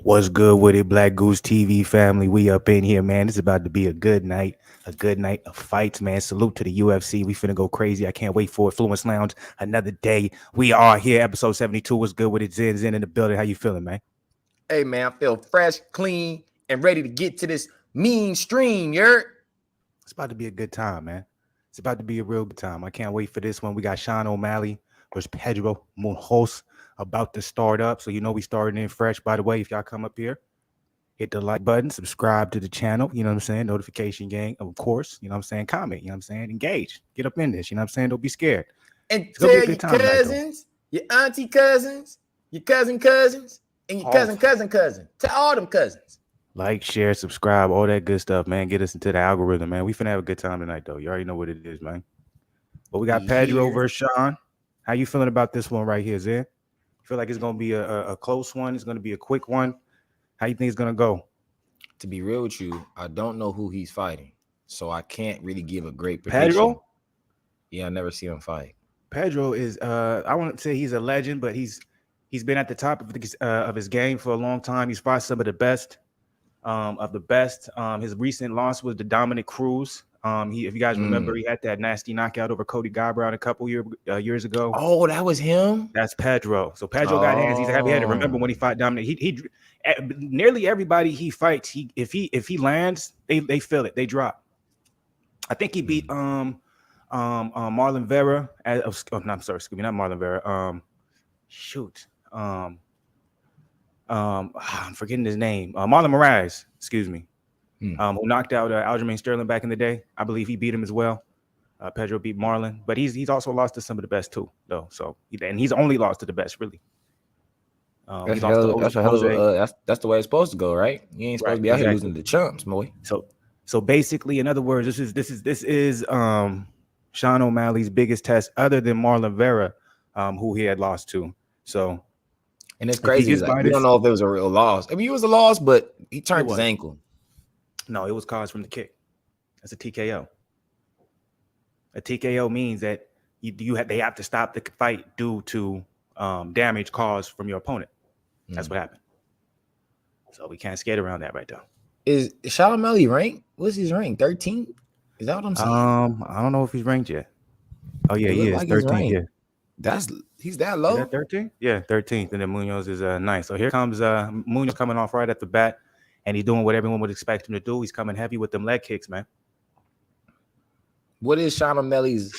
What's good with it, Black Goose TV family? We up in here, man. It's about to be a good night of fights, man. Salute to the UFC. We finna go crazy. I can't wait for it. Fluence Lounge, another day. We are here, episode 72. What's good with it? Zen in the building. How you feeling, man? Hey, man, I feel fresh, clean, and ready to get to this mean stream, It's about to be a good time, man. It's about to be a real good time. I can't wait for this one. We got Sean O'Malley versus Pedro Munhoz about to start up. So, we starting in fresh. By the way, if y'all come up here, hit the like button, subscribe to the channel, you know what I'm saying? Notification gang, of course, you know what I'm saying? Comment, you know what I'm saying? Engage, get up in this, you know what I'm saying? Don't be scared. And tell your cousins, your auntie cousins, your cousins, and your cousin. Tell all them cousins. Like, share, subscribe, all that good stuff, man. Get us into the algorithm, man. We finna have a good time tonight, though. You already know what it is, man. But we got Pedro versus Sean. How you feeling about this one right here, Zen? You feel like it's going to be a close one? It's going to be a quick one? How you think it's going to go? To be real with you, I don't know who he's fighting, so I can't really give a great prediction. Pedro? Yeah, I never seen him fight. Pedro is, I wouldn't say he's a legend, but he's been at the top of his game for a long time. He's fought some of the best of the best. His recent loss was to Dominic Cruz. If you guys remember, he had that nasty knockout over Cody Garbrandt a couple years ago. Oh, that was him? That's Pedro. So Pedro got hands. He's a heavy hitter. Remember when he fought Dominic? He nearly everybody he fights, if he lands, they feel it. They drop. I think he beat Marlon Vera. I'm sorry, excuse me, not Marlon Vera. I'm forgetting his name. Marlon Moraes, excuse me. Who knocked out Aljamain Sterling back in the day. I believe he beat him as well. Pedro beat Marlon, but he's also lost to some of the best too, though. So and he's only lost to the best, really. That's the way it's supposed to go, right? You ain't supposed to be out here losing to chumps, boy. So basically, in other words, this is Sean O'Malley's biggest test, other than Marlon Vera, who he had lost to. So, and it's crazy. Like, we don't know if it was a real loss. I mean, it was a loss, but he turned his ankle. No, it was caused from the kick. That's a TKO. A TKO means that they have to stop the fight due to damage caused from your opponent. That's what happened. So we can't skate around that right now. Is Sean O'Malley ranked? What's his rank? 13? Is that what I'm saying? I don't know if he's ranked yet. Oh yeah, he is like 13. Yeah, he's that low. 13? Yeah, 13th, and then Munoz is 9th. So here comes Munoz coming off right at the bat. And he's doing what everyone would expect him to do. He's coming heavy with them leg kicks, man. What is Sean O'Malley's?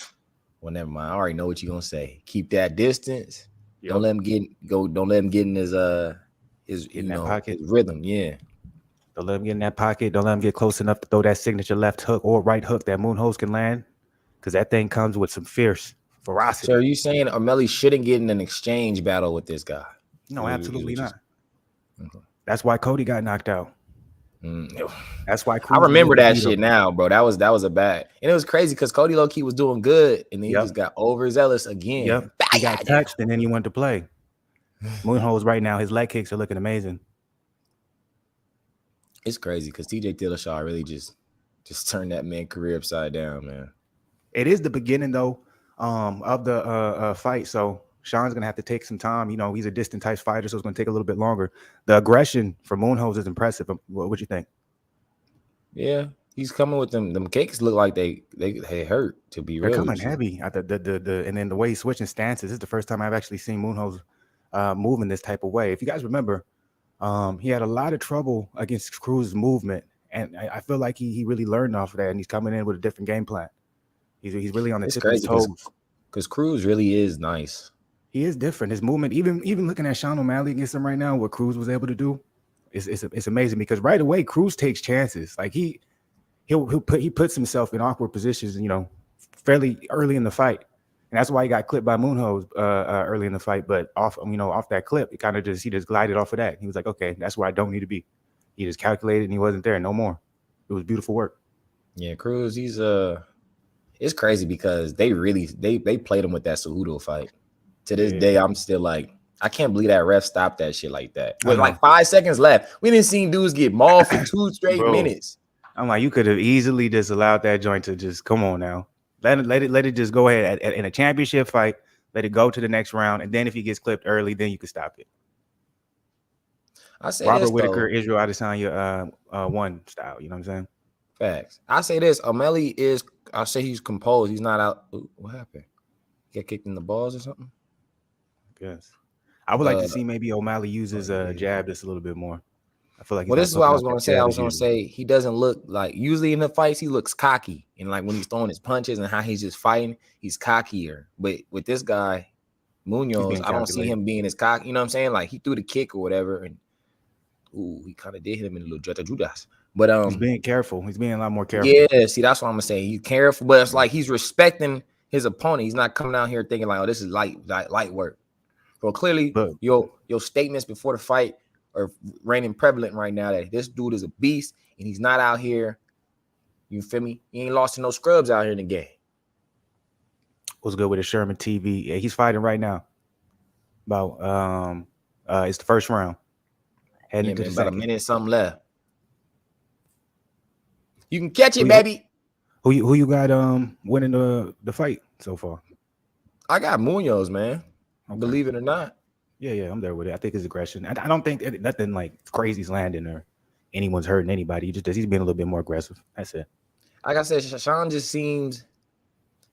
Well, never mind. I already know what you're gonna say. Keep that distance. Yep. Don't let him get in his pocket. His rhythm. Yeah. Don't let him get in that pocket. Don't let him get close enough to throw that signature left hook or right hook that Munhoz can land, because that thing comes with some fierce ferocity. So are you saying O'Malley shouldn't get in an exchange battle with this guy? No, absolutely not. Okay. That's why Cody got knocked out. That's why I remember that shit now, bro. That was a bad, and it was crazy because Cody low-key was doing good, and then he just got overzealous again. Yep, he got touched, and then he went to play. Munhoz right now, his leg kicks are looking amazing. It's crazy because TJ Dillashaw really just turned that man's career upside down, man. It is the beginning though of the fight, so Sean's gonna have to take some time. He's a distant type fighter, so it's gonna take a little bit longer. The aggression from Munhoz is impressive. What you think? Yeah, he's coming with them. Them kicks look like they hurt. To be real, they're coming heavy. And then the way he's switching stances. This is the first time I've actually seen Munhoz moving this type of way. If you guys remember, he had a lot of trouble against Cruz's movement, and I feel like he really learned off of that, and he's coming in with a different game plan. He's really on the tip of his toes. Because Cruz really is nice. He is different. His movement, even looking at Sean O'Malley against him right now, what Cruz was able to do, it's amazing. Because right away, Cruz takes chances. Like he puts himself in awkward positions, fairly early in the fight, and that's why he got clipped by Munhoz early in the fight. But off that clip, he just glided off of that. He was like, okay, that's where I don't need to be. He just calculated, and he wasn't there no more. It was beautiful work. Yeah, Cruz, he's it's crazy because they played him with that Cejudo fight. To this day, I'm still like, I can't believe that ref stopped that shit like that. With like 5 seconds left, we didn't see dudes get mauled for 2 straight minutes. I'm like, you could have easily just allowed that joint to just come on now. Let it just go ahead in a championship fight. Let it go to the next round, and then if he gets clipped early, then you can stop it. I say Robert this Whitaker, though. Israel Adesanya, one style. You know what I'm saying? Facts. I say this. O'Malley is. I say he's composed. He's not out. Ooh, what happened? Get kicked in the balls or something? Yes. I would like to see maybe O'Malley uses a jab just a little bit more. I feel like he's Well, not this is what I smoking was out going that to say. I jab was as going to usual. say he doesn't look like usually in the fights he looks cocky, and like when he's throwing his punches and how he's just fighting, he's cockier. But with this guy Munoz, I don't see him being as cocky. You know what I'm saying? Like he threw the kick or whatever, and he kind of did hit him in a little Judas. But he's being careful. He's being a lot more careful. Yeah, see, that's what I'm gonna say. He's careful, but it's like he's respecting his opponent. He's not coming out here thinking like, "Oh, this is light work." So clearly, your statements before the fight are reigning prevalent right now that this dude is a beast and he's not out here. You feel me? He ain't lost to no scrubs out here in the game. What's good with the Sherman TV? Yeah, he's fighting right now. About it's the first round. Heading into the about second. a minute and something left. You can catch it, baby. Who you got winning the fight so far? I got Munoz, man. Okay. Believe it or not. Yeah, I'm there with it. I think his aggression. I don't think nothing like crazy's landing or anyone's hurting anybody. He's being a little bit more aggressive. That's it. Like I said, Sean just seems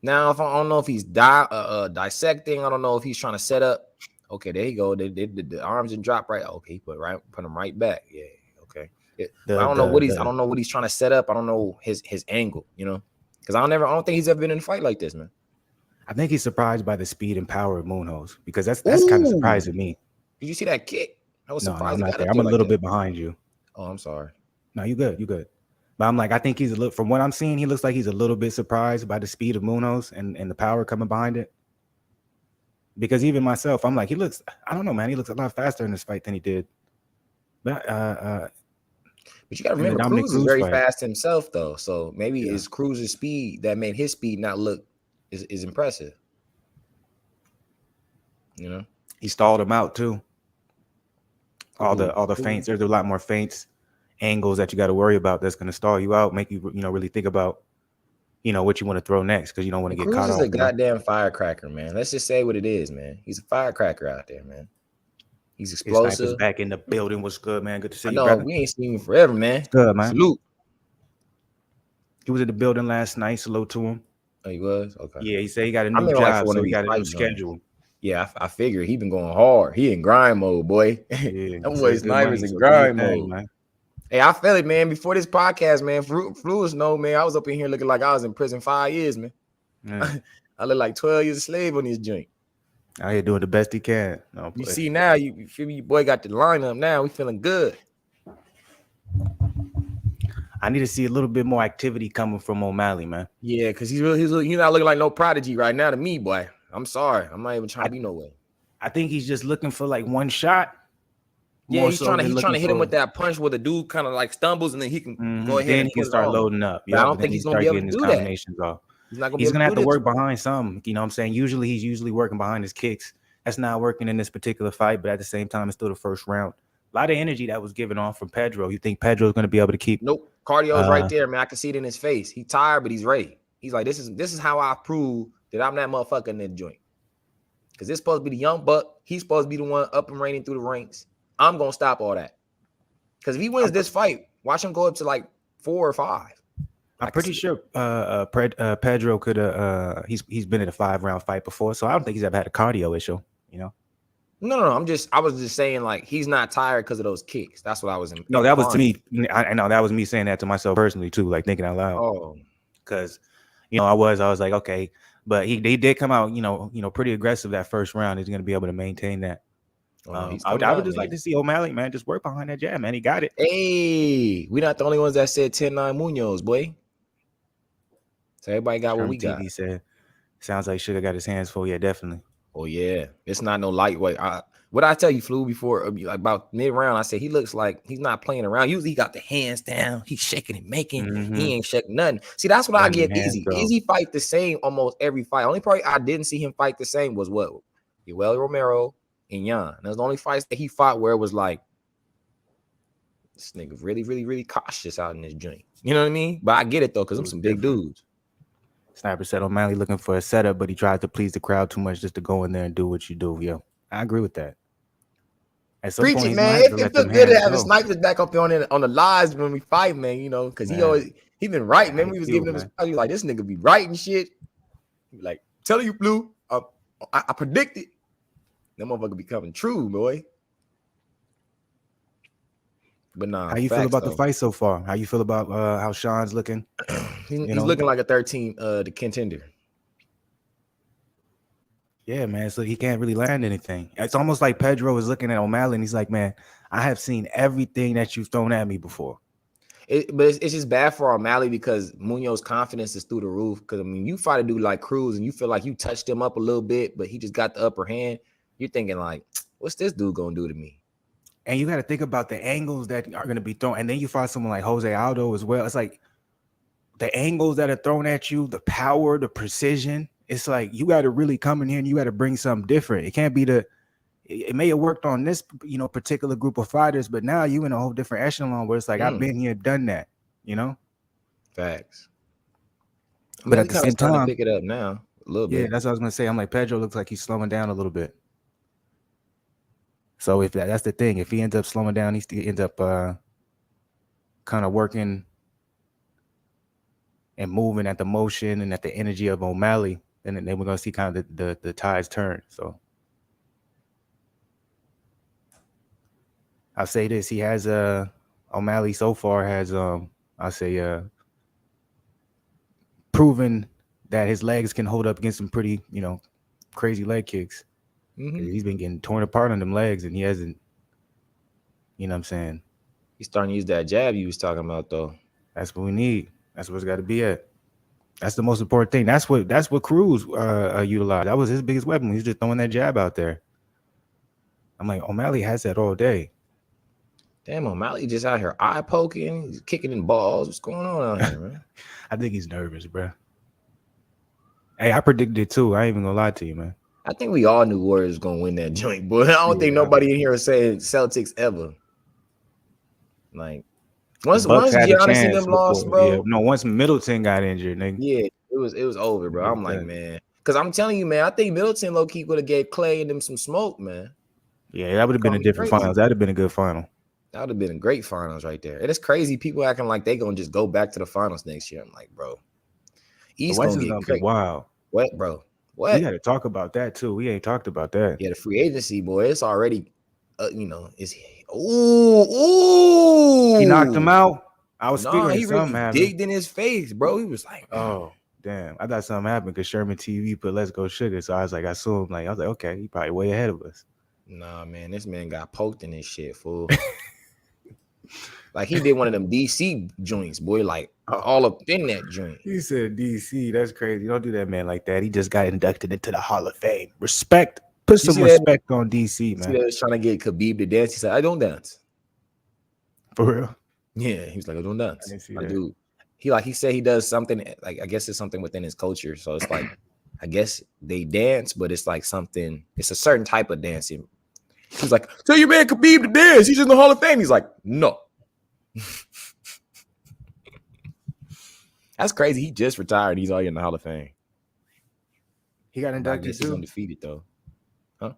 now. If I don't know if he's dissecting, I don't know if he's trying to set up. Okay, there you go. The arms and drop right. Okay, put him right back. Yeah, okay. I don't know what he's trying to set up. I don't know his angle. You know, because I don't think he's ever been in a fight like this, man. I think he's surprised by the speed and power of Munoz because that's kind of surprising me. Did you see that kick? I was surprised. No, I'm a little bit behind you. Oh, I'm sorry. No, you good. But I'm like, I think he's from what I'm seeing, he looks like he's a little bit surprised by the speed of Munoz and the power coming behind it. Because even myself, I'm like, I don't know, man. He looks a lot faster in this fight than he did. But you got to remember, Cruz is very fast himself, though. So maybe it's Cruz's speed that made his speed not look is impressive. You know, he stalled him out too. All the feints. There's a lot more feints, angles that you got to worry about. That's going to stall you out, make you really think about what you want to throw next because you don't want to get caught off. Cruz is a goddamn firecracker, man. Let's just say what it is, man. He's a firecracker out there, man. He's explosive. His back in the building. What's good, man? Good to see you, brother. We ain't seen him forever, man. Good, man. Salute. He was in the building last night. Salute to him. Oh, he was? Okay. Yeah, he said he got a new job, so he got a new schedule. Yeah, I figured he been going hard. He in grind mode, boy. Yeah, that boy Snipers in grind mode. Man. Hey, I felt it, man. Before this podcast, man, Fluence know, man, I was up in here looking like I was in prison 5 years, man. Yeah. I look like 12 years a slave on this joint. Out here doing the best he can. No, you see now, you feel me? Your boy got the lineup now. We feeling good. I need to see a little bit more activity coming from O'Malley, man. Yeah, because he's not looking like no prodigy right now to me, boy. I'm sorry. I'm not even trying to be no way. I think he's just looking for like one shot. Yeah, he's trying to hit him with that punch where the dude kind of like stumbles and then he can go ahead and he can start loading up. Yeah, I don't think he's gonna be able to do that. He's gonna have to work behind some. You know what I'm saying? He's working behind his kicks. That's not working in this particular fight, but at the same time, it's still the first round. A lot of energy that was given off from Pedro. You think Pedro's gonna be able to keep? Nope. Cardio's right there, man. I can see it in his face. He's tired, but he's ready. He's like, this is how I prove that I'm that motherfucker in that joint. Because this supposed to be the young buck. He's supposed to be the one up and reigning through the ranks. I'm gonna stop all that. Because if he wins this fight, watch him go up to like 4 or 5. I'm pretty sure Pedro could have. He's been in a 5-round fight before, so I don't think he's ever had a cardio issue. You know. No. I was just saying like he's not tired because of those kicks. That's what I was. No, that was to me. I know that was me saying that to myself personally too, like thinking out loud. Oh, because I was like, okay, but he did come out, pretty aggressive that first round. He's going to be able to maintain that. I would just like to see O'Malley, man, just work behind that jab, man. He got it. Hey, we're not the only ones that said 10-9 Munoz, boy. So everybody got what we got. He said, sounds like Sugar got his hands full. Yeah, definitely. Oh yeah, it's not no lightweight. What I tell you, Flu, before about mid-round, I said he looks like he's not playing around. Usually he got the hands down. He's shaking and making. Mm-hmm. He ain't shaking nothing. See, that's what I give Easy. Easy fight the same almost every fight. Only part I didn't see him fight the same was what? Yoel Romero and Yan. That's the only fights that he fought where it was like, this nigga really, really, really cautious out in this joint. You know what I mean? But I get it, though, because I'm some big dudes. Sniper said O'Malley looking for a setup, but he tried to please the crowd too much just to go in there and do what you do. Yo, I agree with that. At some Preach point, it, he's gonna man. have to It let them feels good to hands have the go. snipers back up on the lives when we fight, man. You know, because Man, he been right. how Man, you we was feel, giving him his man? he was like, this nigga be right and shit. He be like, telling you, Blue, I predicted. That motherfucker be coming true, boy. But nah, How you feel facts, about the though. fight so far? How you feel about how Sean's looking? He's looking like a 13 the contender. Yeah, man. So he can't really land anything. It's almost like Pedro is looking at O'Malley and he's like, man, I have seen everything that you've thrown at me before. But it's just bad for O'Malley because Munoz's confidence is through the roof. Because I mean, you fight a dude like Cruz and you feel like you touched him up a little bit, but he just got the upper hand. You're thinking like, what's this dude gonna do to me? And you got to think about the angles that are going to be thrown. And then you find someone like Jose Aldo as well. It's like the angles that are thrown at you, the power, the precision. It's like you got to really come in here and you got to bring something different. It can't be it may have worked on this, particular group of fighters, but now you in a whole different echelon where it's like, I've been here, done that, Facts. But at the same starting time, to pick it up now a little bit. Yeah, that's what I was going to say. I'm like, Pedro looks like he's slowing down a little bit. So if that's the thing, if he ends up slowing down, he ends up kind of working and moving at the motion and at the energy of O'Malley, and then we're going to see kind of the tides turn. So I'll say this: he has O'Malley so far has I'll say proven that his legs can hold up against some pretty crazy leg kicks. He's been getting torn apart on them legs, and he hasn't. You know what I'm saying? He's starting to use that jab you was talking about, though. That's what we need. That's what it's got to be at. That's the most important thing. That's what Cruz utilized. That was his biggest weapon. He's just throwing that jab out there. I'm like, O'Malley has that all day. Damn, O'Malley just out here eye poking. He's kicking in balls. What's going on out here, man? I think he's nervous, bro. Hey, I predicted it too. I ain't even gonna lie to you, man. I think we all knew Warriors was gonna win that joint, but I don't think nobody in here is saying Celtics ever. Like once Giannis and them lost, bro. Yeah, no, once Middleton got injured, nigga. Yeah, it was over, bro. I'm like, man, because I'm telling you, man, I think Middleton low key would have gave Clay and them some smoke, man. Yeah, that would have been a different finals. That'd have been a good final. That would have been a great finals right there. And it's crazy. People acting like they gonna just go back to the finals next year. I'm like, bro, East gonna be wild. What, bro? What? We got to talk about that too. We ain't talked about that. Yeah, the free agency, boy. It's already, it's ooh. He knocked him out. I was he really digged in his face, bro. He was like, oh damn. I thought something happened because Sherman TV put "Let's Go Sugar." So I was like, I saw him. I was like, okay, he probably way ahead of us. Nah, man, this man got poked in his shit, fool. Like he did one of them DC joints, boy. Like all up in that joint. He said DC. That's crazy. Don't do that, man, like that. He just got inducted into the Hall of Fame. Respect. Put some respect on DC, man. He was trying to get Khabib to dance. He said, "I don't dance." For real? Yeah, he was like, "I don't dance." I do. He said he does something like I guess it's something within his culture. So it's like I guess they dance, but it's like something. It's a certain type of dancing. He's like, "Tell your man Khabib to dance. He's in the Hall of Fame." He's like, "No." That's crazy. He just retired. He's already in the Hall of Fame. He got inducted too. He's undefeated though. Huh?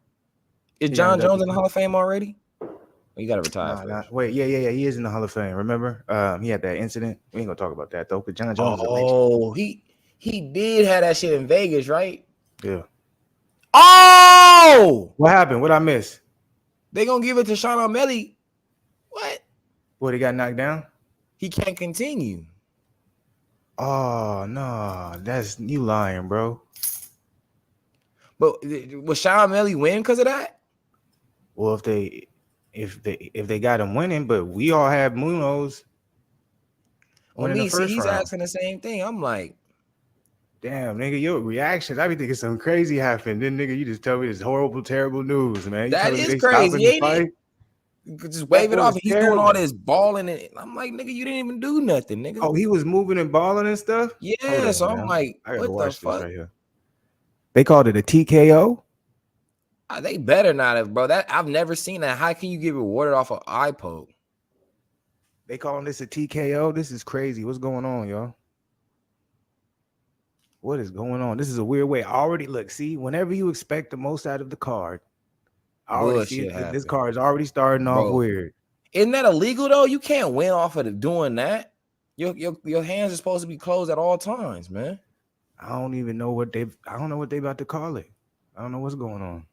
Is John Jones in the Hall of Fame already? You got to retire. Wait, yeah. He is in the Hall of Fame. Remember? He had that incident. We ain't gonna talk about that though. But John Jones. Oh, he did have that shit in Vegas, right? Yeah. Oh, what happened? What I miss? They gonna give it to Sean O'Malley. What? What, he got knocked down? He can't continue. Oh no, that's you lying, bro. But will Sean O'Malley win because of that? Well, if they got him winning, but we all have Munoz. He's asking the same thing. I'm like, damn, nigga, your reactions. I be thinking something crazy happened. Then, nigga, you just tell me this horrible, terrible news, man. That is crazy, ain't it? You could just wave it off, and he's doing all this balling, and I'm like, nigga, you didn't even do nothing, nigga. Oh, he was moving and balling and stuff. Yeah, so I'm like, what the fuck? Right here. They called it a TKO. They better not have, bro. That I've never seen that. How can you get rewarded off an eye poke? They calling this a TKO. This is crazy. What's going on, y'all? What is going on? This is a weird way. Already, look, see, whenever you expect the most out of the card, I already see Bullshit it. This happened, card is already starting off bro. weird. Isn't that illegal though? You can't win off of doing that. Your hands are supposed to be closed at all times, man. I don't know what they about to call it. I don't know what's going on.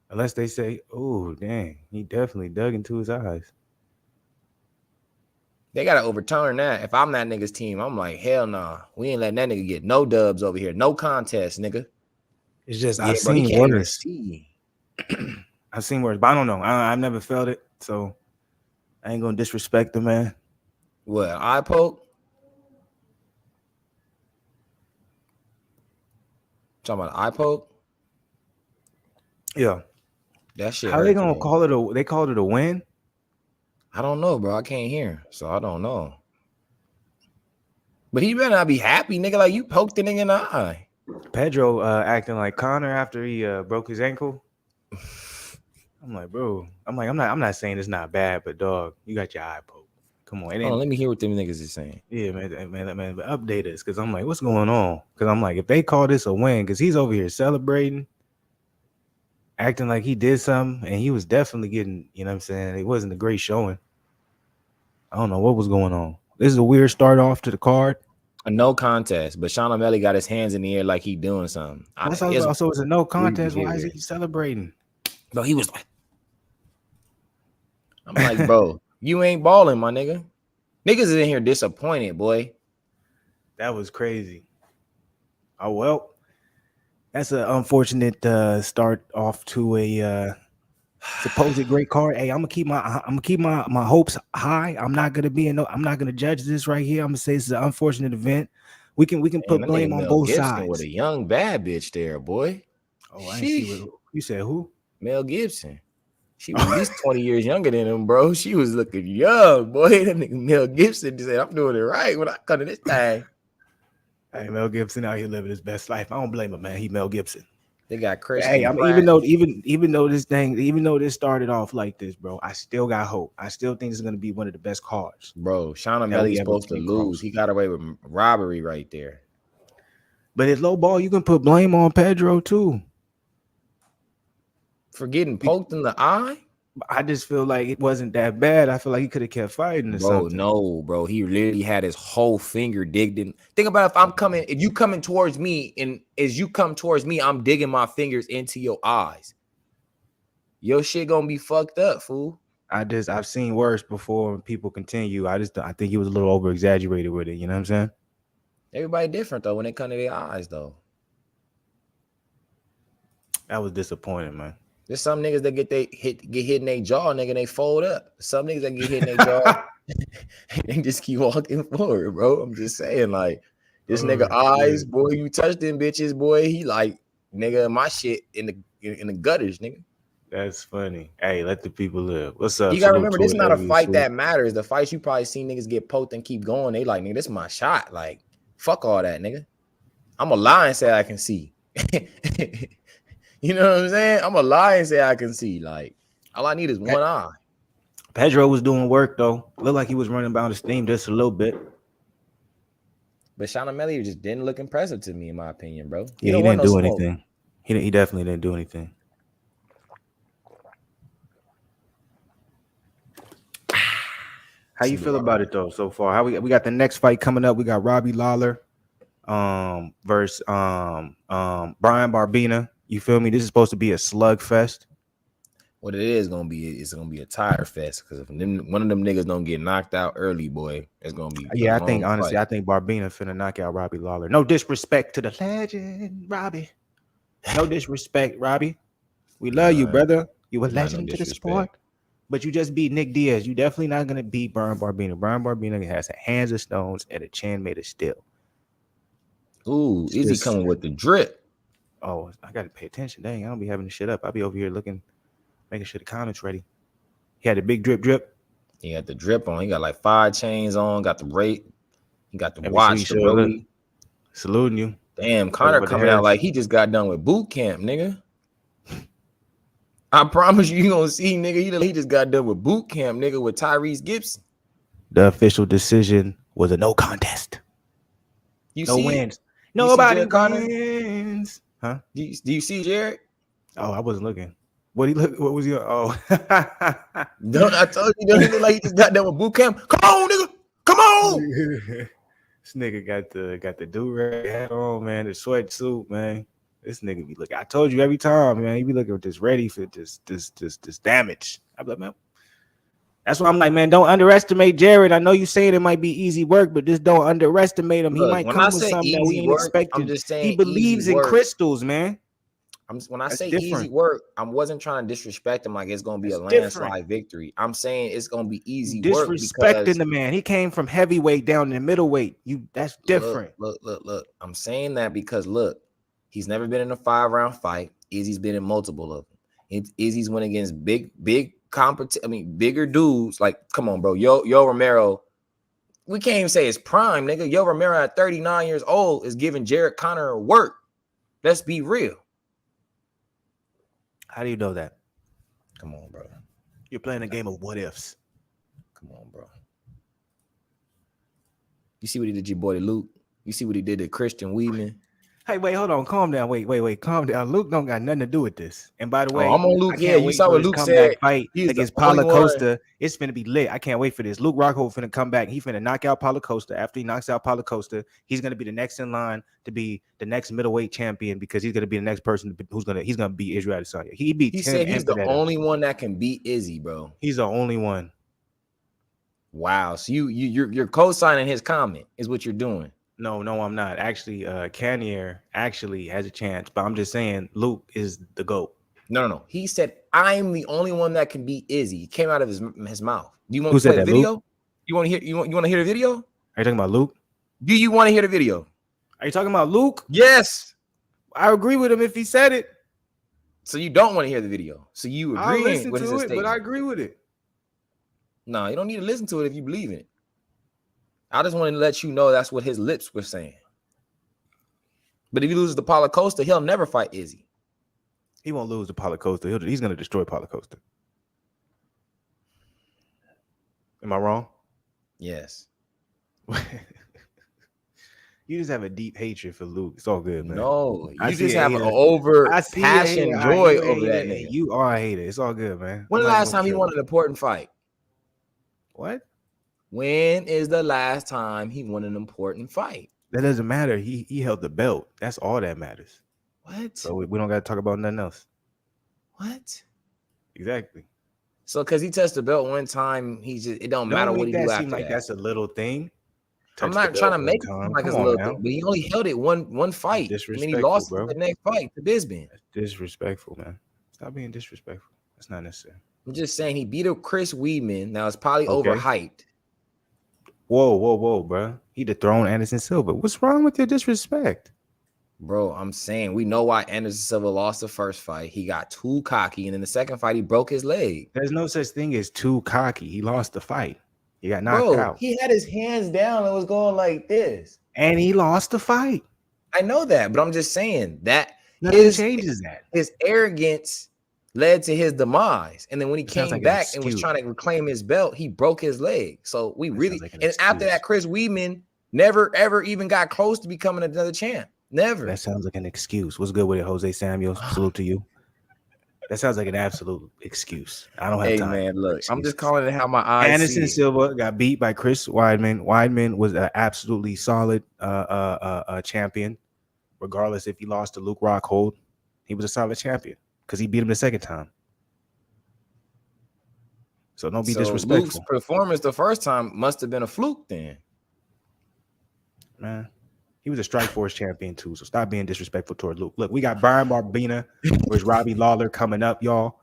Unless they say, oh dang, he definitely dug into his eyes. They gotta overturn that. If I'm that nigga's team, I'm like, hell nah. We ain't letting that nigga get no dubs over here. No contest, nigga. It's just Yeah, I've bro, he seen can't even worse. see. I've seen worse, but I don't know. I've never felt it, so I ain't gonna disrespect the man. What, eye poke? Talking about eye poke? Yeah. That shit. How they gonna call it they called it a win? I don't know, bro. I can't hear, so I don't know. But he better not be happy, nigga. Like you poked the nigga in the eye. Pedro acting like Connor after he broke his ankle. I'm like, bro. I'm not saying it's not bad, but dog, you got your eye poked. Come on. Hold on, let me hear what them niggas is saying. Yeah, man, update us, because I'm like, what's going on? Because I'm like, if they call this a win, because he's over here celebrating, acting like he did something, and he was definitely getting, you know what I'm saying? It wasn't a great showing. I don't know what was going on. This is a weird start off to the card. A no contest, but Sean O'Malley got his hands in the air like he doing something. So it's a no contest. Why is he celebrating? Bro, he was like, I'm like, bro, you ain't balling, my nigga. Niggas is in here disappointed, boy. That was crazy. Oh, well, that's an unfortunate start off to a supposed great card. Hey, I'm gonna keep my hopes high. I'm not gonna judge this right here. I'm gonna say this is an unfortunate event. We can put blame on both sides. With a young bad bitch there, boy. Oh, I see what you said. Who? Mel Gibson. She was at least 20 years younger than him, bro. She was looking young, boy. That nigga Mel Gibson just said, I'm doing it right when I come to this thing. Hey, Mel Gibson out here living his best life. I don't blame him, man. He Mel Gibson. They got Chris. Hey, even though this started off like this, bro, I still got hope. I still think it's gonna be one of the best cards. Bro, Sean O'Malley's supposed to lose. He got away with robbery right there. But it's low ball. You can put blame on Pedro too. For getting poked in the eye? I just feel like it wasn't that bad. I feel like he could have kept fighting or something. No, bro. He literally had his whole finger digged in. Think about if you coming towards me, and as you come towards me, I'm digging my fingers into your eyes. Your shit gonna be fucked up, fool. I've seen worse before. When people continue. I think he was a little over exaggerated with it. You know what I'm saying? Everybody different though when it comes to their eyes though. That was disappointing, man. There's some niggas that get hit in their jaw, nigga, and they fold up. Some niggas that get hit in their jaw, they just keep walking forward, bro. I'm just saying, like, this nigga eyes, boy, you touch them bitches, boy. He like, nigga, my shit in the gutters, nigga. That's funny. Hey, let the people live. What's up? You gotta remember, this is not a fight that matters. The fights you probably seen niggas get poked and keep going. They like, nigga, this is my shot. Like, fuck all that, nigga. I'm a lie and say I can see. You know what I'm saying? I'm a lie and say I can see. Like, all I need is one eye. Pedro was doing work though. Looked like he was running down the steam just a little bit. But Sean O'Malley just didn't look impressive to me, in my opinion, bro. Yeah, he didn't do anything. He definitely didn't do anything. How you feel about it though so far? How we got the next fight coming up? We got Robbie Lawler versus Brian Barbina. You feel me? This is supposed to be a slugfest. What it is gonna be, it's gonna be a tire fest, because if one of them niggas don't get knocked out early, boy, it's gonna be. Yeah, I think honestly, I think Barbina finna knock out Robbie Lawler. No disrespect to the legend, Robbie. No disrespect, Robbie. We love you, brother. You a legend to the sport. But you just beat Nick Diaz. You definitely not gonna beat Brian Barbina. Brian Barbina has hands of stones and a chin made of steel. Ooh, is he coming with the drip? Oh, I gotta pay attention. Dang, I don't be having the shit up. I'll be over here making sure the comments ready. He had a big drip. He had the drip on. He got like 5 chains on. Got the rate. He got the watch. The Robbie. Saluting you. Damn, Connor coming out like he just got done with boot camp, nigga. I promise you gonna see, nigga. He just got done with boot camp, nigga, with Tyrese Gibson. The official decision was a no contest. No wins. Nobody wins. Huh? Do you see Jared? Oh, I wasn't looking. What he look? What was he? Oh, Don't I told you? Don't he look like he just got done with boot camp? Come on, nigga. Come on. this nigga got the do-rag hat on, man. The sweatsuit, man. This nigga be looking. I told you every time, man. He be looking just ready for this damage. I'm like, man. That's why I'm like, man, don't underestimate Jared. I know you saying it might be easy work, but just don't underestimate him. Look, he might come with something that we ain't expecting. I'm just saying he believes in crystals, man. When I say easy work, I wasn't trying to disrespect him like it's gonna be a landslide victory. I'm saying it's gonna be easy work. Disrespecting the man. He came from heavyweight down to middleweight. That's different. Look. I'm saying that because look, he's never been in a 5-round fight. Izzy's been in multiple of them. Izzy's went against bigger dudes. Like, come on, bro. Yo Romero. We can't even say it's prime, nigga. Yo Romero at 39 years old is giving Jared Conner work. Let's be real. How do you know that? Come on, bro. You're playing a game of what ifs. Come on, bro. You see what he did to your boy Luke? You see what he did to Christian Weidman? Hey, wait, hold on. Calm down. Wait. Calm down. Luke don't got nothing to do with this. And by the way, I'm on Luke. Yeah, you saw what Luke said. Fight against Paulo Costa. It's finna be lit. I can't wait for this. Luke Rockhold finna come back. He finna knock out Paulo Costa. After he knocks out Paulo Costa, he's gonna be the next in line to be the next middleweight champion because he's gonna be the next person he's gonna beat Israel Adesanya. He said he's the only one that can beat Izzy, bro. He's the only one. Wow. So you're co-signing his comment is what you're doing. No, I'm not. Actually, Cannonier actually has a chance, but I'm just saying Luke is the GOAT. No. He said, I'm the only one that can beat Izzy. He came out of his mouth. Do you want to play the video? Luke? You want to hear you want to hear the video? Are you talking about Luke? Do you want to hear the video? Are you talking about Luke? Yes. I agree with him if he said it. So you don't want to hear the video. So you agree with his statement. But I agree with it. No, you don't need to listen to it if you believe in it. I just want to let you know that's what his lips were saying. But if he loses to Paulo Costa, he'll never fight Izzy. He won't lose to Paulo Costa. He's going to destroy Paulo Costa. Am I wrong? Yes. You just have a deep hatred for Luke. It's all good, man. No, you just have an over passion joy over that name. You are a hater. It's all good, man. When the last time he won an important fight? What? When is the last time he won an important fight? That doesn't matter. He held the belt. That's all that matters. What? So we don't got to talk about nothing else. What? Exactly. So because he touched the belt one time, it don't matter what he do after that. That's a little thing. I'm not trying to make it seem like it's a little thing, but he only held it one fight. And then he lost the next fight to Bisping. That's disrespectful, man. Stop being disrespectful. That's not necessary. I'm just saying he beat up Chris Weidman. Now it's probably overhyped. Whoa, bro. He dethroned Anderson Silva. What's wrong with your disrespect? Bro, I'm saying we know why Anderson Silva lost the first fight. He got too cocky, and in the second fight, he broke his leg. There's no such thing as too cocky. He lost the fight. He got knocked out. He had his hands down and was going like this. And he lost the fight. I know that, but I'm just saying that nothing changes that. His arrogance led to his demise. And then when he came back and was trying to reclaim his belt, he broke his leg. So after that, Chris Weidman never, ever even got close to becoming another champ. Never. That sounds like an excuse. What's good with it, Jose Samuels? Salute to you. That sounds like an absolute excuse. I don't have time. Hey, man, look. I'm just calling it how my eyes Anderson Silva got beat by Chris Weidman. Weidman was an absolutely solid champion, regardless if he lost to Luke Rockhold. He was a solid champion because he beat him the second time. So don't be disrespectful. Luke's performance the first time must have been a fluke then. Man, he was a Strikeforce champion too, so stop being disrespectful toward Luke. Look, we got Brian Barbina versus Robbie Lawler coming up, y'all.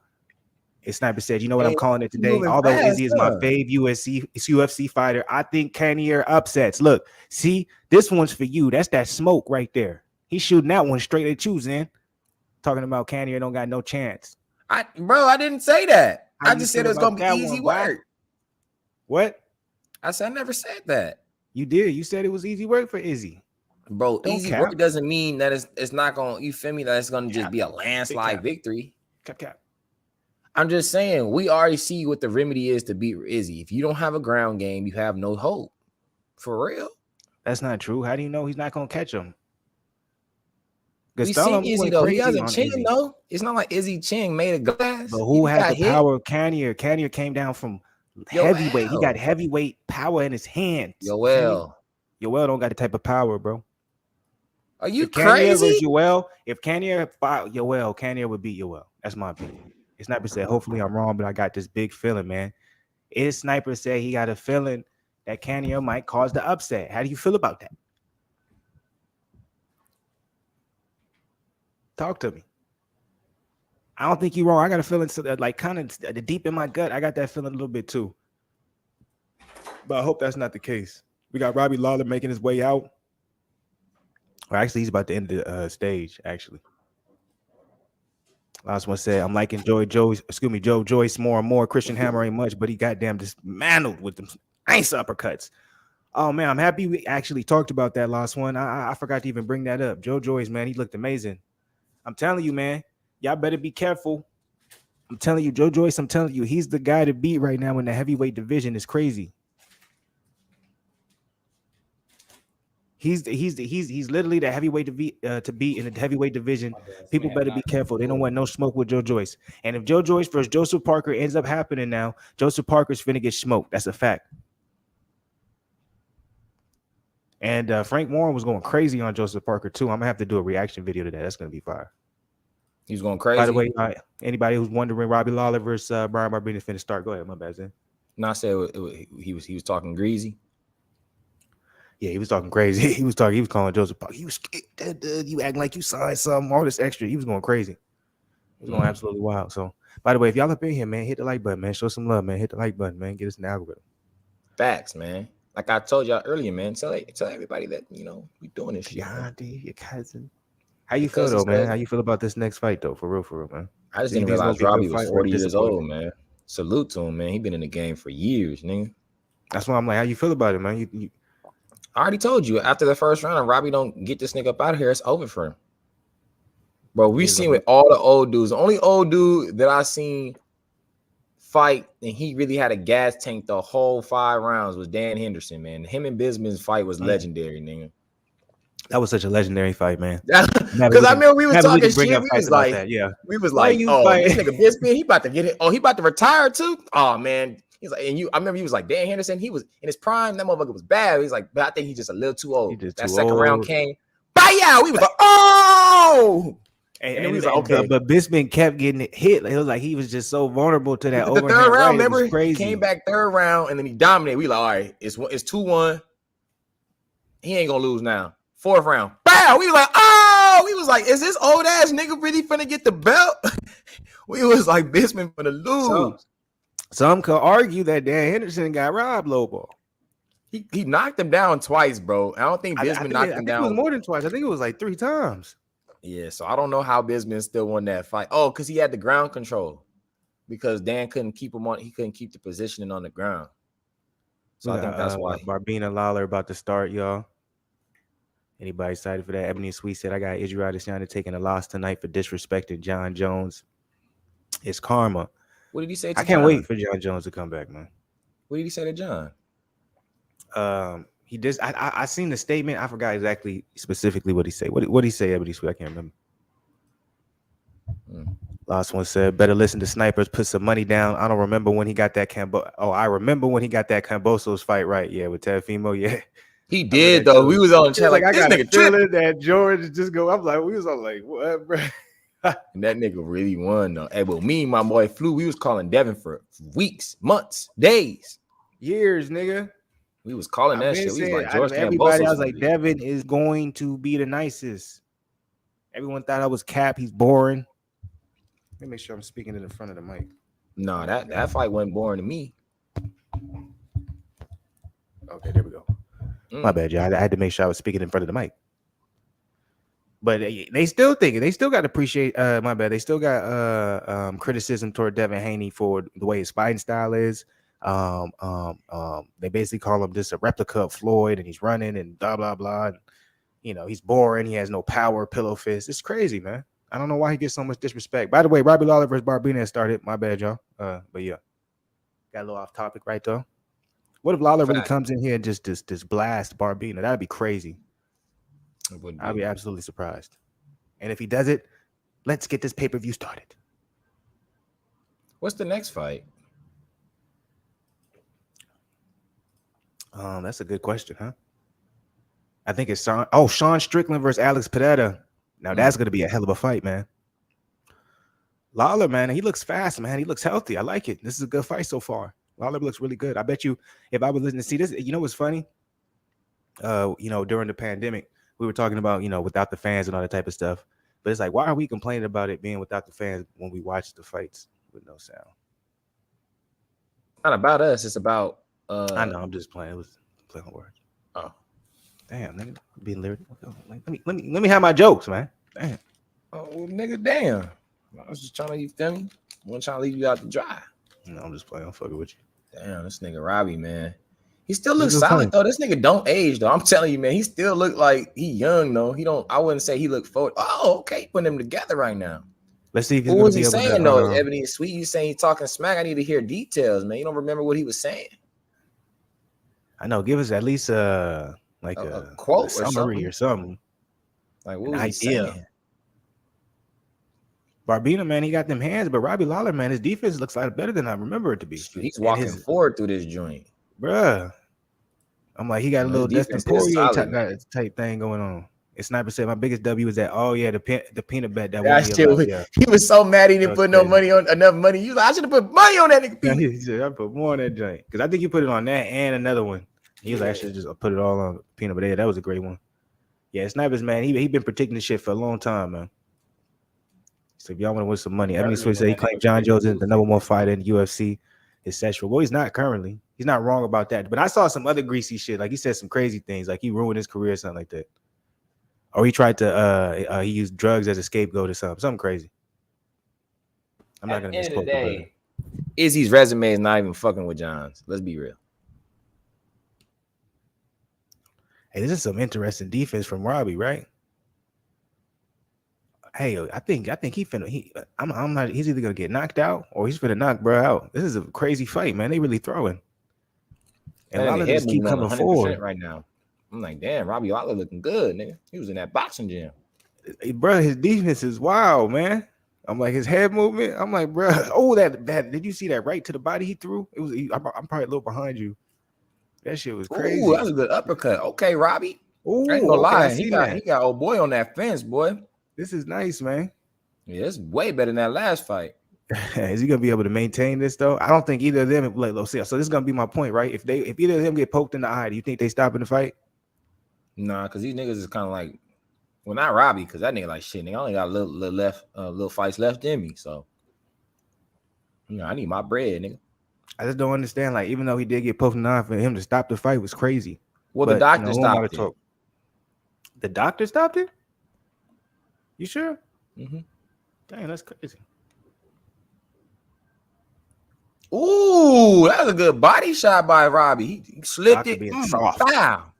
And Sniper said, you know what I'm calling it today? Although Izzy is my fave UFC fighter, I think Cannonier upsets. Look, see, this one's for you. That's that smoke right there. He's shooting that one straight at you, Zen. Talking about Cannonier don't got no chance. I didn't say that. I just said it was gonna be easy work. What? I said I never said that. You did. You said it was easy work for Izzy. Bro, easy work doesn't mean that it's not gonna, you feel me, that it's gonna just be a landslide victory. Cap. I'm just saying, we already see what the remedy is to beat Izzy. If you don't have a ground game, you have no hope. For real. That's not true. How do you know he's not gonna catch him? We seen Stella Izzy went though. He has crazy a on chin Izzy. though. It's not like Izzy Ching made a glass. But who He had got the hit. power of Cannonier? Cannonier came down from heavyweight. He got heavyweight power in his hands. Yoel don't got the type of power, bro. Are you if Cannonier crazy? versus Yoel, if Cannonier fought Yoel, Cannonier would beat Yoel. That's my opinion. Sniper said, hopefully I'm wrong, but I got this big feeling, man. Sniper said he got a feeling that Cannonier might cause the upset. How do you feel about that? Talk to me. I don't think you're wrong. I got a feeling like kind of deep in my gut. I got that feeling a little bit too. But I hope that's not the case. We got Robbie Lawler making his way out. Or actually, he's about to end the stage, actually. Last one said, I'm liking Joe Joyce more and more. Christian Hammer ain't much, but he goddamn dismantled with them nice uppercuts. Oh, man, I'm happy we actually talked about that last one. I forgot to even bring that up. Joe Joyce, man, he looked amazing. I'm telling you, man, y'all better be careful. I'm telling you, Joe Joyce, I'm telling you, he's the guy to beat right now in the heavyweight division. It's crazy. He's literally the heavyweight to beat in the heavyweight division. People better be careful. They don't want no smoke with Joe Joyce. And if Joe Joyce versus Joseph Parker ends up happening now, Joseph Parker's finna get smoked. That's a fact. And Frank Warren was going crazy on Joseph Parker too. I'm gonna have to do a reaction video to that. That's gonna be fire. He's going crazy. By the way, anybody who's wondering, Robbie Lawler versus Brian Barbina finna start. Go ahead, my bad, Zen. No, I said he was talking greasy. Yeah, he was talking crazy. He was calling Joseph Parker. You acting like you signed something, all this extra. He was going crazy. He was going absolutely wild. So, by the way, if y'all up in here, man, hit the like button, man. Show some love, man. Hit the like button, man. Get us in the algorithm. Facts, man. Like I told y'all earlier, man. Tell everybody that we doing this shit. Yandy, your cousin. How you feel though, man? How you feel about this next fight though? For real, man. I just didn't realize Robbie was 40 years old, man. Salute to him, man. He been in the game for years, nigga. That's why I'm like, how you feel about it, man? You I already told you after the first round, if Robbie don't get this nigga up out of here, it's over for him. Bro, we seen with all the old dudes. The only old dude that I seen fight and he really had a gas tank the whole 5 rounds was Dan Henderson, man. Him and Bisman's fight was legendary, nigga. That was such a legendary fight, man. Because I remember we was talking shit. We was like, oh, this nigga Bisman, he about to get it. Oh, he about to retire too. Oh man. He's like, I remember he was like, Dan Henderson, he was in his prime. That motherfucker was bad. He's like, but I think he's just a little too old. That second round came. Bam! We was like, oh! And then we was like, okay. But Bisman kept getting hit. It was like he was just so vulnerable to that overhand. The third round, right? remember? He came back third round and then he dominated. We like, all right, it's 2-1. He ain't gonna lose now. Fourth round. Bow! We was like, oh! We was like, is this old ass nigga really finna get the belt? We was like, Bisman finna lose. Some could argue that Dan Henderson got robbed, Lobo. He knocked him down twice, bro. I don't think Bisman knocked him down. It was more than twice. I think it was like 3 times. Yeah, so I don't know how Bisman still won that fight. Oh, because he had the ground control. Because Dan couldn't keep him on. He couldn't keep the positioning on the ground. So I think that's why. Barbina Lawler about to start, y'all. Anybody excited for that? Ebony Sweet said, I got Israel Adesanya taking a loss tonight for disrespecting John Jones. It's karma. What did he say to I can't wait for John Jones to come back, man. What did he say to John? He did. I seen the statement. I forgot exactly specifically what he said. What did he say, Ebony Sweet? I can't remember. Last one said, better listen to snipers, put some money down. I don't remember when he got that I remember when he got that Cambosos fight, right? Yeah, with Teofimo, yeah. He did, though. We was on the chat like I this got nigga a feeling that George just go. I'm like, we was all like, what, bro? And that nigga really won, though. Hey, but me and my boy Flu, we was calling Devin for weeks, months, days. Years, nigga. We was calling that shit. We was like, George everybody, I was like, Devin is going to be the nicest. Everyone thought I was Cap. He's boring. Let me make sure I'm speaking in the front of the mic. No, that fight wasn't boring to me. Okay, there we go. My bad, y'all. I had to make sure I was speaking in front of the mic. But they still thinking they still got to appreciate. My bad. They still got criticism toward Devin Haney for the way his fighting style is. They basically call him just a replica of Floyd, and he's running and blah blah blah. And, he's boring. He has no power. Pillow fist. It's crazy, man. I don't know why he gets so much disrespect. By the way, Robbie Lawler versus Barbina started. My bad, y'all. But yeah, got a little off topic right though. What if Lawler really comes in here and just blast Barbina? That'd be crazy. I'd be absolutely surprised. And if he does it, let's get this pay-per-view started. What's the next fight? That's a good question, huh? I think it's Sean Strickland versus Alex Padetta. Now that's gonna be a hell of a fight, man. Lawler, man, he looks fast, man. He looks healthy. I like it. This is a good fight so far. Lawler looks really good. I bet you, if I was listening to see this, you know what's funny? During the pandemic, we were talking about, without the fans and all that type of stuff. But it's like, why are we complaining about it being without the fans when we watch the fights with no sound? Not about us. It's about. I know. I'm just playing. It was playing on words. Oh, damn, nigga, being lyrical. Let me have my jokes, man. Damn. Oh, well, nigga, damn. I was just trying to, you feel me? I wasn't trying to leave you out to dry. No, I'm just playing. I'm fucking with you. Damn, this nigga Robbie, man. He still looks solid though. This nigga don't age though. I'm telling you, man. He still look like he young though. He don't. I wouldn't say he look forward. Oh, okay, putting them together right now. Let's see if he's what was he saying though? Ebony is sweet. You saying he talking smack? I need to hear details, man. You don't remember what he was saying? I know. Give us at least a quote a summary or something. Like what was he saying? Barbina, man, he got them hands, but Robbie Lawler, man, his defense looks like better than I remember it to be. He's walking forward through this joint, bruh. I'm like, he got a little Dustin Poirier type thing going on. And Sniper said, my biggest W was that, the peanut bet that he was so mad he didn't put enough money. You like, I should have put money on that nigga. He said, I put more on that joint. Because I think you put it on that and another one. He was like, I should just put it all on peanut butter. That was a great one. Yeah, Snipers, man, he been predicting this shit for a long time, man. So if y'all want to win some money, Ebony Swiss said he claimed John Jones is the number one fighter in the UFC. Is sexual. Well, he's not currently. He's not wrong about that. But I saw some other greasy shit. Like he said some crazy things. Like he ruined his career or something like that. Or he tried to he used drugs as a scapegoat or something crazy. I'm not gonna misquote the day. Izzy's resume is not even fucking with John's. Let's be real. Hey, this is some interesting defense from Robbie, right? Hey, I think he finna. I'm not. He's either gonna get knocked out or he's finna knock bro out. This is a crazy fight, man. They really throwing. And Lawler just keep coming forward right now. I'm like, damn, Robbie Lawler looking good, nigga. He was in that boxing gym. Bro, his defense is wild, man. I'm like, his head movement. I'm like, bro, that did you see that right to the body he threw? It was. I'm probably a little behind you. That shit was crazy. Ooh, that was a good uppercut. Okay, Robbie. Ooh, I ain't gonna lie. He got old boy on that fence, boy. This is nice, man. Yeah, it's way better than that last fight. Is he gonna be able to maintain this though? I don't think either of them. So this is gonna be my point, right? If either of them get poked in the eye, do you think they stop in the fight? Nah, because these niggas is kind of like, well, not Robbie, because that nigga like shit. Nigga, I only got little fights left in me, so I need my bread, nigga. I just don't understand. Like, even though he did get poked in the eye, for him to stop the fight was crazy. Well, the doctor stopped it. The doctor stopped it? You sure? Mm-hmm. Dang, that's crazy. Ooh, that was a good body shot by Robbie. He slipped it. Soft. Wow.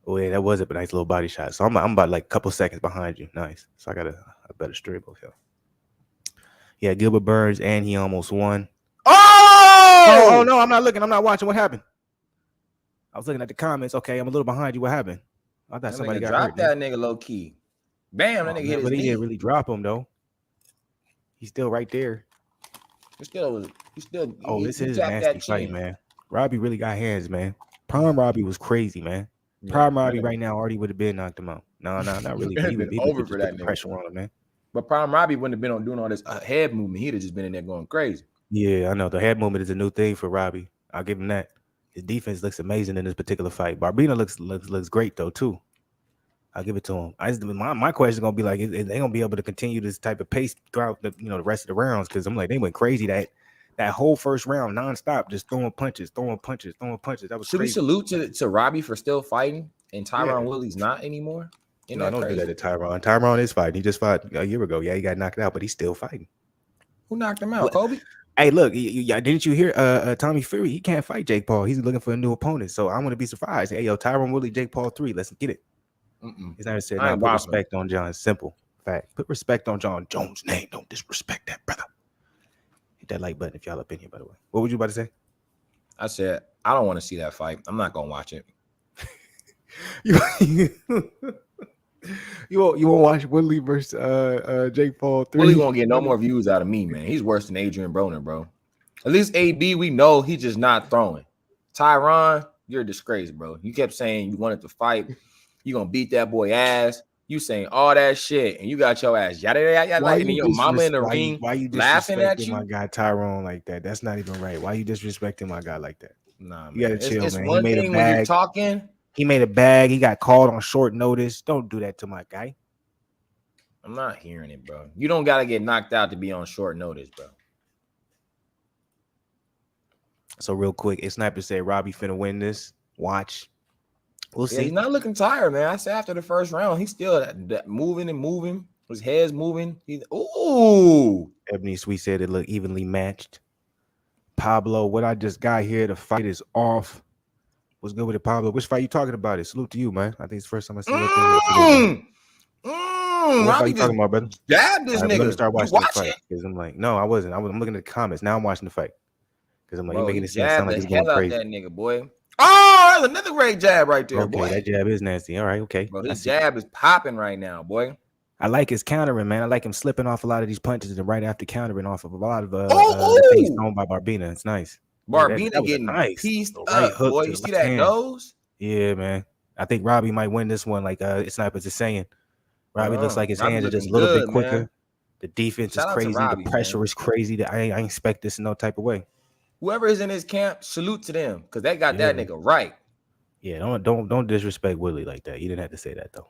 Oh yeah, that was a nice little body shot. So I'm about like a couple seconds behind you. Nice. So I got a better straight both y'all. Yeah, Gilbert Burns, and he almost won. Oh no, I'm not looking. I'm not watching. What happened? I was looking at the comments. Okay, I'm a little behind you. What happened? I thought somebody got hurt. That nigga low key. Bam, that nigga hit his knee. He didn't really drop him though. He's still right there. He still. This is a nasty fight, man. Robbie really got hands, man. Prime Robbie was crazy, man. Prime Robbie right now already would have been knocked him out. No, not really. He would over for that pressure on him, man. But Prime Robbie wouldn't have been on doing all this head movement. He'd have just been in there going crazy. Yeah, I know. The head movement is a new thing for Robbie. I'll give him that. His defense looks amazing in this particular fight. Barbina looks great though too. I'll give it to him. My question is gonna be like, is they gonna be able to continue this type of pace throughout the rest of the rounds? Because I'm like, they went crazy that whole first round nonstop, just throwing punches. That was Should crazy. We salute to Robbie for still fighting and Tyron Woodley's not anymore? No, don't do that to Tyron. Tyron is fighting. He just fought a year ago. Yeah, he got knocked out, but he's still fighting. Who knocked him out? Kobe? Hey, look, didn't you hear Tommy Fury? He can't fight Jake Paul. He's looking for a new opponent. So I'm gonna be surprised. Hey, Tyron Woodley, Jake Paul 3. Let's get it. He's not said put respect on John. Simple fact. Put respect on John Jones' name. Don't disrespect that brother. Hit that like button if y'all up in here, by the way. What would you about to say? I said, I don't want to see that fight. I'm not gonna watch it. You won't watch Woodley versus Jake Paul 3? Willie won't get no more views out of me, man. He's worse than Adrian Broner, bro. At least AB, we know he's just not throwing. Tyron, you're a disgrace, bro. You kept saying you wanted to fight. You gonna beat that boy ass. You saying all that shit, and you got your ass yada yada yada, and then your mama in the ring why you laughing at disrespecting you. my guy Tyrone like that? That's not even right. Why you disrespecting my guy like that? Nah, man. You gotta chill, it's man. one thing when you're talking. He made a bag. He got called on short notice. Don't do that to my guy. I'm not hearing it, bro. You don't gotta get knocked out to be on short notice, bro. So real quick, it's Sniper said Robbie finna win this. Watch. We'll see. He's not looking tired, man. I said after the first round, he's still moving and moving. His head's moving. Ooh. Ebony Sweet said it looked evenly matched. Pablo, what I just got here, the fight is off. What's good with it, Pablo? Which fight you talking about? It. Salute to you, man. I think it's the first time I see that thing. What fight you talking about, brother? Jab this nigga. Let me start watching the fight. Because I'm like, no, I wasn't. I'm looking at the comments. Now I'm watching the fight. Because I'm like, you're making it sound like it's going crazy. That nigga, boy. Oh, that's another great jab right there, boy. That jab is nasty. All right, okay. Bro, his jab is popping right now, boy. I like his countering, man. I like him slipping off a lot of these punches and right after countering off of a lot of face thrown by Barbina. It's nice. Barbina that getting nice. Pieced up, boy. You see that nose? Yeah, man. I think Robbie might win this one. Like Sniper's is saying, Robbie looks like his hands are just a little bit quicker. Man. The defense is crazy. The pressure is crazy. I expect this in no type of way. Whoever is in his camp, salute to them because they got that nigga right. Yeah, don't disrespect Willie like that. You didn't have to say that though.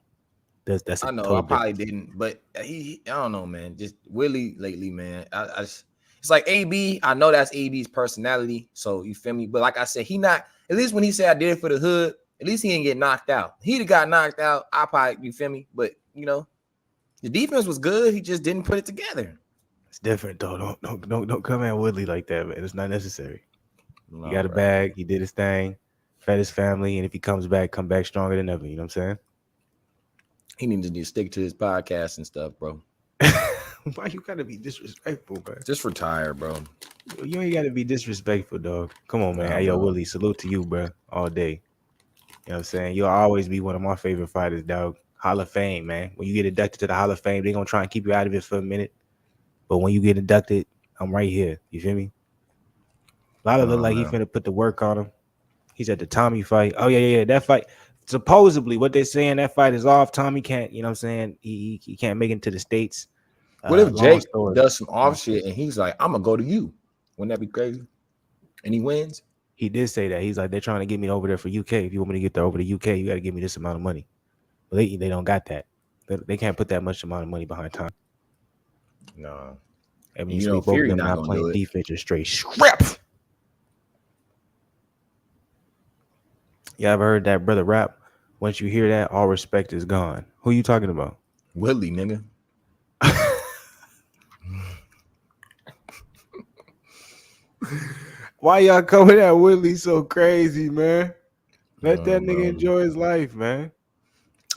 That's I know I probably didn't, but I don't know, man. Just Willie lately, man. It's like AB. I know that's AB's personality, so you feel me. But like I said, he not at least when he said I did it for the hood. At least he didn't get knocked out. He'd have got knocked out. I probably, you feel me. But you know, the defense was good. He just didn't put it together. It's different though. Don't come at Woodley like that, man. It's not necessary. No, he got a bag. He did his thing, fed his family, and if he comes back, come back stronger than ever. You know what I'm saying? He needs to stick to his podcast and stuff, bro. Why you gotta be disrespectful, man? Just retire, bro. You ain't gotta be disrespectful, dog. Come on, man. Hey, yo, Willie, salute to you, bro. All day. You know what I'm saying? You'll always be one of my favorite fighters, dog. Hall of Fame, man. When you get inducted to the Hall of Fame, they're gonna try and keep you out of it for a minute. But when you get inducted, I'm right here. You feel me? Lawler look like he finna put the work on him. He's at the Tommy fight. Oh, yeah. That fight. Supposedly, what they're saying, that fight is off. Tommy can't, you know what I'm saying? He can't make it to the States. What if Jake does some off shit and he's like, I'm gonna go to you? Wouldn't that be crazy? And he wins? He did say that. He's like, they're trying to get me over there for UK. If you want me to get there over to UK, you got to give me this amount of money. But they don't got that. They can't put that much amount of money behind Tommy. No. I mean, both of them not playing defense or straight scrap. You ever heard that brother rap? Once you hear that, all respect is gone. Who you talking about? Willie, nigga. Why y'all coming at Willie so crazy, man? Let that nigga enjoy his life, man.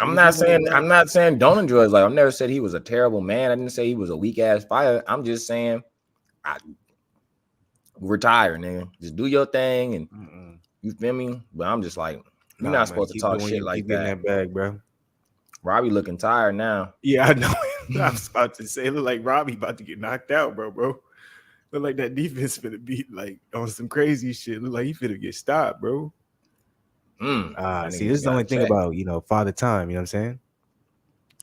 I'm not saying don't enjoy his life. I've never said he was a terrible man. I didn't say he was a weak ass fighter. I'm just saying retire, nigga. Just do your thing and you feel me? But I'm just like, you're not supposed to talk shit like that. That bag, bro. Robbie looking tired now. Yeah, I know. I was about to say, it look like Robbie about to get knocked out, bro. Look like that defense finna beat like on some crazy shit. Look like he finna get stopped, bro. See, this is the only thing about, Father Time, you know what I'm saying?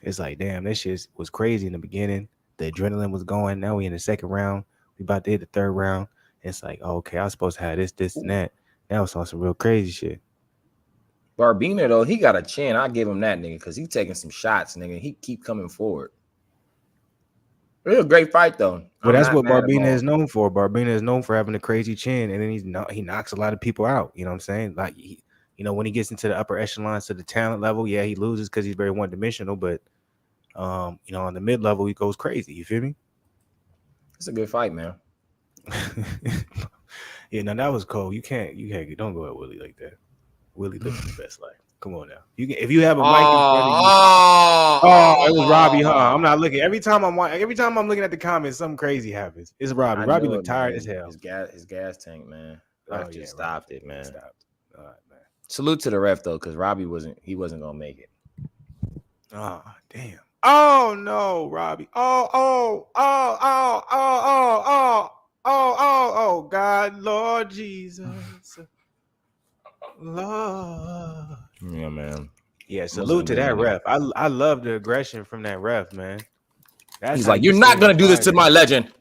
It's like, damn, that shit was crazy in the beginning. The adrenaline was going. Now we in the second round. We about to hit the third round. It's like, okay, I was supposed to have this, and that. Now it's on some real crazy shit. Barbina, though, he got a chin. I give him that, nigga, because he taking some shots, nigga. He keep coming forward. It was a great fight, though. Well, that's what Barbina is known for. Barbina is known for having a crazy chin, and then he knocks a lot of people out. You know what I'm saying? Like, when he gets into the upper echelons to the talent level, yeah, he loses because he's very one-dimensional. But, on the mid-level, he goes crazy. You feel me? It's a good fight, man. Yeah, now that was cold. You can't. Don't go at Willie like that. Willie living the best life. Come on now. If you have a mic in front of you. It was Robbie, huh? I'm not looking. Every time I'm looking at the comments, something crazy happens. It's Robbie. Robbie looked tired as hell. His gas tank, man. I just stopped it, man. Stopped. All right, man. Salute to the ref though, because Robbie wasn't gonna make it. Oh, damn. Oh no, Robbie. Oh, God, Lord Jesus. Lord. Yeah, man. Yeah, salute to that ref. I love the aggression from that ref, man. That's He's how like, you're not gonna do this to my legend.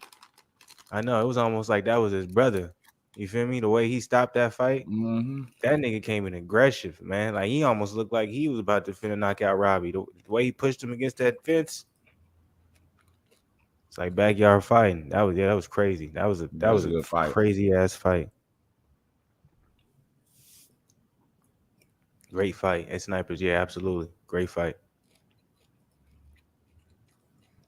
I know, it was almost like that was his brother. You feel me? The way he stopped that fight, that nigga came in aggressive, man. Like he almost looked like he was about to finna knock out Robbie. The way he pushed him against that fence, it's like backyard fighting. That was crazy. That was a good fight. Crazy ass fight. Great fight. And snipers, yeah, absolutely. Great fight.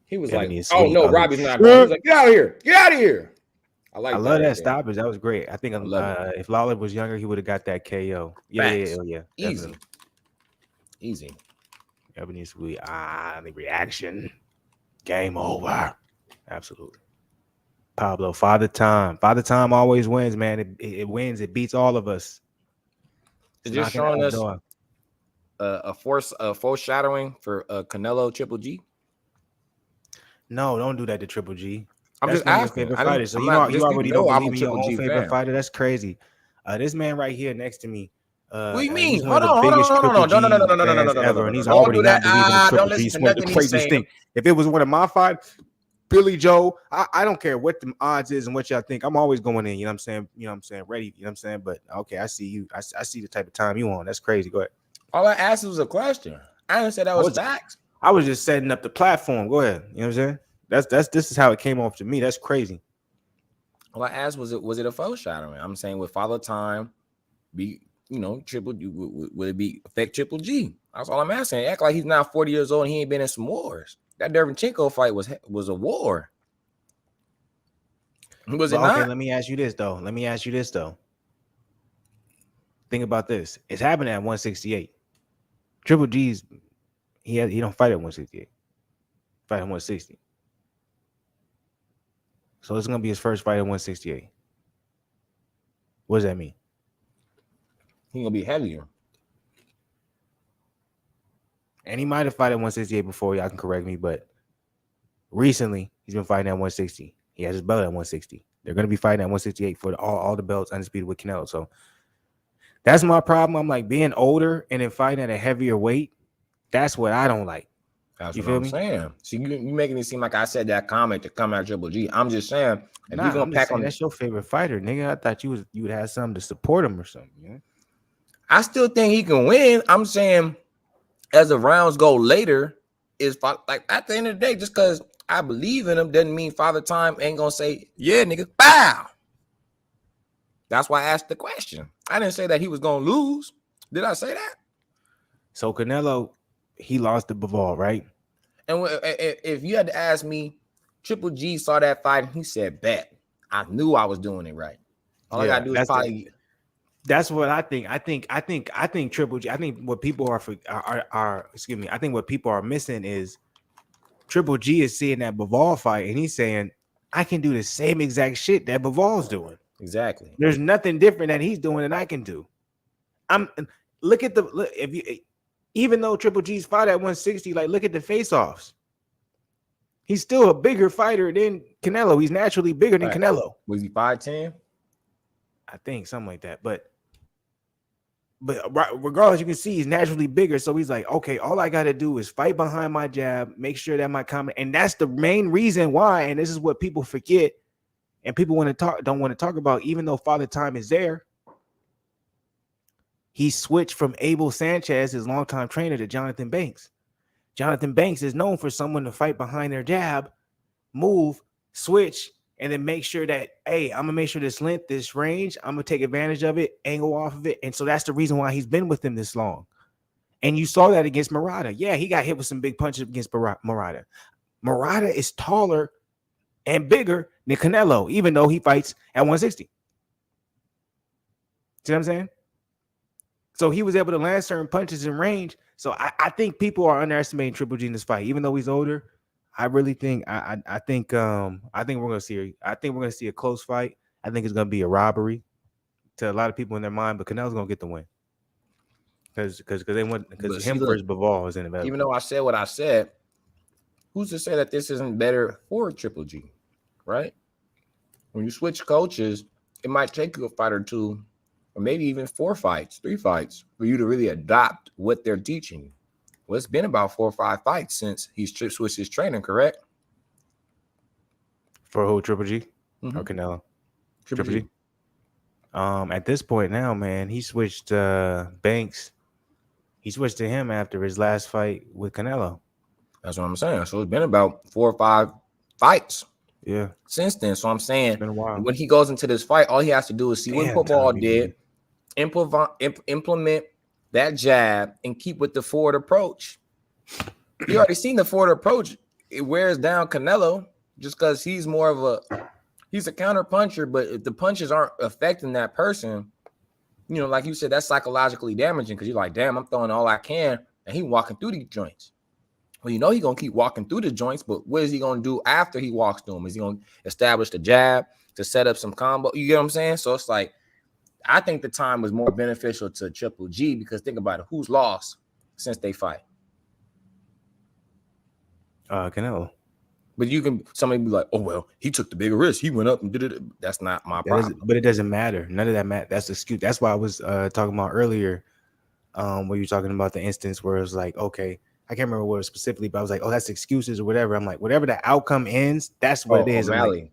He was like, oh no, Robbie's not going. He was like, get out of here. Get out of here. I love that stoppage. That was great. I think if Lawler was younger, he would have got that KO. Yeah. Easy. Everybody needs to be the reaction. Game over. Absolutely. Pablo, Father Time. Father Time always wins, man. It wins. It beats all of us. It's just showing us a foreshadowing for Canelo Triple G. No, don't do that to Triple G. I'm just asking. Favorite fighter. So you already don't believe in your own favorite fighter. That's crazy. This man right here next to me. What do you mean? Hold on. No. And he's already not believing in Triple G. It's one of the craziest things. If it was one of my fights, Billy Joe, I don't care what the odds is and what y'all think. I'm always going in. You know what I'm saying? Ready. You know what I'm saying? But okay, I see you. I see the type of time you on. That's crazy. Go ahead. All I asked was a question. I didn't say that was facts. I was just setting up the platform. Go ahead. You know what I'm saying? This is how it came off to me. That's crazy. All I asked was it a foreshadowing? I'm saying with Father Time be Triple G, would it be affect Triple G? That's all I'm asking. Act like he's now 40 years old and he ain't been in some wars. That Derevchenko fight was a war. Was it not? Okay, let me ask you this though. Think about this. It's happening at 168. Triple G's he don't fight at 168. Fight at 160. So it's gonna be his first fight at 168. What does that mean? He's gonna be heavier. And he might have fought at 168 before. Y'all can correct me, but recently he's been fighting at 160. He has his belt at 160. They're gonna be fighting at 168 for all the belts undisputed with Canelo. So that's my problem. I'm like being older and then fighting at a heavier weight. That's what I don't like. That's what I'm saying. See, you making it seem like I said that comment to come at Triple G. I'm just saying, if you're gonna pack on, that's your favorite fighter, nigga. I thought you would have something to support him or something. Yeah. I still think he can win. I'm saying, as the rounds go later, is like at the end of the day, just because I believe in him doesn't mean Father Time ain't gonna say, yeah, nigga, bow. That's why I asked the question. I didn't say that he was gonna lose. Did I say that? So Canelo, he lost to Bivol, right? And if you had to ask me, Triple G saw that fight and he said, bet. I knew I was doing it right. All I gotta do is probably. That's what I think. I think Triple G. I think what people are I think what people are missing is Triple G is seeing that Bivol fight and he's saying, I can do the same exact shit that Bivol's doing. Exactly. There's nothing different that he's doing than I can do. Even though Triple G's fought at 160, like look at the face-offs. He's still a bigger fighter than Canelo. He's naturally bigger than Canelo. Was he 5'10"? I think something like that. But regardless, you can see he's naturally bigger. So he's like, okay, all I got to do is fight behind my jab, make sure that my comment, and that's the main reason why. And this is what people forget, and people don't want to talk about. Even though Father Time is there, he switched from Abel Sanchez, his longtime trainer, to Jonathan Banks. Jonathan Banks is known for someone to fight behind their jab, move, switch, and then make sure that, hey, I'm going to make sure this length, this range, I'm going to take advantage of it, angle off of it. And so that's the reason why he's been with him this long. And you saw that against Murata. Yeah, he got hit with some big punches against Murata. Murata is taller and bigger than Canelo, even though he fights at 160. See what I'm saying? So he was able to land certain punches in range. So I think people are underestimating Triple G in this fight, even though he's older. I really think I think we're gonna see a close fight. I think it's gonna be a robbery to a lot of people in their mind, but Canelo's gonna get the win. because they went because See, him look, versus Bivol is inevitable. even though I said what I said, who's to say that this isn't better for Triple G, right? When you switch coaches, it might take you a fight or two, or maybe even 4 fights, 3 fights, for you to really adopt what they're teaching you. Well, it's been about 4 or 5 fights since he's switched his training, correct? For who, Triple G Mhm. or Canelo? Triple G. At this point now, man, he switched Banks. He switched to him after his last fight with Canelo. That's what I'm saying. So it's been about 4 or 5 fights. Yeah. Since then. So I'm saying It's been a while. when he goes into this fight, all he has to do is see what football did, implement that jab, and keep with the forward approach. You already seen the forward approach. It wears down Canelo just because he's more of he's a counter puncher, but if the punches aren't affecting that person, you know, like you said, that's psychologically damaging because you're like, damn, I'm throwing all I can, and he walking through these joints. Well, you know he's gonna keep walking through the joints, but what is he gonna do after he walks through them? Is he gonna establish the jab to set up some combo? You get what I'm saying? So it's like, I think the time was more beneficial to Triple G because think about it, who's lost since they fight? Canelo. But you can somebody be like, oh well, he took the bigger risk. He went up and did it. That's not my problem. But it doesn't matter. None of that matter. That's the excuse. That's why I was talking about earlier, where you're talking about the instance where it's like, okay, I can't remember what it was specifically, but I was like, oh, that's excuses or whatever. I'm like, whatever the outcome ends, that's what it is. O'Malley. Like,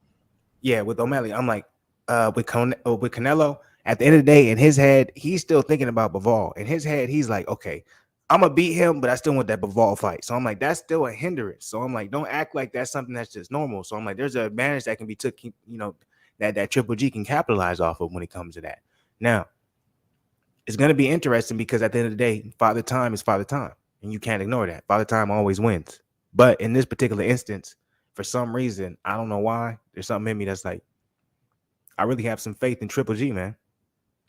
yeah, with O'Malley. I'm like, with Canelo, at the end of the day, in his head, he's still thinking about Bivol. In his head, he's like, okay, I'm gonna beat him, but I still want that Bivol fight. So I'm like, that's still a hindrance. So I'm like, don't act like that's something that's just normal. So I'm like, there's an advantage that can be took, you know, that Triple G can capitalize off of when it comes to that. Now, it's gonna be interesting because at the end of the day, father time is father time, and you can't ignore that. Father time always wins. But in this particular instance, for some reason, I don't know why, there's something in me that's like, I really have some faith in Triple G, man.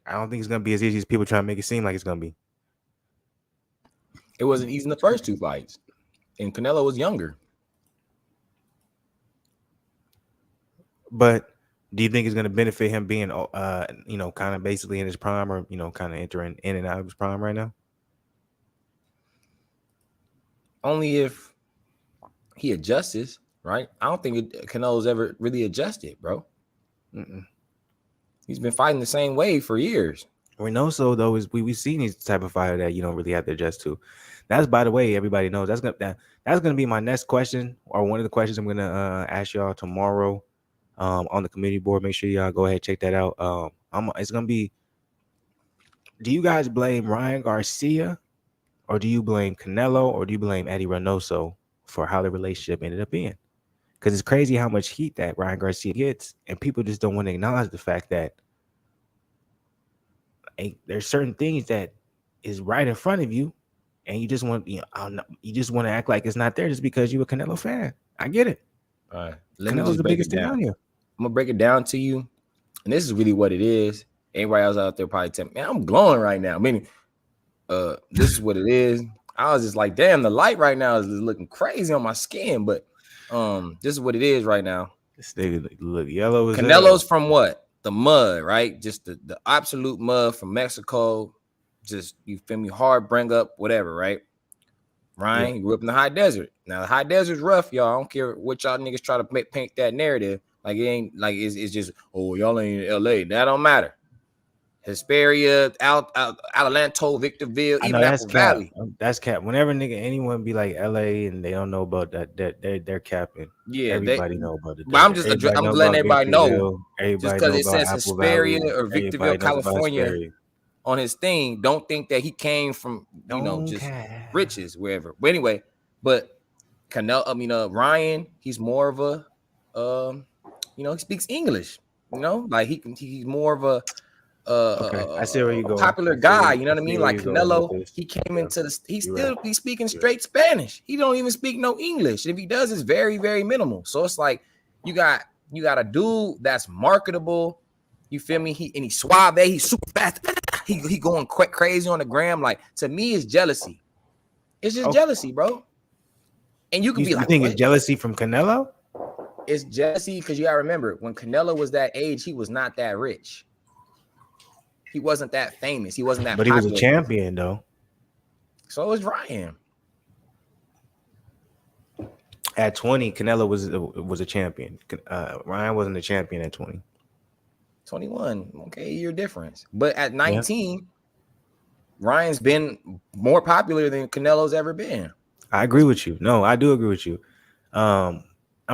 I don't think it's gonna be as easy as people try to make it seem like it's gonna be. It wasn't easy in the first 2 fights, and Canelo was younger. But do you think it's going to benefit him being, you know, kind of basically in his prime, or, you know, kind of entering in and out of his prime right now? Only if he adjusts, right? I don't think Canelo's ever really adjusted, bro. He's been fighting the same way for years. Reynoso, though, is we've seen these type of fighter that you don't really have to adjust to. That's, by the way, everybody knows that's gonna be my next question, or one of the questions I'm gonna ask y'all tomorrow on the community board. Make sure y'all go ahead, check that out. It's gonna be, do you guys blame Ryan Garcia, or do you blame Canelo, or do you blame Eddie Reynoso for how the relationship ended up being? Because it's crazy how much heat that Ryan Garcia gets, and people just don't want to acknowledge the fact that there's certain things that is right in front of you, and you just want, you want to act like it's not there just because you're a Canelo fan. I get it. All right, Canelo's the biggest thing on you. I'm gonna break it down to you, and this is really what it is. Everybody else out there probably tell me, man, I'm glowing right now. I mean, this is what it is. I was just like, damn, the light right now is looking crazy on my skin, but this is what it is right now. This nigga look yellow as Canelo's from what? The mud, right? Just the absolute mud from Mexico. Just, you feel me? Hard, bring up, whatever, right? Ryan, you grew up in the high desert. Now, the high desert's rough, y'all. I don't care what y'all niggas try to paint that narrative. Like, it ain't like it's just, oh, y'all ain't in LA. That don't matter. Hesperia, Adelanto, Victorville, even Apple Valley. That's cap. Whenever anyone be like LA and they don't know about that they're capping. Yeah, everybody know about it. But I'm letting everybody know. Just because it says Hesperia or Victorville, California on his thing, don't think that he came from just riches wherever. But anyway, Ryan, he's more of a he speaks English. Like he's more of a I see where you go. Popular guy, you know what I mean? Like Canelo, he came into he's speaking straight Spanish. He don't even speak no English. If he does, it's very, very minimal. So it's like you got a dude that's marketable. You feel me? He's suave. He's super fast. He going crazy on the gram. Like, to me, it's jealousy. It's just jealousy, bro. And you can be like, think it's jealousy from Canelo? It's jealousy because you gotta remember, when Canelo was that age, he was not that rich. He wasn't that famous. He wasn't that popular. He was a champion, though. So is Ryan. At 20, Canelo was a champion. Ryan wasn't a champion at 20. 21. Okay, year difference. But at 19, Ryan's been more popular than Canelo's ever been. I agree with you. No, I do agree with you. I'm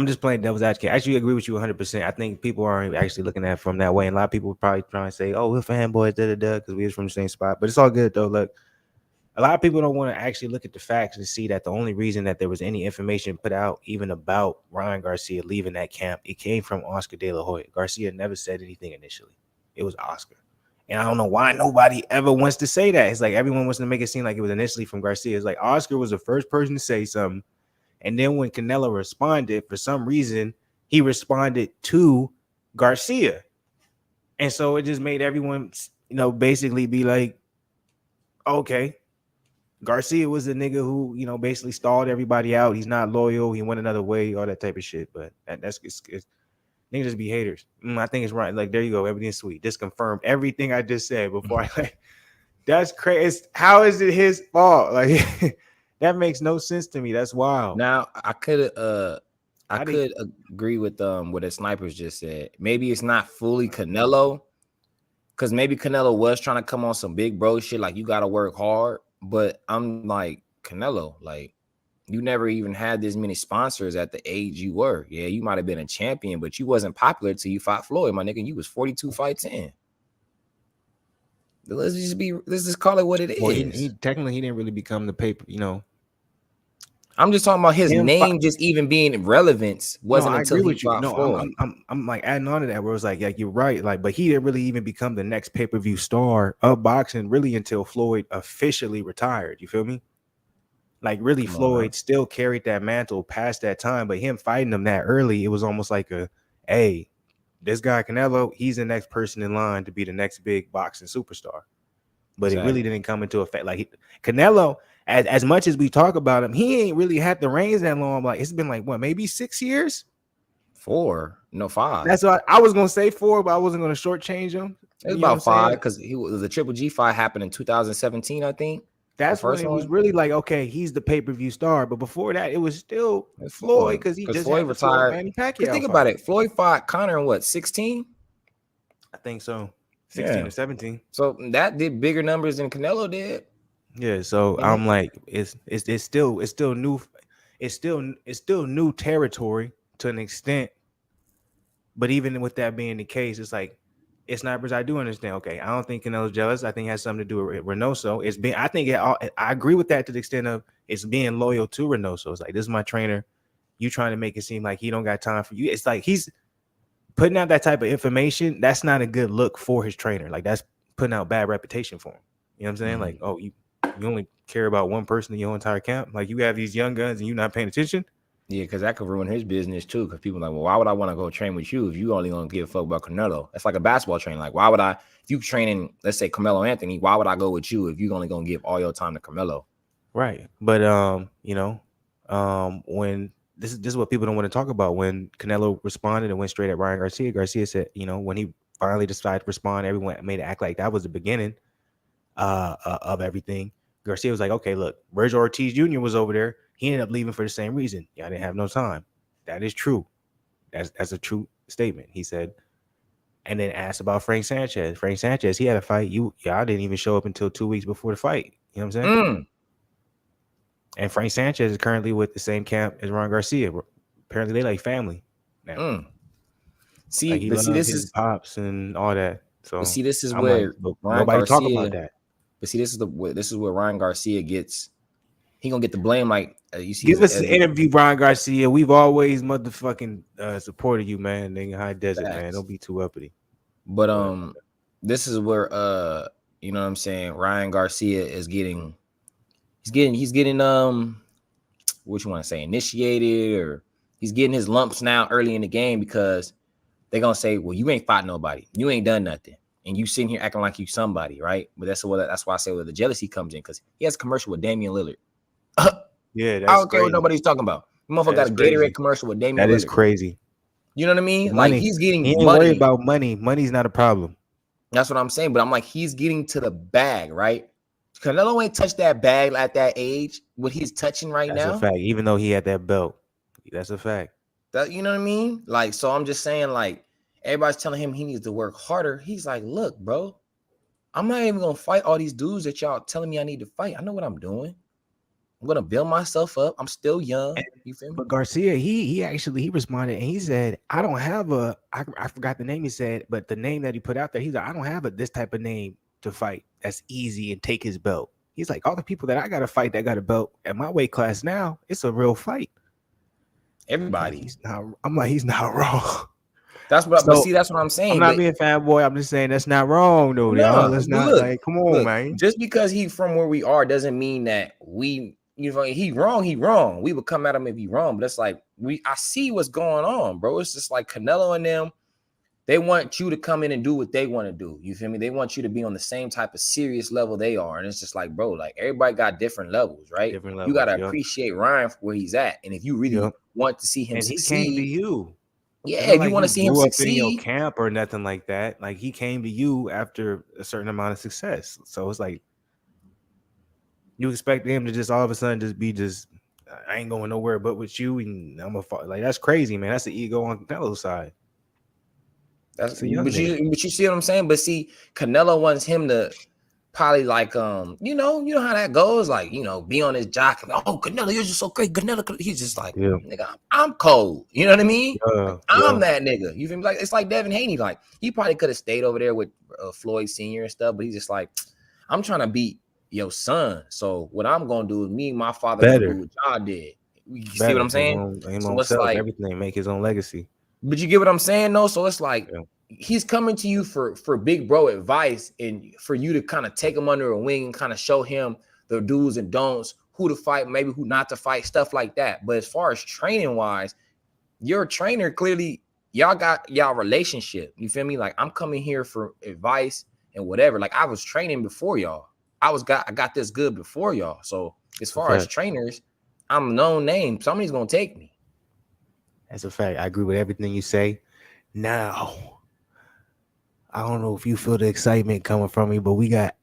just playing devil's advocate. I actually agree with you 100%. I think people aren't actually looking at it from that way. And a lot of people probably trying to say, oh, we're fanboys, because we was from the same spot. But it's all good, though. Look, a lot of people don't want to actually look at the facts and see that the only reason that there was any information put out even about Ryan Garcia leaving that camp, it came from Oscar De La Hoya. Garcia never said anything initially. It was Oscar. And I don't know why nobody ever wants to say that. It's like everyone wants to make it seem like it was initially from Garcia. It's like Oscar was the first person to say something. And then when Canelo responded, for some reason, he responded to Garcia. And so it just made everyone, basically be like, okay, Garcia was the nigga who, basically stalled everybody out. He's not loyal. He went another way, all that type of shit. But that's niggas just be haters. I think it's right. Like, there you go. Everything's sweet. Just confirmed everything I just said before. That's crazy. How is it his fault? Like, that makes no sense to me. That's wild. Now, I could agree with what the snipers just said. Maybe it's not fully Canelo, because maybe Canelo was trying to come on some big bro shit, like you got to work hard. But I'm like, Canelo, like, you never even had this many sponsors at the age you were. Yeah, you might have been a champion, but you wasn't popular till you fought Floyd, my nigga. You was 42 fights in. Let's just call it what it is. Well, he technically he didn't really become the paper, I'm just talking about his name just even being relevant wasn't until he fought Floyd. I'm like adding on to that where it's like, yeah, you're right. Like, but he didn't really even become the next pay-per-view star of boxing really until Floyd officially retired. You feel me? Like, really, Floyd still carried that mantle past that time, but him fighting him that early, it was almost like hey, this guy Canelo, he's the next person in line to be the next big boxing superstar. But It really didn't come into effect. Like, Canelo, as much as we talk about him, he ain't really had the reins that long. Like, it's been like, what, maybe 6 years? 4, no 5. That's what I was gonna say 4, but I wasn't gonna shortchange him. It's about 5 because the Triple G fight happened in 2017, I think. That's when it was really like, okay, he's the pay-per-view star. But before that, it was still Floyd because he just Floyd retired. Manny Pacquiao. Think about it. Floyd fought Conor in what, 16? I think so. 16 or 17. So that did bigger numbers than Canelo did. Yeah. So I'm like, it's still new. It's still new territory to an extent. But even with that being the case, it's like, it's snipers. I do understand. Okay, I don't think Canelo's jealous. I think it has something to do with Reynoso. I agree with that to the extent of it's being loyal to Reynoso. It's like, this is my trainer. You trying to make it seem like he don't got time for you. It's like he's putting out that type of information. That's not a good look for his trainer. Like, that's putting out bad reputation for him. You know what I'm saying? Like, oh, you only care about one person in your entire camp. Like, you have these young guns and you're not paying attention. Yeah, because that could ruin his business too. Because people are like, well, why would I want to go train with you if you only gonna give a fuck about Canelo? It's like a basketball trainer. Like, why would I? If you training, let's say Carmelo Anthony, why would I go with you if you're only gonna give all your time to Carmelo? Right. But when this is what people don't want to talk about. When Canelo responded and went straight at Ryan Garcia, Garcia said, when he finally decided to respond, everyone made it act like that was the beginning of everything. Garcia was like, okay, look, Virgil Ortiz Jr. was over there. He ended up leaving for the same reason. Y'all didn't have no time. That is true. That's a true statement. He said, and then asked about Frank Sanchez. Frank Sanchez, he had a fight. Y'all didn't even show up until 2 weeks before the fight. You know what I'm saying? And Frank Sanchez is currently with the same camp as Ron Garcia. Apparently, they like family now. See, like but see, this is pops and all that. So see, this is where Ryan nobody Garcia, talk about that. But see, this is where Ryan Garcia gets. He gonna get the blame. Like you see, give us an interview, Ryan Garcia. We've always motherfucking supported you, man. In High Desert, man. Don't be too uppity. But this is where you know what I'm saying. Ryan Garcia is getting. He's getting what you want to say, initiated, or he's getting his lumps now early in the game because they're gonna say, well, you ain't fought nobody, you ain't done nothing, and you sitting here acting like you somebody, right? But that's why I say where the jealousy comes in, because he has a commercial with Damian Lillard. Yeah, that's I don't care what nobody's talking about. The motherfucker got a Gatorade commercial with Damian Lillard. That is crazy. You know what I mean? Money. Like, he's getting he ain't money. Worried about money. Money's not a problem. That's what I'm saying. But I'm like, he's getting to the bag, right? Canelo ain't touched that bag at that age. What he's touching right That's now. a fact. Even though he had that belt, that's a fact. That, you know what I mean? Like, so I'm just saying, like, everybody's telling him he needs to work harder. He's like, look, bro, I'm not even gonna fight all these dudes that y'all telling me I need to fight. I know what I'm doing. I'm gonna build myself up. I'm still young. You feel me? But Garcia, he actually responded and he said, I don't have I forgot the name he said, but the name that he put out there, he's like, I don't have this type of name to fight that's easy and take his belt. He's like, all the people that I gotta fight that got a belt at my weight class now, it's a real fight. Everybody. He's not wrong. That's what. But see, that's what I'm saying. I'm not being fanboy. I'm just saying that's not wrong, though. Y'all. Let's not like. Come on, man. Just because he's from where we are doesn't mean that we. You know, he wrong. He wrong. We would come at him if he wrong. But it's like I see what's going on, bro. It's just like Canelo and them. They want you to come in and do what they want to do. You feel me? They want you to be on the same type of serious level they are. And it's just like, bro, like everybody got different levels, right? Different levels, you got to appreciate Ryan for where he's at. And if you really want to see him succeed. He came to you. Yeah, if you want to see him succeed. In your camp or nothing like that. Like he came to you after a certain amount of success. So it's like you expect him to just all of a sudden I ain't going nowhere but with you. And I'm like, that's crazy, man. That's the ego on Canelo's side. But you see what I'm saying? But see, Canelo wants him to probably like you know how that goes, like, you know, be on his jock. Oh, Canelo, you're just so great. Canelo, he's just like, nigga, I'm cold. You know what I mean? I'm that nigga. You feel me? Like it's like Devin Haney. Like he probably could have stayed over there with Floyd Sr. and stuff, but he's just like, I'm trying to beat your son. So what I'm gonna do is me and my father do what y'all did. You see what I'm saying? So it's like everything, make his own legacy. But you get what I'm saying, though? So it's like he's coming to you for big bro advice and for you to kind of take him under a wing and kind of show him the do's and don'ts, who to fight, maybe who not to fight, stuff like that. But as far as training wise, you're a trainer. Clearly, y'all got y'all relationship. You feel me? Like I'm coming here for advice and whatever. Like I was training before y'all. I got this good before y'all. So as far as trainers, I'm a known name. Somebody's gonna take me. That's a fact. I agree with everything you say. Now, I don't know if you feel the excitement coming from me, but we got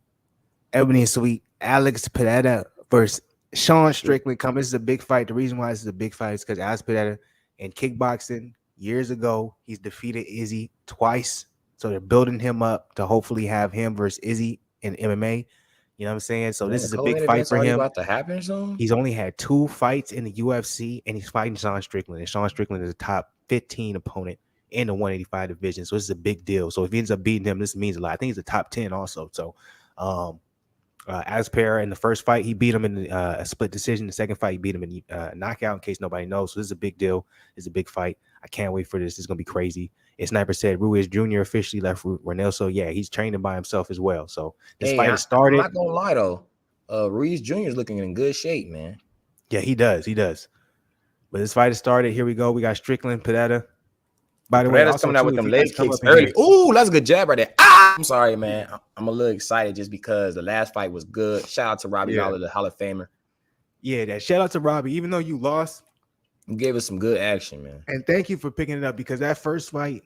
Ebony and Sweet, Alex Padetta versus Sean Strickland coming. This is a big fight. The reason why this is a big fight is because Alex Padetta in kickboxing years ago, he's defeated Izzy twice. So they're building him up to hopefully have him versus Izzy in MMA. You know what I'm saying? So this is a big fight for him. About to happen soon? He's only had 2 fights in the UFC, and he's fighting Sean Strickland. And Sean Strickland is a top 15 opponent in the 185 division. So this is a big deal. So if he ends up beating him, this means a lot. I think he's a top 10 also. So Alex Pereira in the first fight, he beat him in a split decision. The second fight, he beat him in knockout, in case nobody knows. So this is a big deal. It's a big fight. I can't wait for this. It's going to be crazy. As Sniper said, Ruiz Jr. officially left Renell. So yeah, he's training by himself as well. So this fight has started. I'm not going to lie, though. Ruiz Jr. is looking in good shape, man. Yeah, he does. But this fight has started. Here we go. We got Strickland, Padetta. By the way, Padetta's coming out with them leg kicks early. Ooh, that's a good jab right there. I'm sorry, man. I'm a little excited just because the last fight was good. Shout out to Robbie Lawler, the Hall of Famer. Yeah, that shout out to Robbie. Even though you lost, you gave us some good action, man. And thank you for picking it up because that first fight,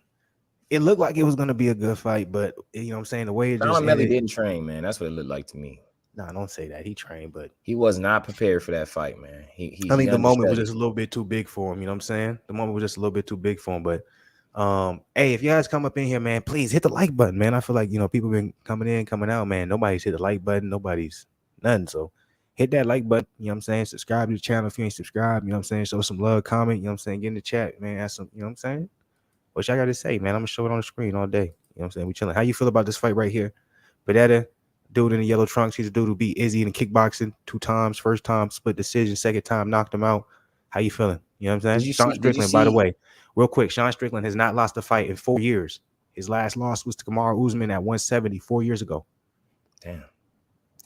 it looked like it was going to be a good fight, but you know what I'm saying? The way it just Melly didn't train, man. That's what it looked like to me. No, don't say that. He trained, but he was not prepared for that fight, man. I think the moment was just a little bit too big for him. You know what I'm saying? The moment was just a little bit too big for him. But hey, if you guys come up in here, man, please hit the like button, man. I feel like people been coming in, coming out, man. Nobody's hit the like button. Nobody's nothing. So hit that like button. You know what I'm saying? Subscribe to the channel if you ain't subscribed. You know what I'm saying? Show some love, comment. You know what I'm saying? Get in the chat, man. Ask some. You know what I'm saying? What y'all got to say, man? I'm gonna show it on the screen all day. You know what I'm saying? We chilling. How you feel about this fight right here? Padetta, dude in the yellow trunks. He's a dude who beat Izzy in kickboxing 2 times. First time split decision. Second time knocked him out. How you feeling? You know what I'm saying? Sean Strickland, by the way, real quick, Sean Strickland has not lost a fight in 4 years. His last loss was to Kamaru Usman at 170 4 years ago. Damn.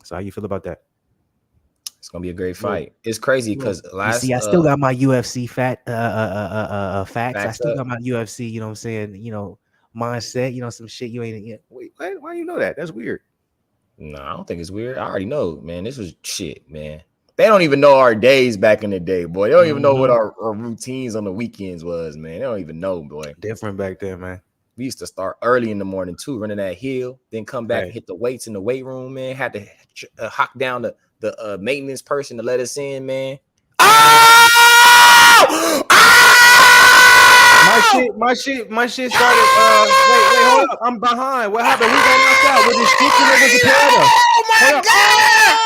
So how you feel about that? It's gonna be a great fight. It's crazy because I still got my UFC facts. I still got my UFC. You know what I'm saying? Mindset. Some shit you ain't. Wait, why you know that? That's weird. No, I don't think it's weird. I already know, man. This was shit, man. They don't even know our days back in the day, boy. They don't even know what our routines on the weekends was, man. They don't even know, boy. Different back then, man. We used to start early in the morning too, running that hill, then come back and hit the weights in the weight room, man. Had to hock down the maintenance person to let us in, man. Oh! My shit started. Wait, hold up. I'm behind. What happened? Who got knocked out? Was it Strickland or was it Padetta? Oh my God!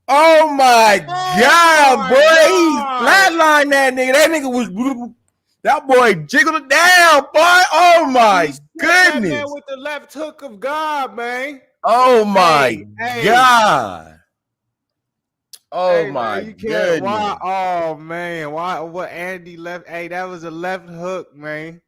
Oh my God, boy! He flatlined that nigga. That nigga was. That boy jiggled it down, boy. Oh my goodness! Man with the left hook of God, man. Oh my God! Oh my goodness! Why? Oh man! Why? What? Andy left? Hey, that was a left hook, man.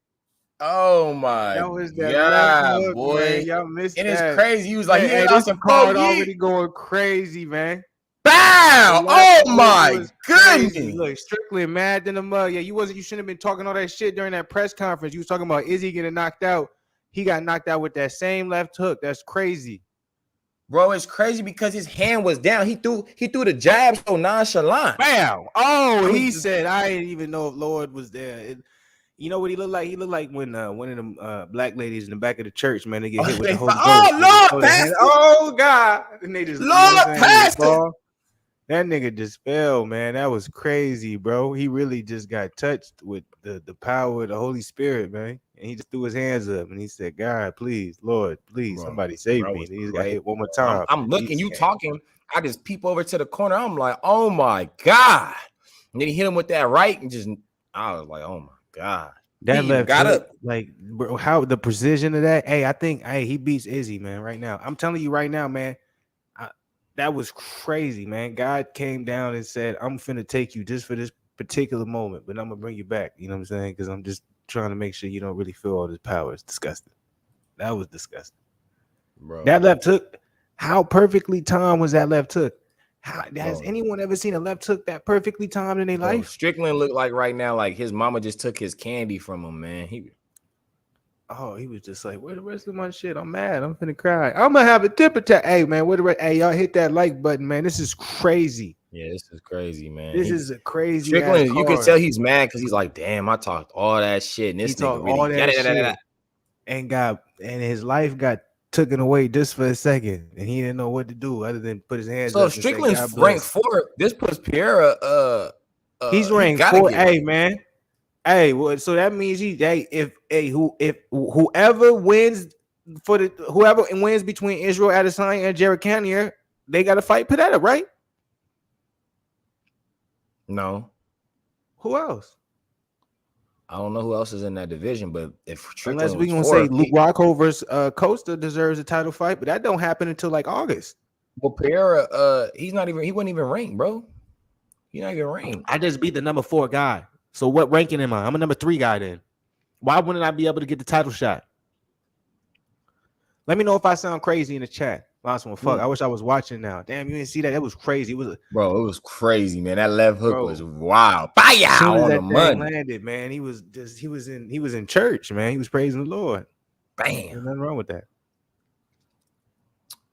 Oh my that was that God, left hook, boy! Man. Y'all missed and that. It's crazy. He was like, hey, this card already going crazy, man. Bow! Oh my goodness! Look, Strickland mad than the mug. Yeah, you shouldn't have been talking all that shit during that press conference. You was talking about Izzy getting knocked out. He got knocked out with that same left hook. That's crazy. Bro, it's crazy because his hand was down. He threw the jab so nonchalant. Bam! Oh, he said, I didn't even know if Lord was there. You know what he looked like? He looked like when one of them black ladies in the back of the church, man, they get hit with the Holy Ghost. Oh, Lord, Pastor! Oh, God. And they just, Lord, Pastor! That nigga just fell, man. That was crazy, bro. He really just got touched with the power of the Holy Spirit, man. And he just threw his hands up and he said, God, please, Lord, please, somebody save me. And he got hit one more time. I'm looking, you talking. I just peep over to the corner. I'm like, oh my God. And then he hit him with that right and just, I was like, oh my God. That left got up. Like, bro, how the precision of that. Hey, I think he beats Izzy, man, right now. I'm telling you right now, man. That was crazy, man. God came down and said, I'm finna take you just for this particular moment, but I'm gonna bring you back. You know what I'm saying? Because I'm just trying to make sure you don't really feel all this power. It's disgusting. That was disgusting. Bro. That left hook, how perfectly timed was that left hook? Has anyone ever seen a left hook that perfectly timed in their life? Strickland looked like right now, like his mama just took his candy from him, man. He was just like, where the rest of my shit? I'm mad. I'm finna cry. I'm gonna have a tip attack. Hey, man, hey, y'all hit that like button, man. This is crazy. Yeah, this is crazy, man. This is a crazy. Strickland, you can tell he's mad because he's like, damn, I talked all that shit. And this nigga really all that shit. And his life got taken away just for a second, and he didn't know what to do other than put his hands up. So Strickland's ranked 4. This puts Pierre. He's ranked 4. Hey, man. Hey, well, so that means whoever wins between Israel Adesanya and Jared Cannonier, they got to fight Padetta, right? No. Who else? I don't know who else is in that division, but if Strickland unless we're gonna say Luke Rockhold versus Costa deserves a title fight, but that don't happen until like August. Well, Pierre, he wasn't even ranked, bro. He's not even ranked. I just beat the number 4 guy. So what ranking am I? I'm a number 3 guy then. Why wouldn't I be able to get the title shot? Let me know if I sound crazy in the chat. Last one, fuck. I wish I was watching now. Damn, you didn't see that? That was crazy. It was crazy, man. That left hook was wild. Bam! On the money. Landed, man. He was in church, man. He was praising the Lord. Bam. There's nothing wrong with that.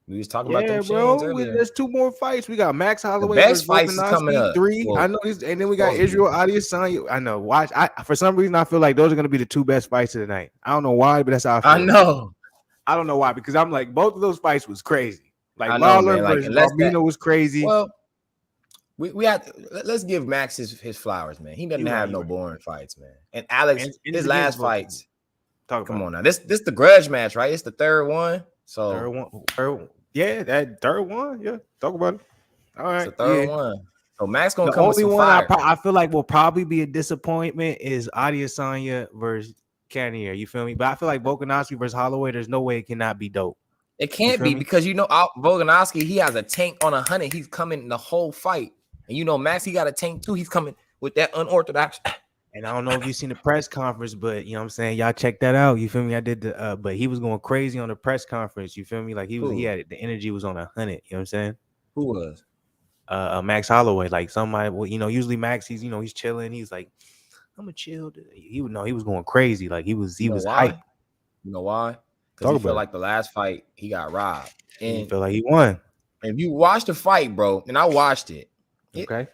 We was talking about them bro. There's 2 more fights. We got Max Holloway. The best fights is coming up. 3. I know these, and then we got Israel Adesanya. I know. Watch. For some reason I feel like those are gonna be the 2 best fights of the night. I don't know why, but that's how I feel. I know. I don't know why, because I'm like, both of those fights was crazy. Like Lawler versus Barbino was crazy. Well, let's give Max his flowers, man. He doesn't have no boring fights, man. And Alex, his last fights. Come on now. This the grudge match, right? It's the 3rd one. So third one. Yeah, that 3rd one. Yeah, talk about it. All right, it's the 3rd one. So Max gonna the come only with some one fire. I feel like will probably be a disappointment is Adesanya versus Cannonier. You feel me? But I feel like Volkanovski versus Holloway, there's no way it cannot be dope. It can't be because Volkanovski, he has a tank on 100. He's coming the whole fight. And Max, he got a tank too. He's coming with that unorthodox. And I don't know if you've seen the press conference, but you know what I'm saying? Y'all check that out. You feel me? I did but he was going crazy on the press conference. You feel me? Like he had it. The energy was on 100. You know what I'm saying? Who was? Max Holloway. Like somebody, usually Max, he's chilling. He's like, I'm gonna chill. He was going crazy. Like he was hyped. You know why? Because he felt like the last fight he got robbed. And he felt like he won. And if you watch the fight, bro, and I watched it. Okay.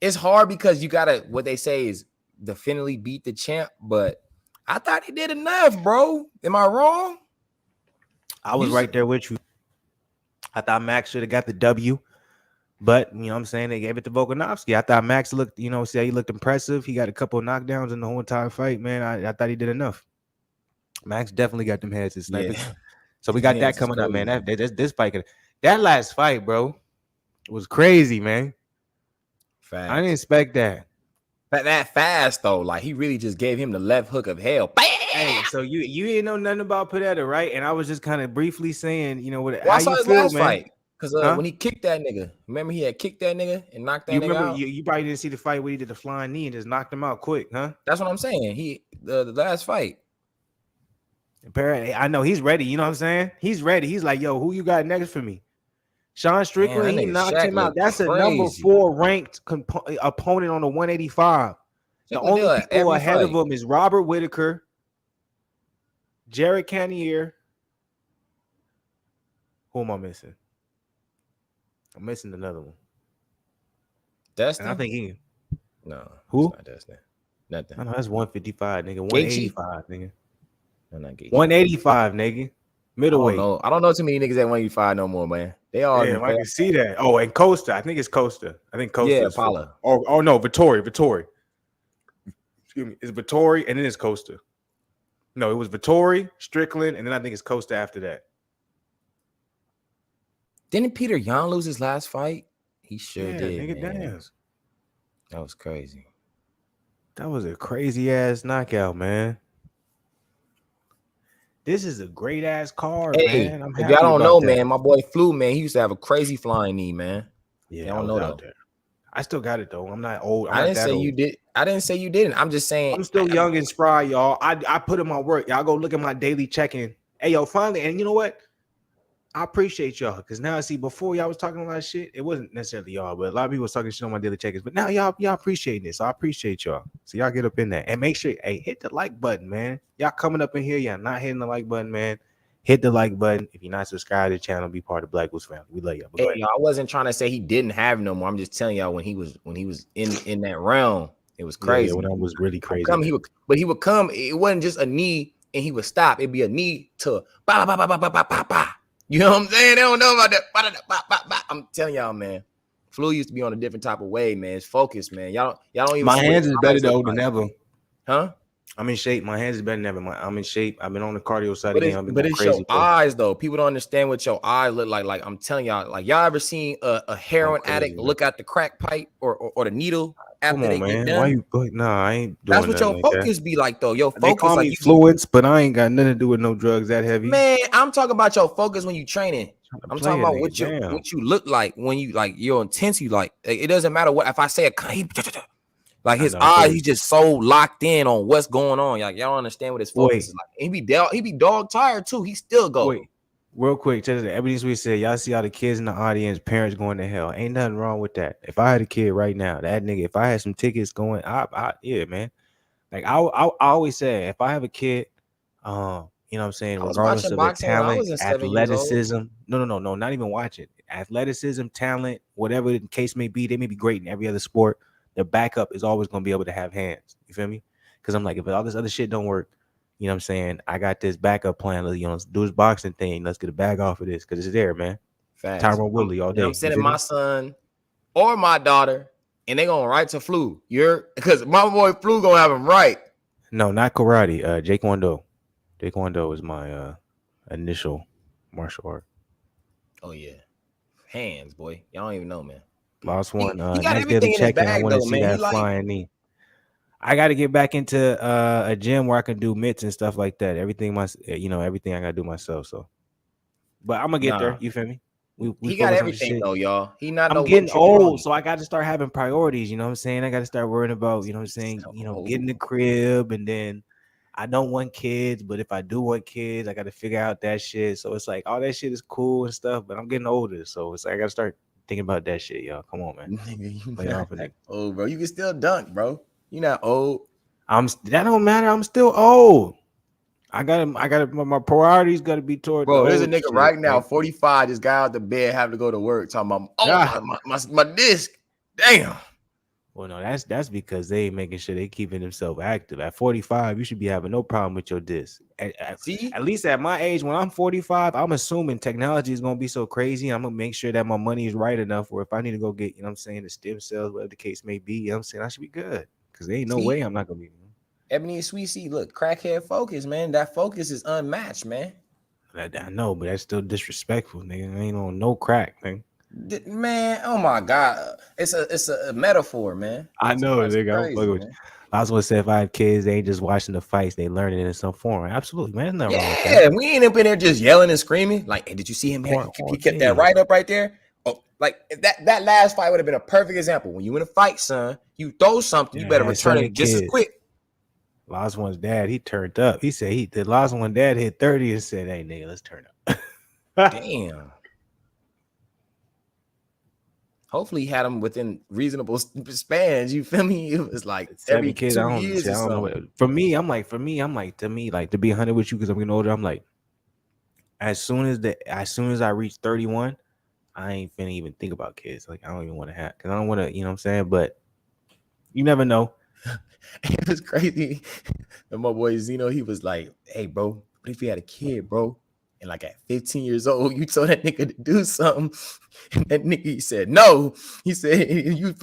it's hard because you gotta, what they say is definitely beat the champ, but I thought he did enough, bro. Am I wrong? I was right there with you. I thought Max should have got the W, but you know what I'm saying, they gave it to Volkanovski. I thought Max looked, he looked impressive. He got a couple of knockdowns in the whole entire fight, man. I thought he did enough. Max definitely got them heads and snipers. Yeah. So we got that coming up, man. This fight, that last fight, bro, was crazy, man. Facts. I didn't expect that. That fast though, like he really just gave him the left hook of hell. Bam! Hey, so you didn't know nothing about Padetta, right? And I was just kind of briefly saying, how I saw his last fight because when he kicked that nigga, remember he had kicked that nigga and knocked that nigga out. You probably didn't see the fight where he did the flying knee and just knocked him out quick, huh? That's what I'm saying. The last fight. Apparently, I know he's ready. You know what I'm saying? He's ready. He's like, yo, who you got next for me? Sean Strickland, he knocked him out. That's a number 4 ranked opponent on the 185. The only people ahead of him is Robert Whitaker, Jared Cannonier. Who am I missing? I'm missing another one. Dustin? I think he. No. Who? Not Dustin. Nothing. I know that's 155, nigga. 185, nigga. No, not Gaethje. 185, nigga. Middleweight. I don't know too many niggas at 185 no more, man. They all. Damn, I can see that. Oh, and Costa. I think it's Costa. I think Costa. Yeah, Paula. Oh no, Vittori. Excuse me. It's Vittori and then it's Costa. No, it was Vittori, Strickland, and then I think it's Costa after that. Didn't Peter Yan lose his last fight? He sure did. Nigga, damn. That was crazy. That was a crazy ass knockout, man. This is a great ass card, man. If y'all don't know, man, my boy Flu, man, he used to have a crazy flying knee, man. Yeah, I don't know that. I still got it though. I'm not old. I didn't say you did. I didn't say you didn't. I'm just saying I'm still young and spry, y'all. I put in my work. Y'all go look at my daily check-in. Hey, yo, finally, and you know what? I appreciate y'all because now I see before y'all was talking a lot of shit. It wasn't necessarily y'all, but a lot of people was talking shit on my daily check-ins. But now y'all appreciate this. So I appreciate y'all. So y'all get up in there and make sure, hit the like button, man. Y'all coming up in here, y'all not hitting the like button, man. Hit the like button. If you're not subscribed to the channel, be part of Black Wolves family. We love y'all. Hey, I wasn't trying to say he didn't have no more. I'm just telling y'all when he was in that round, it was crazy. Yeah, when I was really crazy. He would come. It wasn't just a knee and he would stop. It'd be a knee to ba ba ba ba ba ba ba ba. You know what I'm saying? They don't know about that. I'm telling y'all, man. Flu used to be on a different type of way, man. It's focused, man. Y'all don't even. My hands is better though than ever. Huh? I'm in shape. My hands is better than ever. I'm in shape. I've been on the cardio side again. But it's your eyes though. People don't understand what your eyes look like. Like I'm telling y'all, like y'all ever seen a heroin addict look at the crack pipe or the needle after they get done? Why you? Nah, I ain't That's doing what your focus be like though. Your focus they call me Fluence, but I ain't got nothing to do with no drugs that heavy. Man, I'm talking about your focus when you training. I'm talking about what you look like when you like your intensity. Like it doesn't matter what if I say like his eyes, he's just so locked in on what's going on. Like y'all don't understand what his focus is like. He be dog tired too. He still go. Wait, real quick, just the evidence we said. Y'all see all the kids in the audience, parents going to hell. Ain't nothing wrong with that. If I had a kid right now, that nigga, if I had some tickets going, yeah, man. Like I always say, if I have a kid, you know what I'm saying, regardless of the talent, athleticism. No, not even watch it. Athleticism, talent, whatever the case may be, they may be great in every other sport. Their backup is always going to be able to have hands. You feel me? Because I'm like, if all this other shit don't work, you know what I'm saying? I got this backup plan. You know, let's do this boxing thing. Let's get a bag off of this because it's there, man. Tyrone Woodley all day. I'm sending my son or my daughter, and they going right to Flu. Because my boy Flu going to have him right. No, not karate. Jaekwon-Do. Jaekwon-Do is my initial martial art. Oh, yeah. Hands, boy. Y'all don't even know, man. Last one. Next day to check in. I want to see that flying knee. I got to get back into a gym where I can do mitts and stuff like that. Everything everything I got to do myself. So, but I'm gonna get there. You feel me? He got everything though, y'all. I'm getting old, so I got to start having priorities. You know what I'm saying? I got to start worrying about, you know what I'm saying? Getting the crib, and then I don't want kids, but if I do want kids, I got to figure out that shit. So it's like all that shit is cool and stuff, but I'm getting older, so it's like I got to start thinking about that shit, y'all. Come on, man. Oh, bro, you can still dunk, bro. You're not old. That don't matter. I'm still old. I got my priorities got to be toward. Bro, there's a nigga right now, 45, just got out the bed, having to go to work, talking about my disc. Damn. Well, no, that's because they ain't making sure they keeping themselves active. At 45, you should be having no problem with your disc. See, At least at my age, when I'm 45, I'm assuming technology is gonna be so crazy. I'm gonna make sure that my money is right enough, or if I need to go get, you know what I'm saying, the stem cells, whatever the case may be, you know what I'm saying, I should be good. Because there ain't no way see, I'm not gonna be. Ebony and Sweet C, look, crackhead focus, man. That focus is unmatched, man. I know, but that's still disrespectful, nigga. I ain't on no crack, man. Man, oh my God, it's a metaphor, man. I know, That's nigga. I'm crazy, fucking with you. man. I was gonna say if I had kids, they ain't just watching the fights, they learning it in some form. Absolutely, man. There's nothing wrong with Yeah, that. we ain't up in there just yelling and screaming. Like, hey, did you see him? Part He all kept that day. right up right there. Oh, like that last fight would have been a perfect example. When you in a fight, son, you throw something, you better return it just as quick. Last one's dad, he turned up. He said the last one dad hit 30 and said, "Hey, nigga, let's turn up." Damn. Hopefully, he had them within reasonable spans. You feel me? It was like 7 every kids. 2 years or I don't know. something. For me, I'm like, to be 100 with you, because I'm getting older. I'm like, as soon as I reach 31, I ain't finna even think about kids. Like, I don't even want to have, because I don't want to, you know what I'm saying? But you never know. It was crazy. And my boy Zeno, he was like, "Hey, bro, what if you had a kid, bro? And like at 15 years old, you told that nigga to do something." And that nigga, he said, "No." He said, you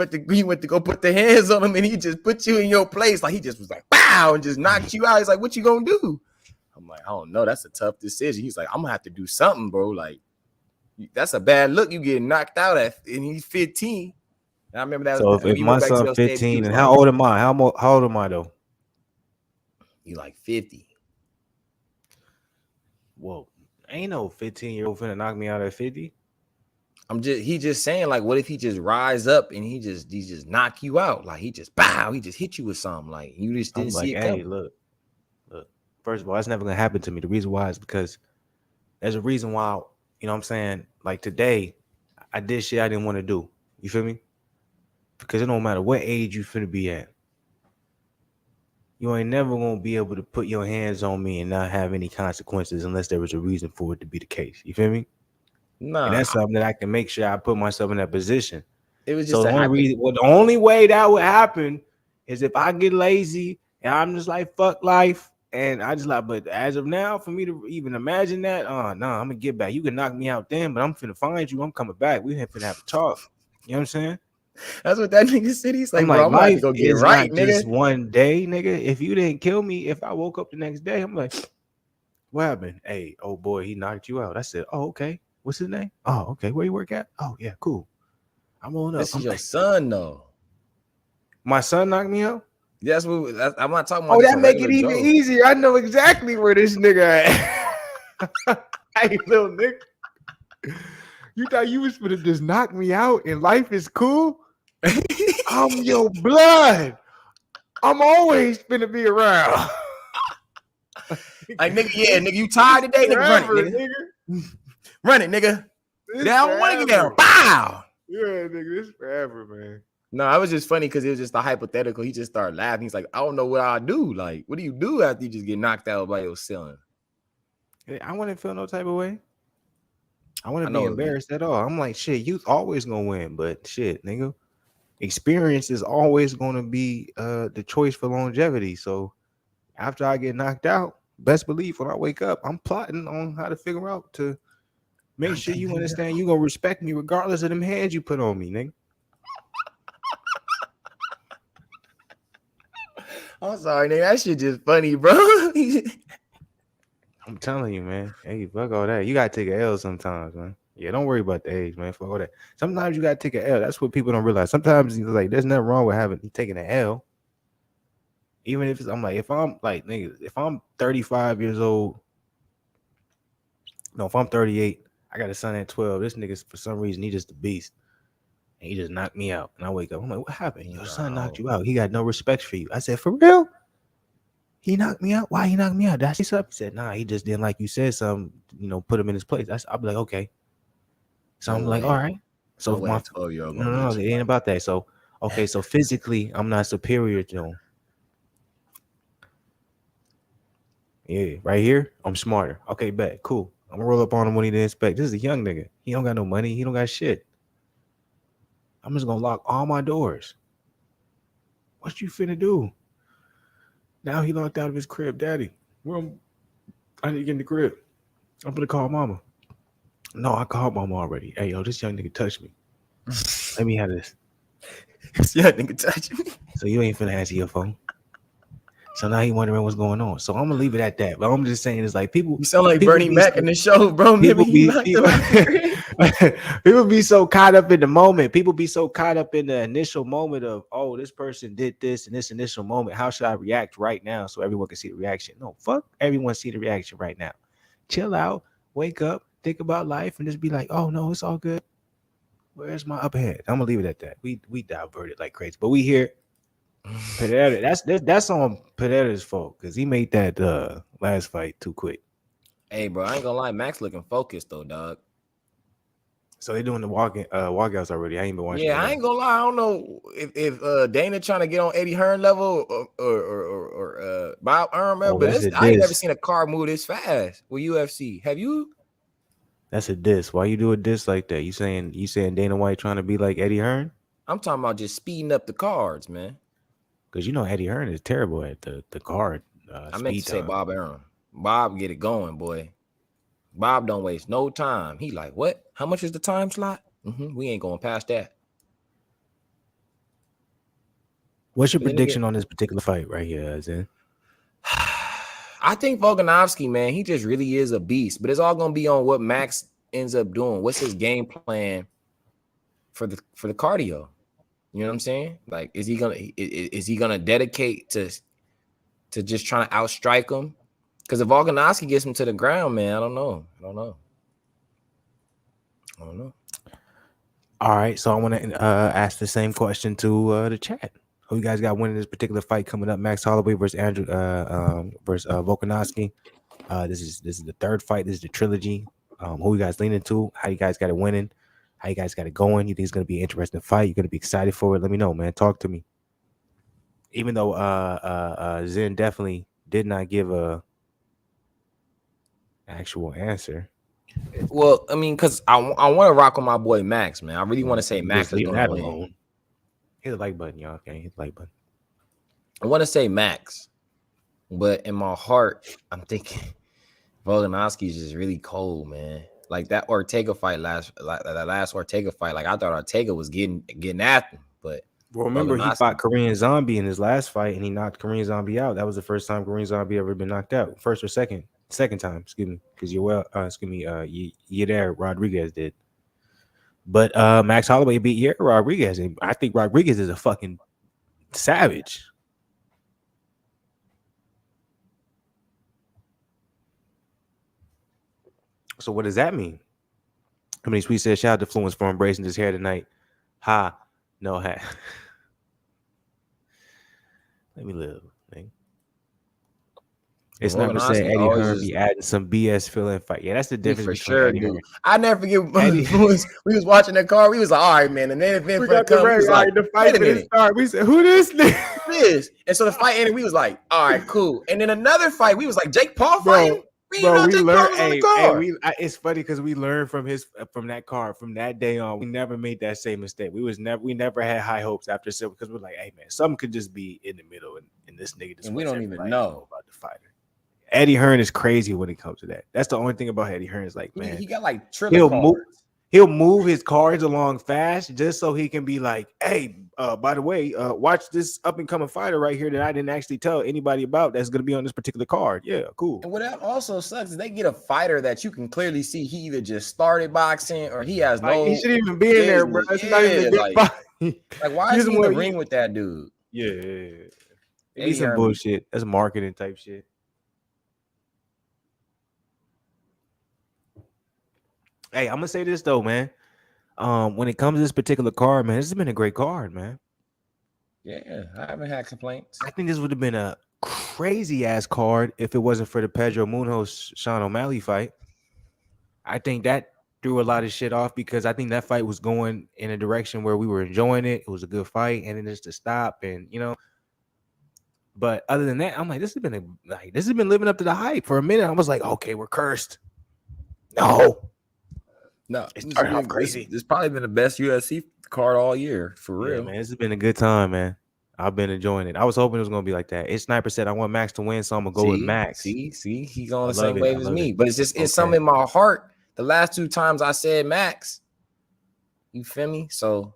went to go put the hands on him, and he just put you in your place. Like, he just was like, "Bow," and just knocked you out. He's like, "What you gonna do?" I'm like, "I don't know. That's a tough decision." He's like, "I'm gonna have to do something, bro. Like, that's a bad look. You get knocked out and he's 15." And I remember that. So if You my went back to son your stage, he 15, was and like, how old am I? How old am I though? "You like 50." Whoa, ain't no 15-year-old finna knock me out at 50. He just saying, like, what if he just rise up and he just knock you out? Like, he just hit you with something. Like, you just I'm didn't like, see it hey, coming. look. First of all, that's never gonna happen to me. The reason why is because there's a reason why, you know what I'm saying? Like today, I did shit I didn't want to do. You feel me? Because it don't matter what age you finna be at. You ain't never gonna be able to put your hands on me and not have any consequences unless there was a reason for it to be the case. You feel me? And Nah, that's something that I can make sure I put myself in that position. it was So just the only way that would happen is if I get lazy and I'm just like, fuck life. And I just like, but as of now, for me to even imagine that, I'm gonna get back. You can knock me out then, but I'm finna find you. I'm coming back. We finna have a talk. You know what I'm saying? That's what that nigga said. He's I'm like, "Bro, like, I'm gonna have to life go get is right, not nigga." just one day, nigga. If you didn't kill me, if I woke up the next day, I'm like, what happened? Hey, oh boy, he knocked you out. I said, oh, okay. What's his name? Oh, okay. Where you work at? Oh, yeah, cool. I'm on up. This is your son, though. My son knocked me out. I'm not talking about Oh, just that a make it regular even Joe. easier. I know exactly where this nigga at. Hey, little nigga. You thought you was gonna just knock me out and life is cool? I'm your blood. I'm always gonna be around. Like, nigga, yeah, nigga, you tired today? Nigga, run it, Forever, nigga. Run it, nigga. This I don't want to get down. forever. Bow. Yeah, nigga, this forever, man. No, it was just funny because it was just a hypothetical. He just started laughing. He's like, "I don't know what I'll do. Like, what do you do after you just get knocked out by your son?" I wouldn't feel no type of way. I wouldn't be know. embarrassed at all. I'm like, shit, youth always gonna win, but shit, nigga, experience is always gonna be the choice for longevity. So after I get knocked out, best believe when I wake up, I'm plotting on how to figure out to make sure you understand you gonna respect me regardless of them hands you put on me, nigga. I'm sorry, nigga. That shit just funny, bro. I'm telling you, man. Hey, fuck all that. You gotta take an L sometimes, man. Yeah, don't worry about the age, man. Fuck all that. Sometimes you gotta take an L. That's what people don't realize. Sometimes like there's nothing wrong with taking an L. Even if I'm like, if I'm like, nigga, if I'm 35 years old, no, if I'm 38, I got a son at 12. This nigga, for some reason, he just a beast. And he just knocked me out. And I wake up. I'm like, what happened? Your son knocked you out. He got no respect for you. I said, for real? He knocked me out? Why he knocked me out? Did I say something? He said, nah, he just didn't like you said something, put him in his place. I'll be like, okay. So I'm like, all right. So my 12-year-old no, it ain't about that. So, okay, so physically, I'm not superior to him. Yeah, right here, I'm smarter. Okay, bet, cool. I'm gonna roll up on him when he didn't expect. This is a young nigga. He don't got no money. He don't got shit. I'm just gonna lock all my doors. What you finna do? Now he locked out of his crib. Daddy, I need to get in the crib. I'm gonna call mama. No, I called mama already. Hey, yo, this young nigga touched me. Let me have this. Yeah, nigga touch me. So you ain't finna answer your phone. So now he wondering what's going on. So I'm gonna leave it at that. But I'm just saying, it's like people. You sound like Bernie Mac in the show, bro. Maybe he knocked him out. People be so caught up in the moment. People be so caught up in the initial moment of, oh, this person did this in this initial moment. How should I react right now so everyone can see the reaction? No, fuck everyone see the reaction right now. Chill out, wake up, think about life, and just be like, oh no, it's all good. Where's my upper hand? I'm gonna leave it at that. We diverted like crazy, but we here. Padetta, that's on Padetta's fault because he made that last fight too quick. Hey, bro, I ain't gonna lie, Max looking focused though, dog. So they're doing the walkouts already. I ain't been watching. Yeah, I ain't gonna lie. I don't know if Dana trying to get on Eddie Hearn level or Bob Arum, but I ain't never seen a card move this fast with UFC. Have you? That's a diss. Why you do a diss like that? You saying Dana White trying to be like Eddie Hearn? I'm talking about just speeding up the cards, man. Because you know Eddie Hearn is terrible at the card. I meant to say Bob Arum. Bob get it going, boy. Bob don't waste no time. He like, what? How much is the time slot? We ain't going past that. What's your prediction on this particular fight right here, Zen? I think Volkanovski, man, he just really is a beast. But it's all gonna be on what Max ends up doing. What's his game plan for the cardio? You know what I'm saying? Like, is he gonna dedicate to just trying to outstrike him? Because if Volkanovski gets him to the ground, man, I don't know. All right, so I want to ask the same question to the chat. Who you guys got winning this particular fight coming up? Max Holloway versus Volkanovski. This is the third fight. This is the trilogy. Who you guys leaning to? How you guys got it winning? How you guys got it going? You think it's gonna be an interesting fight? You're gonna be excited for it? Let me know, man. Talk to me. Even though Zen definitely did not give a actual answer. Well, I mean, because I want to rock with my boy Max, man. I really want to say Max is gonna win. Alone. Hit the like button, y'all. Okay, hit the like button. I want to say Max, but in my heart, I'm thinking Volkanovski is just really cold, man. Like that Ortega fight last Ortega fight. Like I thought Ortega was getting at him, but remember he fought Korean Zombie in his last fight, and he knocked Korean Zombie out. That was the first time Korean Zombie ever been knocked out. First or second time, excuse me, because Yair Rodriguez did. But Max Holloway beat Yair Rodriguez, and I think Rodriguez is a fucking savage. So what does that mean? How many sweet says shout out to Fluence for embracing his hair tonight. Ha, no hat. Let me live, man. It's not to say Eddie Hearn be adding some BS feeling fight. Yeah, that's the difference for sure, dude. I never forget Eddie. We was watching the car. We was like, all right, man. And then event for the fight didn't start. We said, who this nigga? And so the fight ended. We was like, all right, cool. And then another fight, we was like, Jake Paul fighting. Bro, we learned. It's funny because we learned from that card from that day on. We never made that same mistake. We never had high hopes after Silver because we're like, hey man, something could just be in the middle, and this nigga just and we don't even know about the fighter. Eddie Hearn is crazy when it comes to that. That's the only thing about Eddie Hearn is like, man, he got like cards. He'll move his cards along fast just so he can be like, hey, by the way, watch this up and coming fighter right here that I didn't actually tell anybody about that's going to be on this particular card. Yeah, cool. And what also sucks is they get a fighter that you can clearly see he either just started boxing or he has no. He shouldn't even be in there, bro. It's not even a good fight. Like, why is he in the ring with that dude? Yeah. It's some bullshit. That's marketing type shit. Hey, I'm gonna say this though, man. When it comes to this particular card, man, this has been a great card, man. Yeah, I haven't had complaints. I think this would have been a crazy ass card if it wasn't for the Pedro Munoz Sean O'Malley fight. I think that threw a lot of shit off because I think that fight was going in a direction where we were enjoying it. It was a good fight, and then just to stop, and But other than that, I'm like, this has been living up to the hype for a minute. I was like, okay, we're cursed. No, it started off crazy. It's probably been the best UFC card all year, for real. Man, this has been a good time, man. I've been enjoying it. I was hoping it was gonna be like that. It's Sniper said I want Max to win, so I'm gonna go with Max. See, he's on I the same love it. wave I as love me. it. But it's something in my heart. The last 2 times I said Max, you feel me? So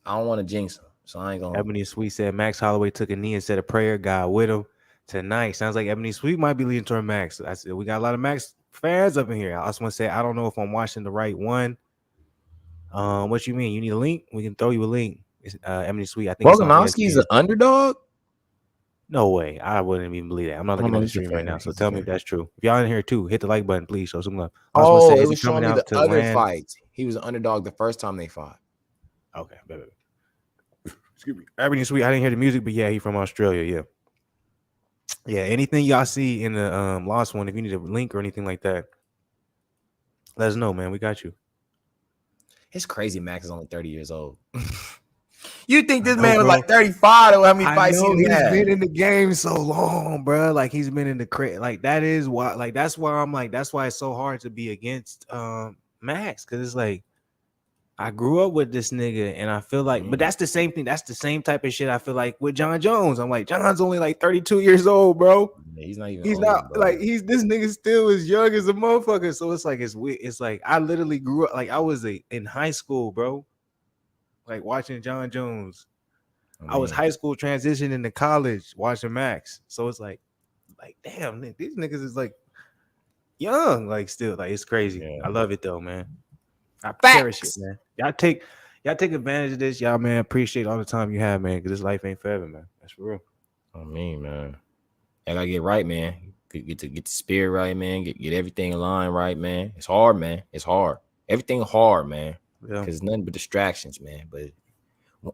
I don't want to jinx him. So I ain't gonna. Ebony Sweet said Max Holloway took a knee and said a prayer. God with him tonight. Sounds like Ebony Sweet might be leading toward Max. I said we got a lot of Max fans up in here. I just want to say I don't know if I'm watching the right one. What you mean? You need a link? We can throw you a link. It's Ebony Sweet. I think Volkanovski is an underdog. No way. I wouldn't even believe that. I'm not looking at the stream right now. So tell me if that's true. If y'all in here too, hit the like button, please. Show some love. Oh, it was showing me the other fights. He was an underdog the first time they fought. Okay. Excuse me. Ebony Sweet. I didn't hear the music, but yeah, he from Australia. Yeah. Yeah. Anything y'all see in the last one, if you need a link or anything like that, let us know, man. We got you. It's crazy. Max is only 30 years old. You think this man was like 35 or how many fights he's been in the game so long, bro. Like he's been in the crate. Like that is why. Like that's why I'm like. That's why it's so hard to be against Max, because it's like I grew up with this nigga, and I feel like, but that's the same thing. That's the same type of shit I feel like with John Jones. I'm like, John's only like 32 years old, bro. Yeah, he's not even. He's old, not bro. like this nigga still as young as a motherfucker. So it's like it's weird. It's like I literally grew up like I was in high school, bro. Like watching John Jones. I was high school transitioning to college watching Max. So it's like damn, these niggas is like young, like still, like it's crazy. Yeah. I love it though, man. I cherish it, man. Y'all take advantage of this, y'all, man. Appreciate all the time you have, man, because this life ain't forever, man. That's for real. Man. I gotta get right, man. Get the spirit right, man. Get everything aligned right, man. It's hard, man. It's hard. Everything hard, man. Because it's nothing but distractions, man. But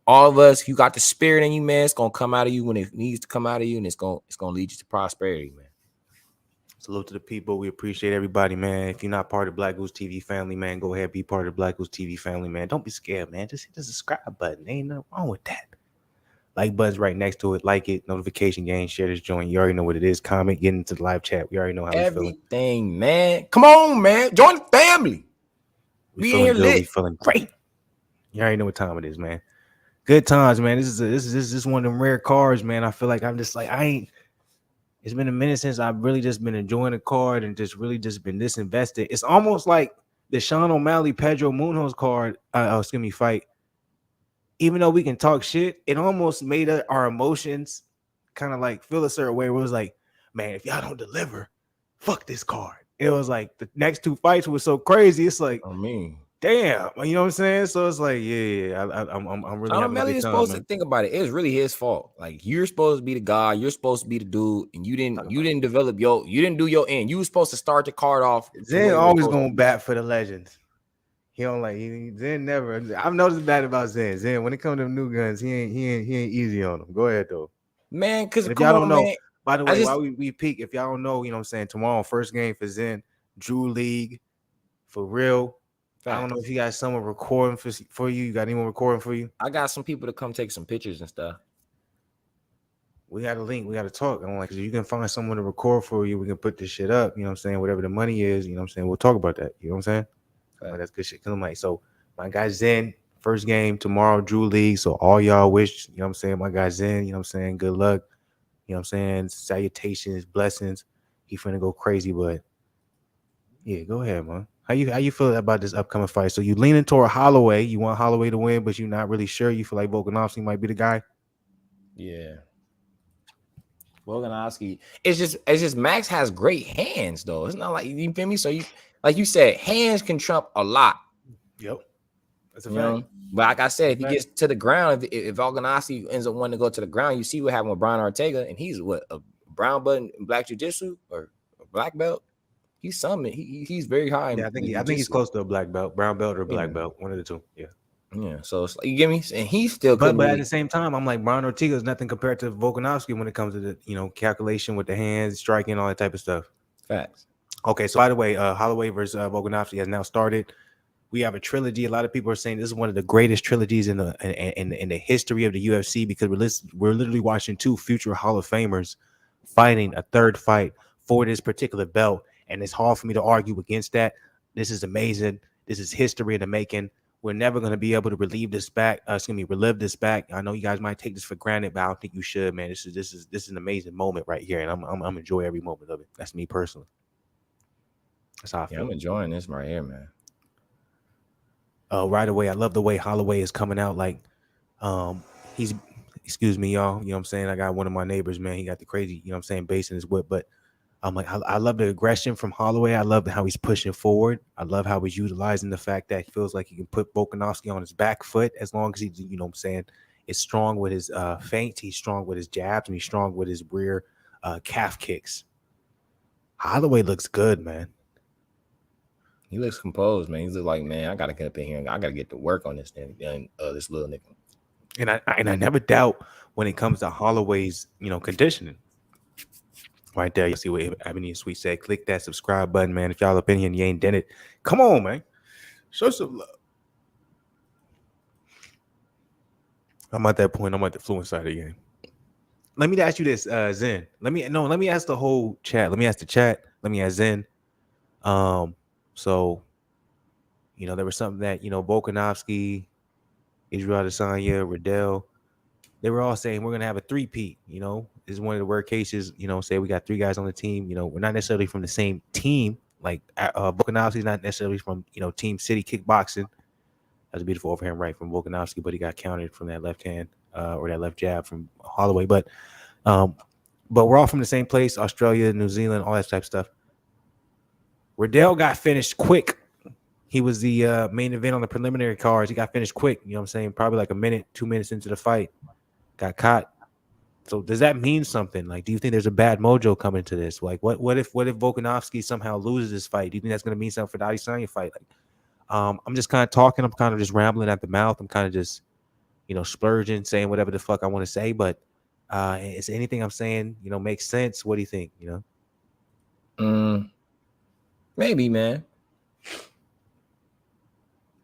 all of us, you got the spirit in you, man. It's gonna come out of you when it needs to come out of you, and it's gonna lead you to prosperity, man. Salute to the people. We appreciate everybody, man. If you're not part of Black Goose TV family, man, go ahead, be part of Black Goose TV family, man. Don't be scared, man. Just hit the subscribe button. Ain't nothing wrong with that. Like button's right next to it. Like it, notification gang, share this joint. You already know what it is. Comment, get into the live chat. We already know how we feeling. Everything, man. Come on, man. Join the family. We feeling good. We feeling great. You already know what time it is, man. Good times, man. This is one of them rare cards, man. I feel like I'm just like it's been a minute since I've really just been enjoying the card and just really just been disinvested. It's almost like the Sean O'Malley Pedro Munoz card, fight. Even though we can talk shit, it almost made our emotions kind of like feel a certain way where it was like, man, if y'all don't deliver, fuck this card. It was like the next 2 fights were so crazy. It's like, damn, you know what I'm saying? So it's like, I'm really having a good time, supposed to think about it. It was really his fault. Like you're supposed to be the guy, you're supposed to be the dude, and you didn't do your end. You were supposed to start the card off. Zen always gonna bat for the legends. He don't like Zen never. I've noticed that about Zen. Zen, when it comes to new guns, he ain't easy on them. Go ahead though, man. Because if y'all don't know, man, by the way, while we peak, if y'all don't know, you know what I'm saying, tomorrow first game for Zen, Drew League, for real. Facts. I don't know if you got someone recording for you. You got anyone recording for you? I got some people to come take some pictures and stuff. We got a link. We got to talk. I'm like, if you can find someone to record for you, we can put this shit up. You know what I'm saying? Whatever the money is, you know what I'm saying? We'll talk about that. You know what I'm saying? Like, that's good shit. Cause I'm like, so my guy Zen, first game tomorrow, Drew League. So all y'all wish, you know what I'm saying? My guy Zen, you know what I'm saying? Good luck. You know what I'm saying? Salutations, blessings. He finna go crazy, but yeah, go ahead, man. How you feel about this upcoming fight? So you leaning toward Holloway. You want Holloway to win, but you're not really sure. You feel like Volkanovski might be the guy. Yeah. Volkanovski. It's just Max has great hands, though. It's not like, you feel me? So you, like you said, hands can trump a lot. Yep. That's a fact. Know? But like I said, if he gets to the ground, if Volkanovski ends up wanting to go to the ground, you see what happened with Brian Ortega, and he's what, a brown belt in black jiu-jitsu or a black belt? He's something. He's very high. Yeah, I think he's close to a black belt, brown belt or black belt, one of the two. Yeah. Yeah. So it's like, you get me? And he's still but at the same time, I'm like, Brian Ortega is nothing compared to Volkanovski when it comes to the calculation with the hands, striking, all that type of stuff. Facts. Okay, so by the way, Holloway versus Volkanovski has now started. We have a trilogy. A lot of people are saying this is one of the greatest trilogies in the history of the UFC because we're literally watching 2 future Hall of Famers fighting a third fight for this particular belt. And it's hard for me to argue against that. This is amazing. This is history in the making. We're never going to be able to relive this back. I know you guys might take this for granted, but I don't think you should, man. This is an amazing moment right here, and I'm enjoy every moment of it. That's me personally. That's how I feel. Yeah, I'm enjoying this right here, man. Right away, I love the way Holloway is coming out. Like, he's, excuse me, y'all. You know what I'm saying? I got one of my neighbors, man. He got the crazy, you know what I'm saying, bass in his whip, but I'm like, I love the aggression from Holloway. I love how he's pushing forward. I love how he's utilizing the fact that he feels like he can put Volkanovski on his back foot as long as he, you know what I'm saying, is strong with his feints. He's strong with his jabs, and he's strong with his rear calf kicks. Holloway looks good, man. He looks composed, man. He looks like, man, I got to get up in here and I got to get to work on this thing, this little nigga. And I never doubt when it comes to Holloway's, you know, conditioning. Right there, you see what Ebony Sweet said. Click that subscribe button, man. If y'all up in here and you ain't done it, come on, man. Show some love. I'm at that point. I'm at the Fluence side of the game. Let me ask you this, Zen. Let me ask the whole chat. Let me ask the chat. Let me ask Zen. So, you know, there was something that, you know, Volkanovski, Israel Adesanya, Riddell, they were all saying we're gonna have a three-peat. You know, this is one of the rare cases. You know, say we got three guys on the team. You know, we're not necessarily from the same team. Like Volkanovski's not necessarily from, you know, Team City Kickboxing. That's a beautiful overhand right from Volkanovski, but he got countered from that left hand or that left jab from Holloway. But we're all from the same place: Australia, New Zealand, all that type of stuff. Riddell got finished quick. He was the main event on the preliminary cards. He got finished quick. You know what I'm saying? Probably like a minute, 2 minutes into the fight. Got caught. So does that mean something? Like, do you think there's a bad mojo coming to this? Like, what if Volkanovski somehow loses this fight? Do you think that's going to mean something for the Adesanya fight? Like, I'm just kind of talking. I'm kind of just rambling at the mouth. I'm kind of just, you know, splurging, saying whatever the fuck I want to say. But is anything I'm saying, you know, makes sense? What do you think? You know, maybe, man.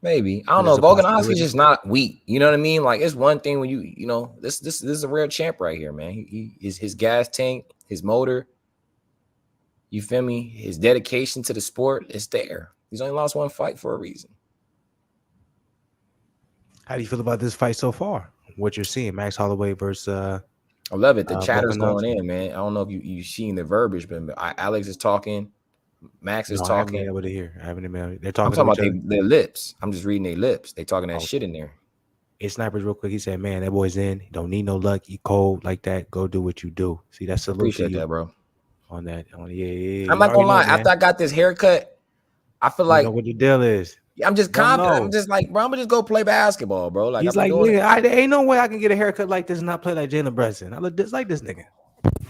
Maybe. I don't know. Volkanovski's just not weak. You know what I mean? Like, it's one thing when you know, this is a real champ right here, man. He is his gas tank, his motor. You feel me? His dedication to the sport is there. He's only lost one fight for a reason. How do you feel about this fight so far? What you're seeing, Max Holloway versus I love it. The chatter's going in, man. I don't know if you seen the verbiage, but Alex is talking. Max is talking. I haven't been able to hear. I haven't been able to. They're talking. I'm talking about their lips. I'm just reading their lips. They talking that shit in there. Hey, Snipers, real quick. He said, "Man, that boy's in. He don't need no luck. He cold like that. Go do what you do." See, that's a appreciate that, bro. On that, yeah. I'm not gonna lie. After I got this haircut, I feel like you know what the deal is. I'm just confident. I'm just like, bro, I'm gonna just go play basketball, bro. Like, he's like, nigga, ain't no way I can get a haircut like this and not play like Jalen Brunson. I look just like this nigga. You know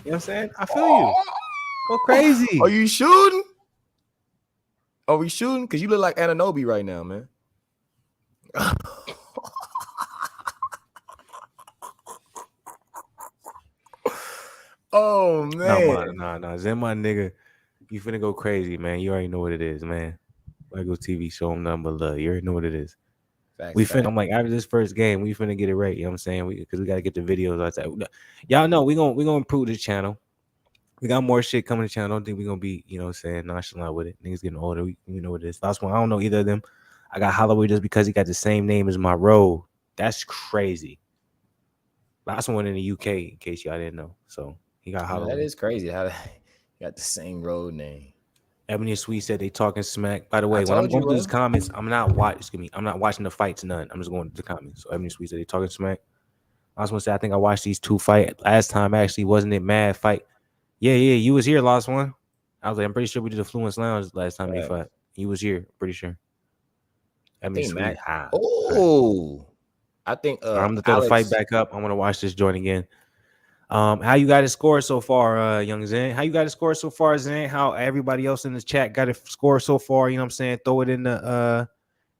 what I'm saying? I feel you. Go crazy. Are you shooting? Are we shooting? Because you look like Ananobi right now, man. Oh, man. Nah. Zen, my nigga, you finna go crazy, man. You already know what it is, man. Lego TV show them nothing but love. You already know what it is. Facts. I'm like, after this first game, we finna get it right. You know what I'm saying? Because we got to get the videos outside. Y'all know we gonna improve this channel. We got more shit coming to the channel. I don't think we're gonna be, you know what I'm saying, nonchalant with it. Niggas getting older. You know what it is. Last one, I don't know either of them. I got Holloway just because he got the same name as my road. That's crazy. Last one in the UK, in case y'all didn't know. So he got Holloway. That is crazy how they got the same road name. Ebony and Sweet said they talking smack. By the way, when I'm going through these comments, I'm not watching the fights, none. I'm just going to the comments. So Ebony and Sweet said they talking smack. I was gonna say I think I watched these two fight last time. Actually, wasn't it mad fight? Yeah, you was here last one. I was like, I'm pretty sure we did a Fluence Lounge last time they fought. You was here, pretty sure. I mean, Matt. Oh, I think I'm gonna throw the fight back up. I'm gonna watch this joint again. How you got to score so far, young Zen? How you got to score so far, Zen? How everybody else in the chat got to score so far? You know what I'm saying? Throw it in the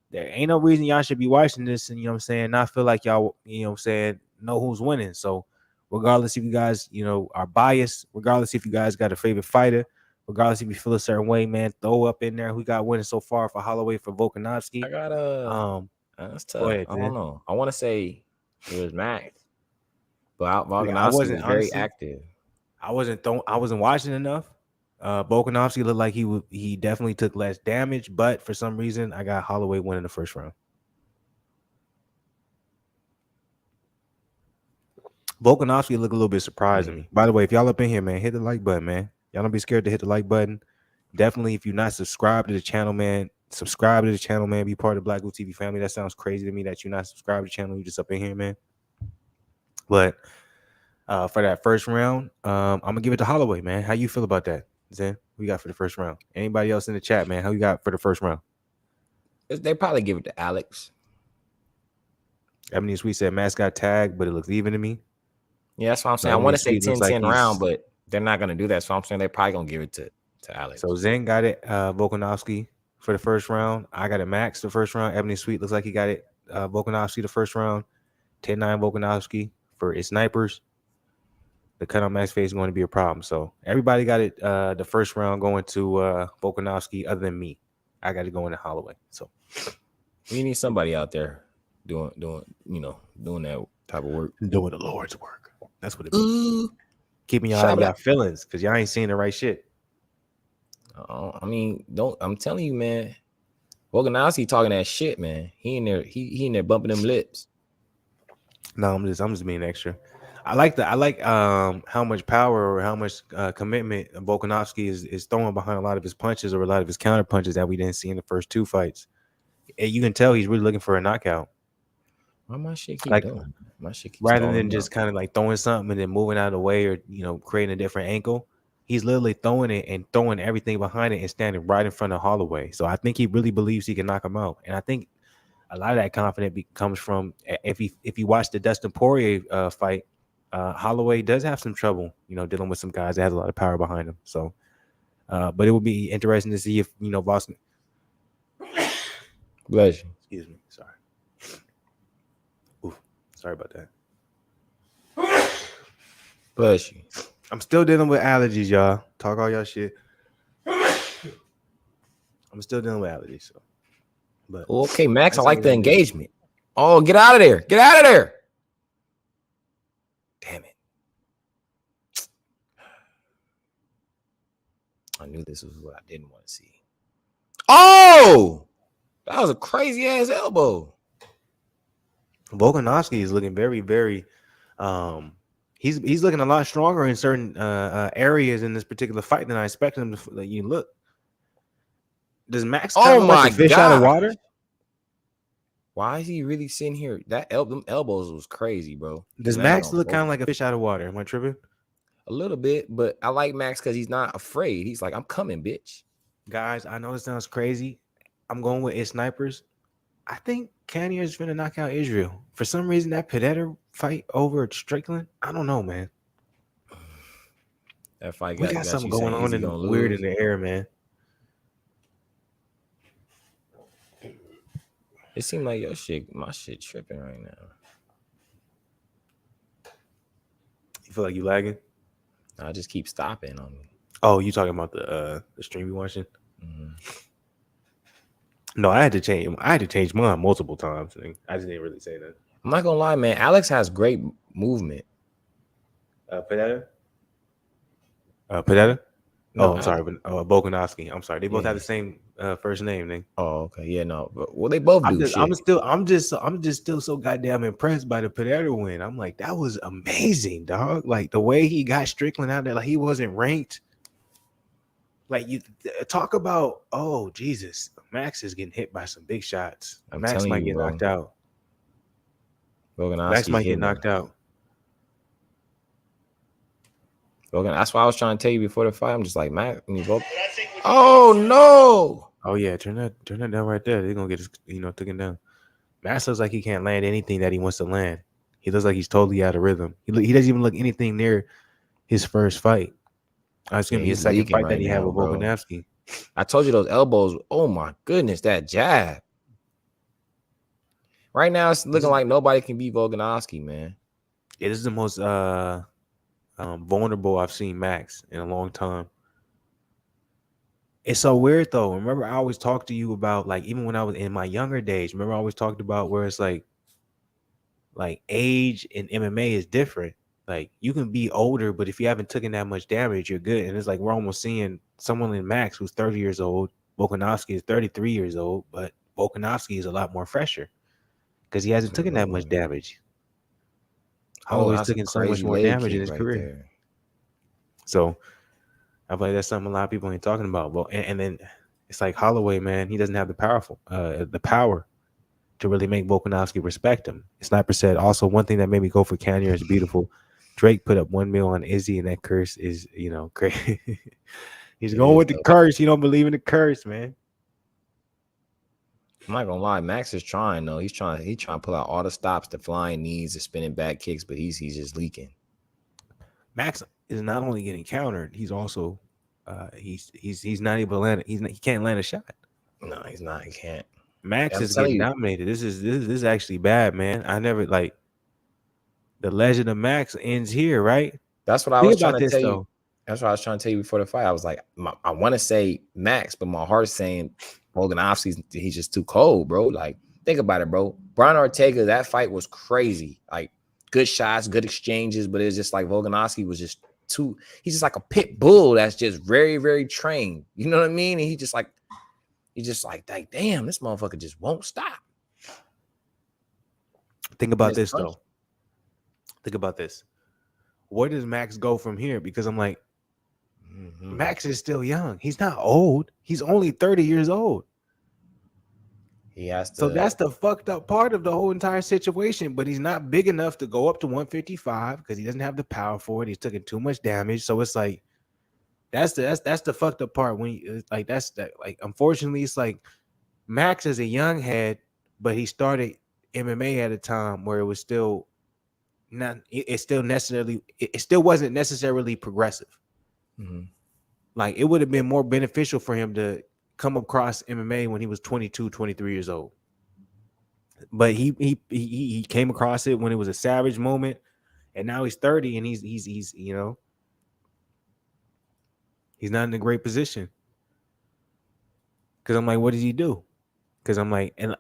there ain't no reason y'all should be watching this, and you know what I'm saying, not feel like y'all, you know what I'm saying, know who's winning. So regardless if you guys, you know, are biased, regardless if you guys got a favorite fighter, regardless if you feel a certain way, man, throw up in there who got winning so far for Holloway, for Volkanovski. I got that's tough. Ahead, I don't know. I want to say it was Max, but Volkanovski was very active. I wasn't watching enough. Volkanovski looked like he definitely took less damage, but for some reason I got Holloway winning the first round. Volkanovski look a little bit surprising me. By the way, if y'all up in here, man, hit the like button, man. Y'all don't be scared to hit the like button. Definitely, if you're not subscribed to the channel, man, subscribe to the channel, man. Be part of the Black Gold TV family. That sounds crazy to me that you're not subscribed to the channel. You just up in here, man. But for that first round, I'm gonna give it to Holloway, man. How you feel about that, Zen? We got for the first round. Anybody else in the chat, man? How you got for the first round? They probably give it to Alex. Ebony Sweet said Max got tagged, but it looks even to me. Yeah, that's what I'm saying. I want to say 10-10 round, but they're not gonna do that. So I'm saying they're probably gonna give it to Alex. So Zen got it, Volkanovski for the first round. I got it Max the first round. Ebony Sweet looks like he got it, Volkanovski the first round. 10-9 Volkanovski for his snipers. The cut on Max face is going to be a problem. So everybody got it the first round going to Volkanovski other than me. I got to go into Holloway. So we need somebody out there doing that type of work. Doing the Lord's work. That's what it means. Keeping y'all out of y'all feelings because y'all ain't seeing the right shit. I mean, I'm telling you, man. Volkanovski talking that shit, man. He in there bumping them lips. No, I'm just being extra. I like how much power or how much commitment Volkanovski is throwing behind a lot of his punches or a lot of his counter punches that we didn't see in the first two fights. And you can tell he's really looking for a knockout. Why my shit keep going? My shit keeps rather than just kind of like throwing something and then moving out of the way or creating a different angle. He's literally throwing it and throwing everything behind it and standing right in front of Holloway. So I think he really believes he can knock him out. And I think a lot of that confidence comes from if you watch the Dustin Poirier fight, Holloway does have some trouble, dealing with some guys that has a lot of power behind him. So, but it would be interesting to see if Boston. Bless you. Excuse me. Sorry. Oof. Sorry about that. Bless you. I'm still dealing with allergies, y'all. Talk all y'all shit. I'm still dealing with allergies. So, but okay, Max. I like the engagement. Oh, get out of there! Get out of there! Damn it! I knew this was what I didn't want to see. Oh, that was a crazy ass elbow. Volkanovski is looking very, very. He's looking a lot stronger in certain areas in this particular fight than I expected him to. You look. Does Max kind of like a fish out of water? Why is he really sitting here? Them elbows was crazy, bro. Does Max look kind of like a fish out of water? Am I tripping? A little bit, but I like Max because he's not afraid. He's like, I'm coming, bitch. Guys, I know it sounds crazy. I'm going with his snipers. I think Cannonier is going to knock out Israel. For some reason, that Padetta fight over Strickland, I don't know, man. That fight got something going on in weird in the air, man. It seemed like my shit tripping right now. You feel like you lagging? I just keep stopping on me. Oh, you talking about the stream you watching? Mm-hmm. No, I had to change mine multiple times. I just didn't really say that. I'm not gonna lie, man. Alex has great movement. Padetta? Padetta? No, I'm sorry, but Volkanovski. I'm sorry. They both have the same first name, nigga. Oh, okay. Yeah, no. But, well, they both do. I'm just still so goddamn impressed by the Padetta win. I'm like, that was amazing, dog. Like the way he got Strickland out there, like he wasn't ranked. Like you talk about, oh Jesus, Max is getting hit by some big shots. Max might get knocked out. Max might get knocked out. That's why I was trying to tell you before the fight. I'm just like, Max, oh no! Oh yeah, turn that down right there. They're gonna get his, taken down. Max looks like he can't land anything that he wants to land. He looks like he's totally out of rhythm. He doesn't even look anything near his first fight. It's gonna be his second fight that he had with Volkanovski. I told you those elbows. Oh my goodness, that jab. Right now, it's looking like nobody can beat Volkanovski, man. It is the most vulnerable I've seen Max in a long time. It's so weird though. Remember, I always talked to you about, like, even when I was in my younger days. Remember, I always talked about where it's like age in MMA is different. Like you can be older, but if you haven't taken that much damage, you're good. And it's like we're almost seeing someone in Max who's 30 years old. Volkanovski is 33 years old, but Volkanovski is a lot more fresher because he hasn't taken that much damage. Holloway's that's a taking so much crazy more leg damage in kick his right career. there. So I feel like that's something a lot of people ain't talking about. Well, and then it's like Holloway, man, he doesn't have the power to really make Volkanovski respect him. Sniper said also one thing that made me go for Cannonier is beautiful. Drake put up 1 mil on Izzy, and that curse is, crazy. He's going with the curse. He don't believe in the curse, man. I'm not gonna lie, Max is trying though. He's trying to pull out all the stops, the flying knees, the spinning back kicks, but he's just leaking. Max is not only getting countered, he's also he's not able to land it. He can't land a shot. No, he's not. He can't. Max is getting dominated. This is actually bad, man. I never like the legend of Max ends here, right? That's what I was trying to tell you. That's what I was trying to tell you before the fight. I was like, I want to say Max, but my heart is saying Volkanovski, he's just too cold, bro. Like, think about it, bro. Brian Ortega, that fight was crazy. Like, good shots, good exchanges, but it's just like Volkanovski was just he's just like a pit bull that's just very, very trained. You know what I mean? And he's just like, damn, this motherfucker just won't stop. Think about this, though. Think about this. Where does Max go from here? Because I'm like, Max is still young. He's not old. He's only 30 years old. He has to. So that's the fucked up part of the whole entire situation. But he's not big enough to go up to 155 because he doesn't have the power for it. He's taking too much damage. So it's like that's the fucked up part. When like that's that like unfortunately it's like Max is a young head, but he started MMA at a time where it was still not. It still wasn't necessarily progressive. Mm-hmm. Like it would have been more beneficial for him to come across MMA when he was 22, 23 years old. But he came across it when it was a savage moment, and now he's 30 and he's he's not in a great position. Because I'm like, what did he do? Because I'm like, and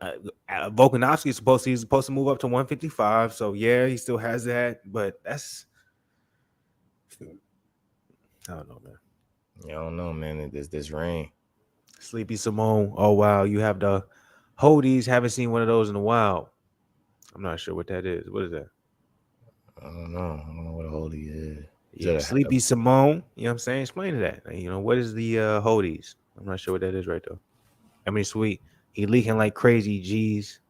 Volkanovski is supposed to move up to 155. So yeah, he still has that, but that's I don't know, man. I don't know, man. This rain. Sleepy Simone. Oh wow, you have the Hodies. Haven't seen one of those in a while. I'm not sure what that is. What is that? I don't know what a Hodie is. Yeah, Sleepy Simone. You know what I'm saying? Explain to that. What is the Hodies? I'm not sure what that is right though. I mean, sweet. He leaking like crazy. G's.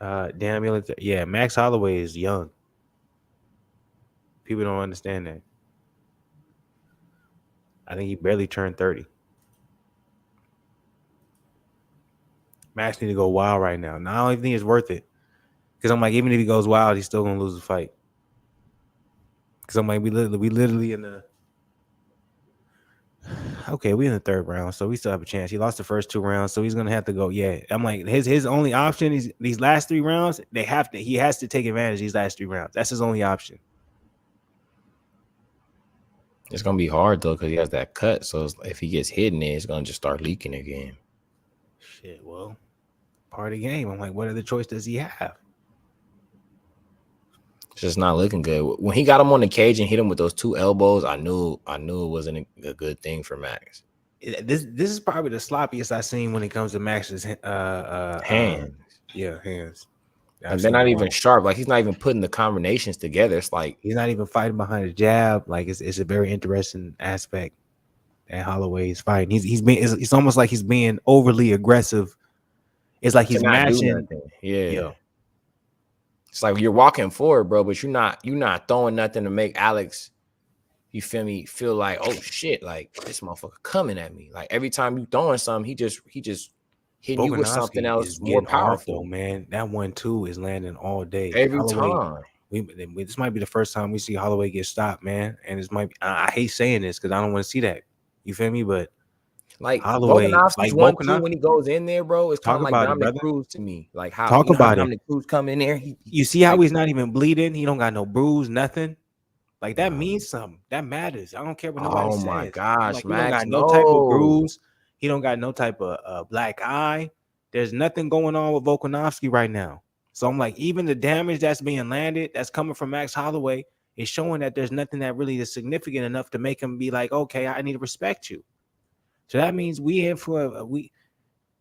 Damn. Yeah, Max Holloway is young. People don't understand that. I think he barely turned 30. Max need to go wild right now. Now, I don't even think it's worth it. Because I'm like, even if he goes wild, he's still going to lose the fight. Because I'm like, we literally in the... Okay, we in the third round, so we still have a chance. He lost the first 2 rounds, so he's going to have to go. Yeah, I'm like, his only option is these last 3 rounds, he has to take advantage of these last 3 rounds. That's his only option. It's going to be hard, though, because he has that cut. So if he gets hit in there, it's going to just start leaking again. Shit, well, part of the game. I'm like, what other choice does he have? It's just not looking good. When he got him on the cage and hit him with those 2 elbows, I knew it wasn't a good thing for Max. This is probably the sloppiest I've seen when it comes to Max's hands. Hands. And they're not even sharp. Like he's not even putting the combinations together. It's like he's not even fighting behind a jab. Like it's a very interesting aspect that Holloway is fighting. It's almost like he's being overly aggressive. It's like he's matching. Yeah. It's like you're walking forward, bro, but you're not throwing nothing to make Alex, you feel me, feel like, oh shit, like this motherfucker coming at me. Like every time you throwing something, he just hitting you with something else more powerful. Though, man. That 1-2 is landing all day. Every time. This might be the first time we see Holloway get stopped, man. And this might be, I hate saying this because I don't want to see that. You feel me? But like Holloway, Volkanovski's 1-2 when he goes in there, bro. It's kind of like Dominic Cruz to me. Like how Dominic Cruz come in there. You see how he's not even bleeding. He don't got no bruise, nothing. Like that means something. That matters. I don't care what nobody says. Oh my gosh, like, Max, he don't got no type of bruise. He don't got no type of black eye. There's nothing going on with Volkanovski right now. So I'm like, even the damage that's being landed, that's coming from Max Holloway, is showing that there's nothing that really is significant enough to make him be like, okay, I need to respect you. So that means we in for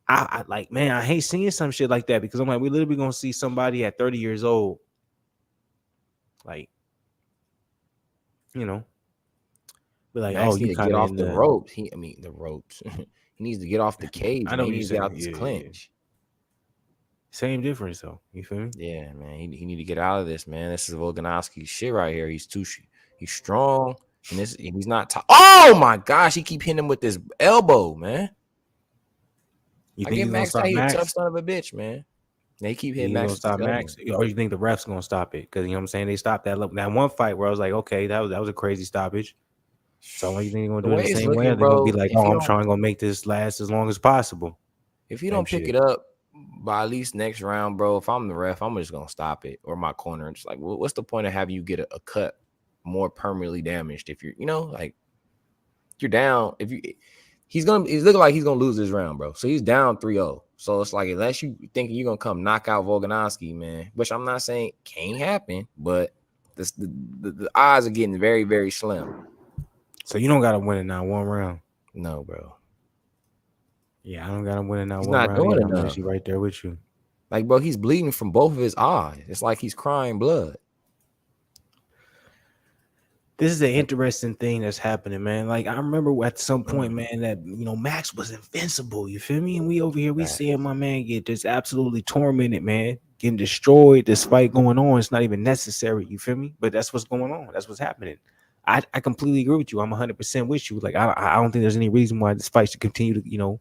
I hate seeing some shit like that because I'm like, we literally gonna see somebody at 30 years old Like, you know, be like, oh, Max need you to kind get of off in the the. ropes. The ropes. He needs to get off the cage, I know man. what He you're needs to get saying. out this Yeah, yeah, yeah. clinch. Same difference though. You feel me? Yeah, man. He need to get out of this, man. This is Volkanovski shit right here. He's strong, and he's not. Oh my gosh, he keep hitting him with this elbow, man. You I think get he's gonna Max that stop he a tough Max? son of a bitch, man. They keep You think hitting he's Max gonna with this stop elbow. Max, or you think the ref's gonna stop it? Because you know what I'm saying, they stopped that one fight where I was like, okay, that was a crazy stoppage. So what you think they're gonna The do it way the it's same way? Or looking, they're gonna be bro, like, if oh, you I'm don't trying to make this last as long as possible. if you Type don't pick shit. it up by at least next round, bro, if I'm the ref, I'm just gonna stop it, or my corner. And just like, what's the point of having you get a cut more permanently damaged if you're, like, you're down. He's looking like he's gonna lose this round, bro. So he's down 3-0. So it's like, unless you thinking you're gonna come knock out Volkanovski, man, which I'm not saying can't happen, but the odds are getting very, very slim. So you don't gotta win it now, one round. No, bro. Yeah, I don't gotta win it now, He's one not round doing either. it I'm now. actually right there with you. Like, bro, he's bleeding from both of his eyes. It's like he's crying blood. This is an interesting thing that's happening, man. Like, I remember at some point, man, that Max was invincible. You feel me? And we over here, we seeing my man get just absolutely tormented, man, getting destroyed. This fight going on, it's not even necessary. You feel me? But that's what's going on. That's what's happening. I completely agree with you. I'm 100% with you. Like, I don't think there's any reason why this fight should continue to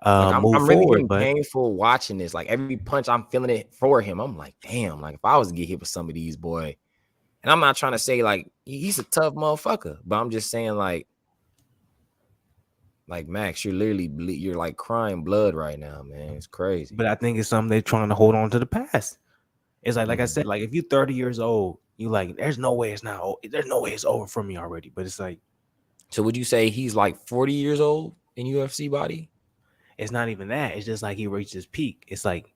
Like, move I'm really forward. getting But painful watching this. Like, every punch, I'm feeling it for him. I'm like, damn. Like, if I was to get hit with some of these, boy. And I'm not trying to say like he's a tough motherfucker, but I'm just saying like Max, you're like crying blood right now, man. It's crazy. But I think it's something they're trying to hold on to the past. It's like I said, like if you're 30 years old, you like, there's no way it's not. There's no way it's over for me already. But it's like, so would you say he's like 40 years old in UFC body? It's not even that. It's just like he reached his peak. It's like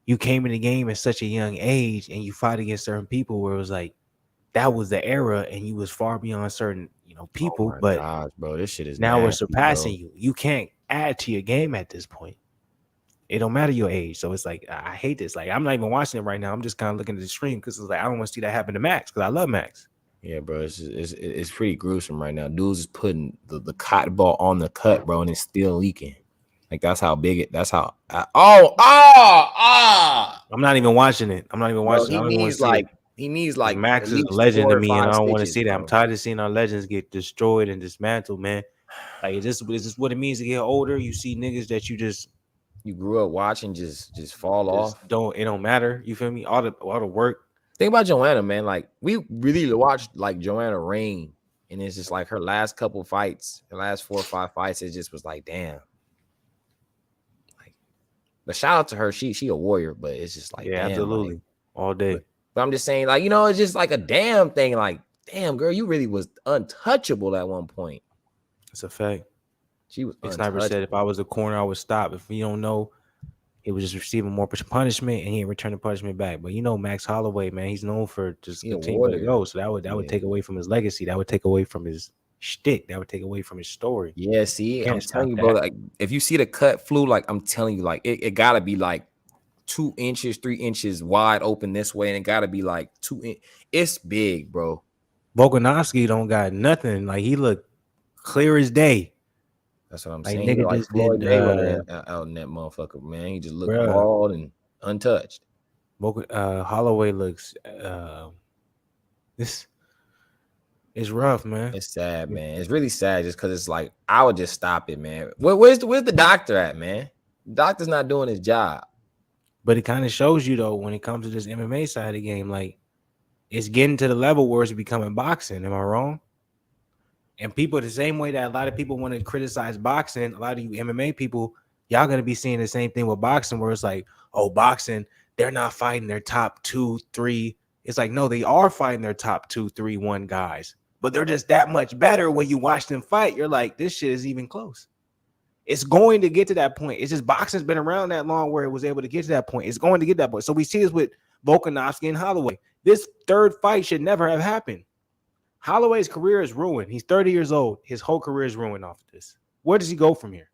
you came in the game at such a young age and you fight against certain people where it was like that was the era and you was far beyond certain people. Oh but gosh, bro, this shit is now nasty, we're surpassing bro. you. You can't add to your game at this point. It don't matter your age. So it's like I hate this. Like I'm not even watching it right now. I'm just kind of looking at the stream because it's like I don't want to see that happen to Max because I love Max. Yeah, bro, it's pretty gruesome right now. Dudes is putting the cotton ball on the cut, bro, and it's still leaking. Like that's how big it. That's how. I'm not even watching it. I'm not even watching. Bro, I don't even want to see it. He needs like Max at is a least legend 4 to or me, and 5 I don't want to stitches, see that. bro. I'm tired of seeing our legends get destroyed and dismantled, man. Like is this what it means to get older? You see niggas that you grew up watching just fall off. It don't matter. You feel me? All the work. Think about Joanna, man. Like we really watched like Joanna reign, and it's just like her last couple fights, her last 4 or 5 fights, it just was like, damn. Like, but shout out to her. She a warrior, but it's just like, yeah, damn, absolutely, like, all day. But I'm just saying, like, it's just like a damn thing. Like, damn, girl, you really was untouchable at one point. It's a fact. She was. Sniper said, if I was a corner, I would stop. If you don't know, he was just receiving more punishment and he ain't returning punishment back. But Max Holloway, man, he's known for just continuing to go. So that would take away from his legacy. That would take away from his shtick. That would take away from his story. Yeah, see, I'm telling you, bro. Like, if you see the cut flew, like I'm telling you, like it gotta be like 2 inches, 3 inches wide open this way, and it gotta be like 2 inches. It's big, bro. Volkanovski don't got nothing. Like he looked clear as day. That's what I'm like, saying. Nigga like just Floyd did out in that motherfucker, man. He just looked bald and untouched. Holloway looks this is rough, man. It's sad, man. It's really sad just because it's like I would just stop it, man. Where's the doctor at, man? The doctor's not doing his job. But it kind of shows you though when it comes to this MMA side of the game, like it's getting to the level where it's becoming boxing. Am I wrong? And people, the same way that a lot of people want to criticize boxing, a lot of you MMA people, y'all gonna be seeing the same thing with boxing, where it's like, oh, boxing, they're not fighting their top 2, 3. It's like, no, they are fighting their top 2, 3, 1 guys, but they're just that much better. When you watch them fight, you're like, this shit is even close. It's going to get to that point. It's just boxing's been around that long where it was able to get to that point. It's going to get that point. So we see this with Volkanovski and Holloway. This third fight should never have happened. Holloway's career is ruined. He's 30 years old. His whole career is ruined off of this. Where does he go from here?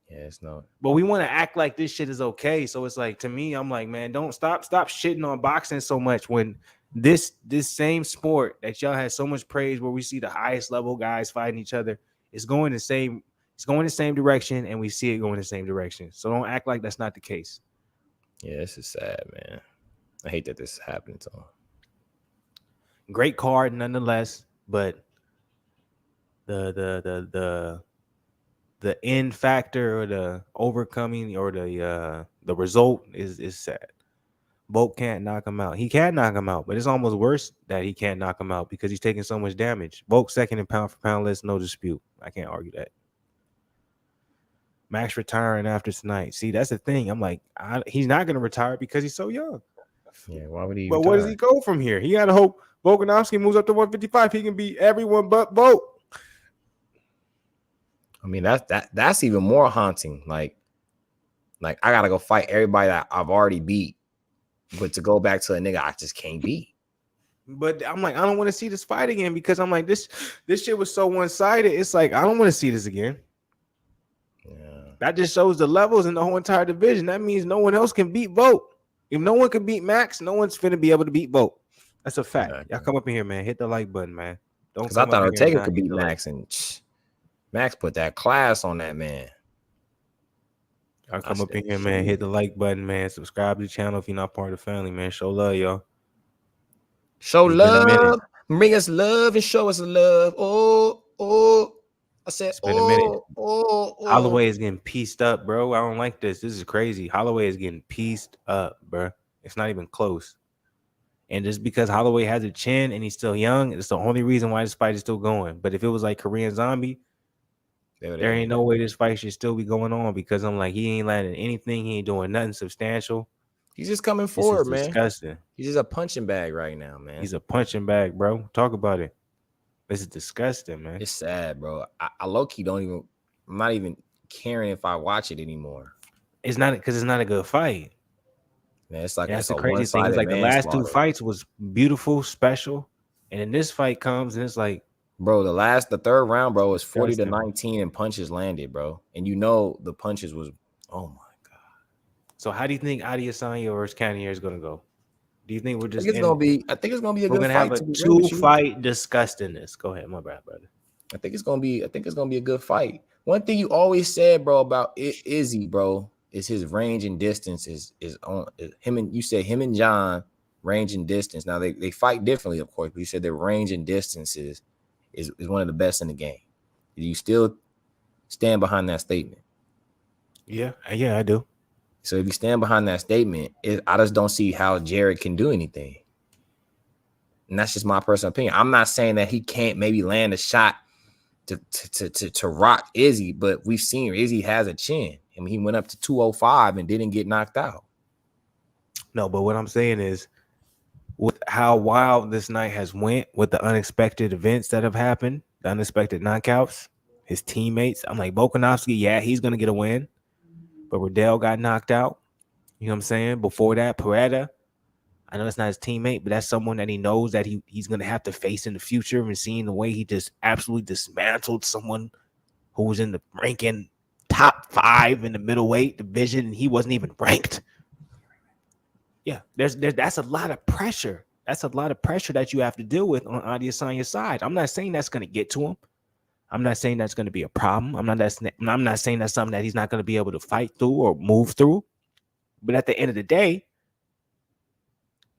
Yeah, it's not. But we want to act like this shit is okay. So it's like, to me, I'm like, man, don't stop shitting on boxing so much when this same sport that y'all had so much praise, where we see the highest level guys fighting each other, is going the same. It's going the same direction, and we see it going the same direction. So don't act like that's not the case. Yeah, this is sad, man. I hate that this is happening to him. Great card, nonetheless, but the end factor, or the overcoming, or the result is sad. Volk can't knock him out. He can knock him out, but it's almost worse that he can't knock him out because he's taking so much damage. Volk second in pound for pound list, no dispute. I can't argue that. Max retiring after tonight. See, that's the thing. I'm like, he's not going to retire because he's so young. Yeah, why would he? But where does he go from here? He got to hope Volkanovski moves up to 155. He can beat everyone but Volk. I mean, that's even more haunting. Like I gotta go fight everybody that I've already beat, but to go back to a nigga I just can't beat. But I'm like, I don't want to see this fight again, because I'm like, this shit was so one-sided. It's like, I don't want to see this again. Yeah. That just shows the levels in the whole entire division. That means no one else can beat Volk. If no one can beat Max, no one's finna be able to beat Volk. That's a fact. Exactly. Y'all come up in here, man. Hit the like button, man. Don't. Because I thought Ortega could beat Max, and Max put that class on that man. Y'all come up in here, man. Hit the like button, man. Subscribe to the channel if you're not part of the family, man. Show love, y'all. Show love. Bring us love and show us love. Oh. I said, it's been a minute. Holloway is getting pieced up, bro. I don't like this. This is crazy. Holloway is getting pieced up, bro. It's not even close. And just because Holloway has a chin and he's still young, it's the only reason why this fight is still going. But if it was like Korean Zombie, there ain't no way this fight should still be going on, because I'm like, he ain't landing anything. He ain't doing nothing substantial. He's just coming forward, man. Disgusting. He's just a punching bag right now, man. He's a punching bag, bro. Talk about it. This is disgusting, man. It's sad, bro. I low-key I'm not even caring if I watch it anymore. It's not, because it's not a good fight. Man, it's like, that's the crazy thing. It's like the last two fights was beautiful, special. And then this fight comes and it's like, bro, the third round, bro, was 40-19 and punches landed, bro. And you know the punches was, oh my God. So how do you think Adesanya versus Cannonier is gonna go? Do you think we're just? I think it's gonna be a good fight. We're gonna have a 2-fight disgustingness. Go ahead, my bad, brother. I think it's gonna be a good fight. One thing you always said, bro, about Izzy, bro, is his range and distance is on him. And you said him and John range and distance. Now they fight differently, of course, but you said their range and distance is one of the best in the game. Do you still stand behind that statement? Yeah, I do. So if you stand behind that statement, I just don't see how Jared can do anything. And that's just my personal opinion. I'm not saying that he can't maybe land a shot to rock Izzy, but we've seen Izzy has a chin. I mean, he went up to 205 and didn't get knocked out. No, but what I'm saying is, with how wild this night has went, with the unexpected events that have happened, the unexpected knockouts, his teammates, I'm like, Volkanovski, yeah, he's going to get a win. But Riddell got knocked out. You know what I'm saying? Before that, Padetta, I know it's not his teammate, but that's someone that he knows that he's going to have to face in the future. And seeing the way he just absolutely dismantled someone who was in the ranking top 5 in the middleweight division, and he wasn't even ranked. Yeah, that's a lot of pressure. That's a lot of pressure that you have to deal with on Adesanya's side. I'm not saying that's going to get to him. I'm not saying that's going to be a problem. I'm not saying that's something that he's not going to be able to fight through or move through. But at the end of the day,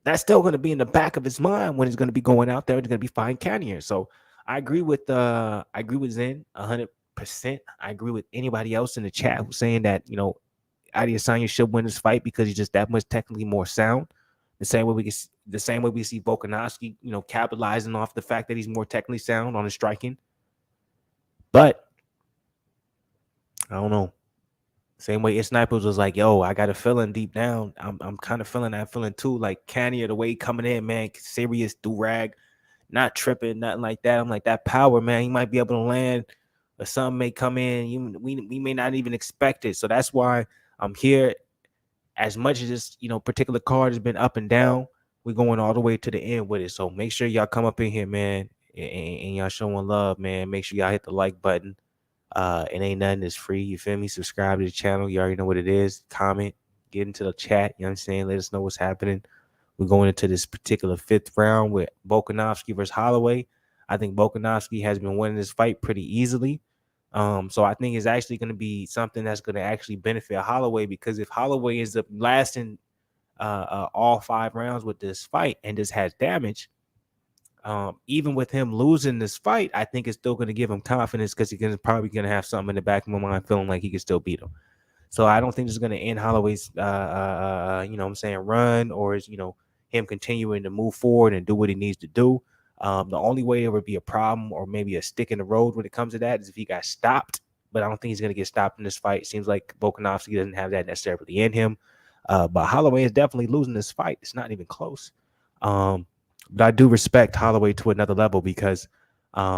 that's still going to be in the back of his mind when he's going to be going out there and he's going to be fighting Cannonier. So I agree with Zen 100%. I agree with anybody else in the chat who's saying that, you know, Adesanya should win this fight because he's just that much technically more sound. The same way we see Volkanovski, you know, capitalizing off the fact that he's more technically sound on his striking. But I don't know. Same way Snipers was like, yo, I got a feeling deep down. I'm kind of feeling that feeling too. Like Cannonier, the way he coming in, man, serious do-rag, not tripping, nothing like that. I'm like, that power, man, he might be able to land, or something may come in. We may not even expect it. So that's why I'm here. As much as this, you know, particular card has been up and down, we're going all the way to the end with it. So make sure y'all come up in here, man, and y'all showing love, man. Make sure y'all hit the like button. It ain't nothing that's free. You feel me? Subscribe to the channel. You already know what it is. Comment, get into the chat. You know what I'm saying? Let us know what's happening We're going into this particular 5th round with Volkanovski versus Holloway. I think Volkanovski has been winning this fight pretty easily. So I think it's actually going to be something that's going to actually benefit Holloway, because if Holloway ends up lasting all 5 rounds with this fight and just has damage, even with him losing this fight, I think it's still going to give him confidence, because he's probably going to have something in the back of my mind feeling like he can still beat him. So I don't think this is going to end Holloway's, run, or is, him continuing to move forward and do what he needs to do. The only way it would be a problem or maybe a stick in the road when it comes to that is if he got stopped. But I don't think he's going to get stopped in this fight. It seems like Volkanovski doesn't have that necessarily in him. But Holloway is definitely losing this fight. It's not even close. But I do respect Holloway to another level, because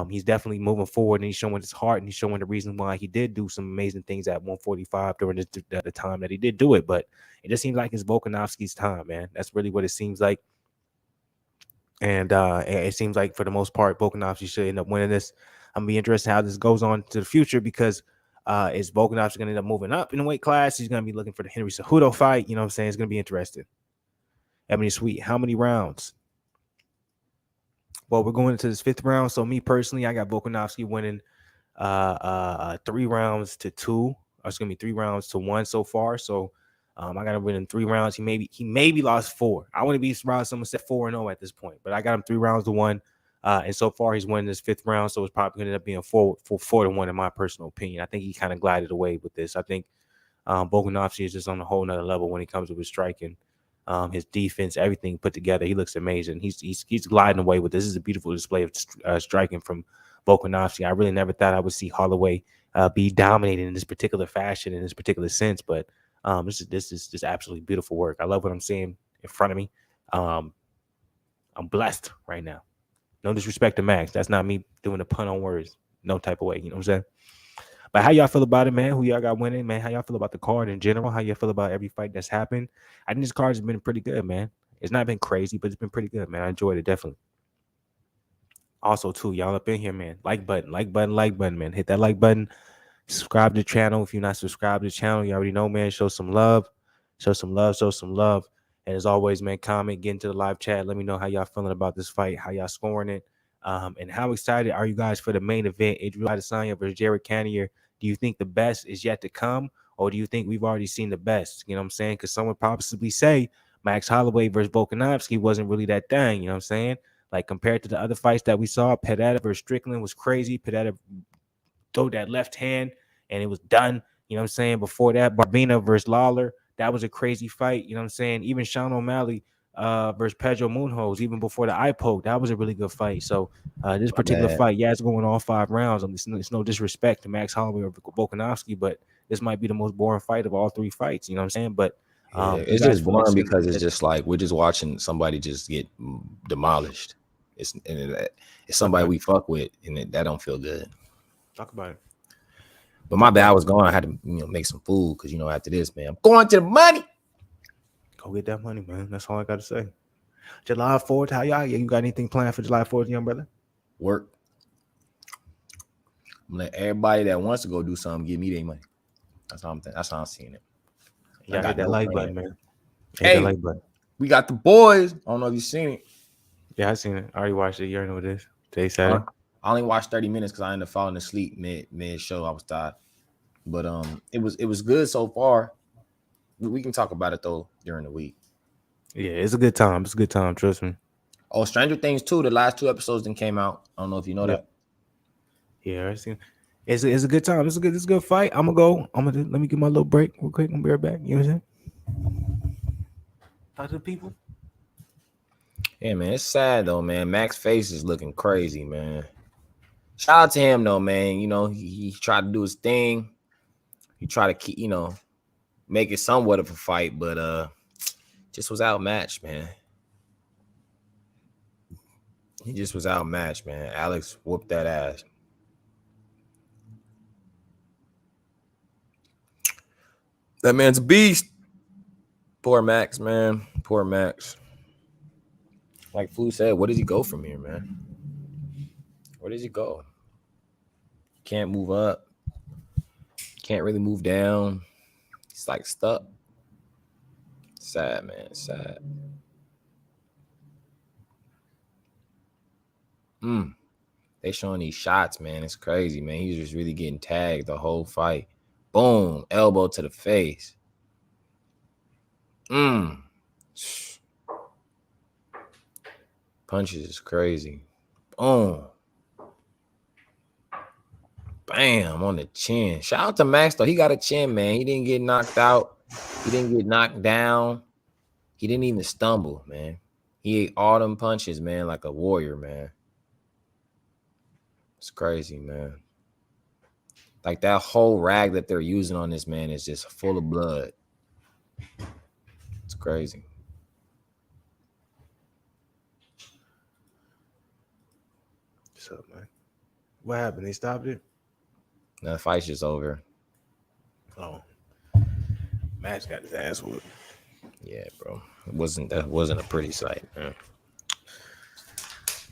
he's definitely moving forward, and he's showing his heart, and he's showing the reason why he did do some amazing things at 145 during the time that he did do it. But it just seems like it's Volkanovski's time, man. That's really what it seems like. And it seems like for the most part, Volkanovski should end up winning this. I'm gonna be interested how this goes on to the future, because is Volkanovski gonna end up moving up in the weight class? He's gonna be looking for the Henry Cejudo fight. You know what I'm saying? It's gonna be interesting. Ebony Sweet, how many rounds? Well, we're going into this 5th round. So me personally, I got Volkanovski winning 3 rounds to 2. It's gonna be 3 rounds to 1 so far. So I got him winning 3 rounds. He maybe lost 4. I wouldn't be surprised if someone said 4-0 at this point, but I got him 3 rounds to 1. And so far he's winning this 5th round. So it's probably gonna end up being 4-1 in my personal opinion. I think he kind of glided away with this. I think Volkanovski is just on a whole nother level when it comes to his striking. His defense, everything put together, he looks amazing. He's gliding away with this. This is a beautiful display of striking from Volkanovski. I really never thought I would see Holloway be dominating in this particular fashion, in this particular sense, but this is just absolutely beautiful work. I love what I'm seeing in front of me. I'm blessed right now. No disrespect to Max. That's not me doing a pun on words. No type of way. You know what I'm saying? But how y'all feel about it, man? Who y'all got winning, man? How y'all feel about the card in general? How y'all feel about every fight that's happened? I think this card has been pretty good, man. It's not been crazy, but it's been pretty good, man. I enjoyed it, definitely. Also, too, y'all up in here, man. Like button, man. Hit that like button. Subscribe to the channel. If you're not subscribed to the channel, you already know, man. Show some love. And as always, man, comment, get into the live chat. Let me know how y'all feeling about this fight, how y'all scoring it. And how excited are you guys for the main event, Adesanya versus Jared Cannonier? Do you think the best is yet to come, or do you think we've already seen the best? You know what I'm saying? Because some would possibly say Max Holloway versus Volkanovski wasn't really that thing. You know what I'm saying? Like, compared to the other fights that we saw, Padetta versus Strickland was crazy. Padetta threw that left hand, and it was done. You know what I'm saying? Before that, Barbina versus Lawler, that was a crazy fight. You know what I'm saying? Even Sean O'Malley versus Pedro Munhoz, even before the eye poke, that was a really good fight. So this particular fight, it's going all 5 rounds. It's no disrespect to Max Holloway or Volkanovski, but this might be the most boring fight of all 3 fights. You know what I'm saying? But it's just boring because it's just like we're just watching somebody just get demolished. It's somebody we fuck with, and that don't feel good. Talk about it. But my bad, I was going. I had to make some food because after this, man, I'm going to the money. Go get that money, man. That's all I got to say. July 4th, how y'all? You got anything planned for July 4th, young brother? Work. I'm gonna let everybody that wants to go do something give me their money. That's how I'm seeing it. Yeah, hit that like button, man. Hey, like button. We got the boys. I don't know if you've seen it. Yeah, I seen it. I already watched it. You already know what it is. Today Saturday. I only watched 30 minutes because I ended up falling asleep mid show. I was tired, but it was good so far. We can talk about it though during the week. Yeah, it's a good time. It's a good time. Trust me. Oh, Stranger Things 2. The last 2 episodes then came out. I don't know if you know that. Yeah, I seen. It's a good time. It's a good fight. I'm gonna go. Let me get my little break real quick. I'm gonna be right back. You know what I'm saying? Talk to the people. Yeah, man. It's sad though, man. Max's face is looking crazy, man. Shout out to him though, man. He tried to do his thing. He tried to keep, make it somewhat of a fight, but just was outmatched, man. He just was outmatched, man. Alex whooped that ass. That man's a beast. Poor Max, man. Poor Max. Like Flu said, where does he go from here, man? Where does he go? Can't move up. Can't really move down. He's like stuck. Sad, man. Sad. They showing these shots, man. It's crazy, man. He's just really getting tagged the whole fight. Boom, elbow to the face. Punches is crazy. Boom. Bam, on the chin. Shout out to Max, though. He got a chin, man. He didn't get knocked out. He didn't get knocked down. He didn't even stumble, man. He ate all them punches, man, like a warrior, man. It's crazy, man. Like that whole rag that they're using on this man is just full of blood. It's crazy. What's up, man? What happened? They stopped it? Now the fight's just over. Oh. Max got his ass whooped. Yeah, bro. That wasn't a pretty sight, man.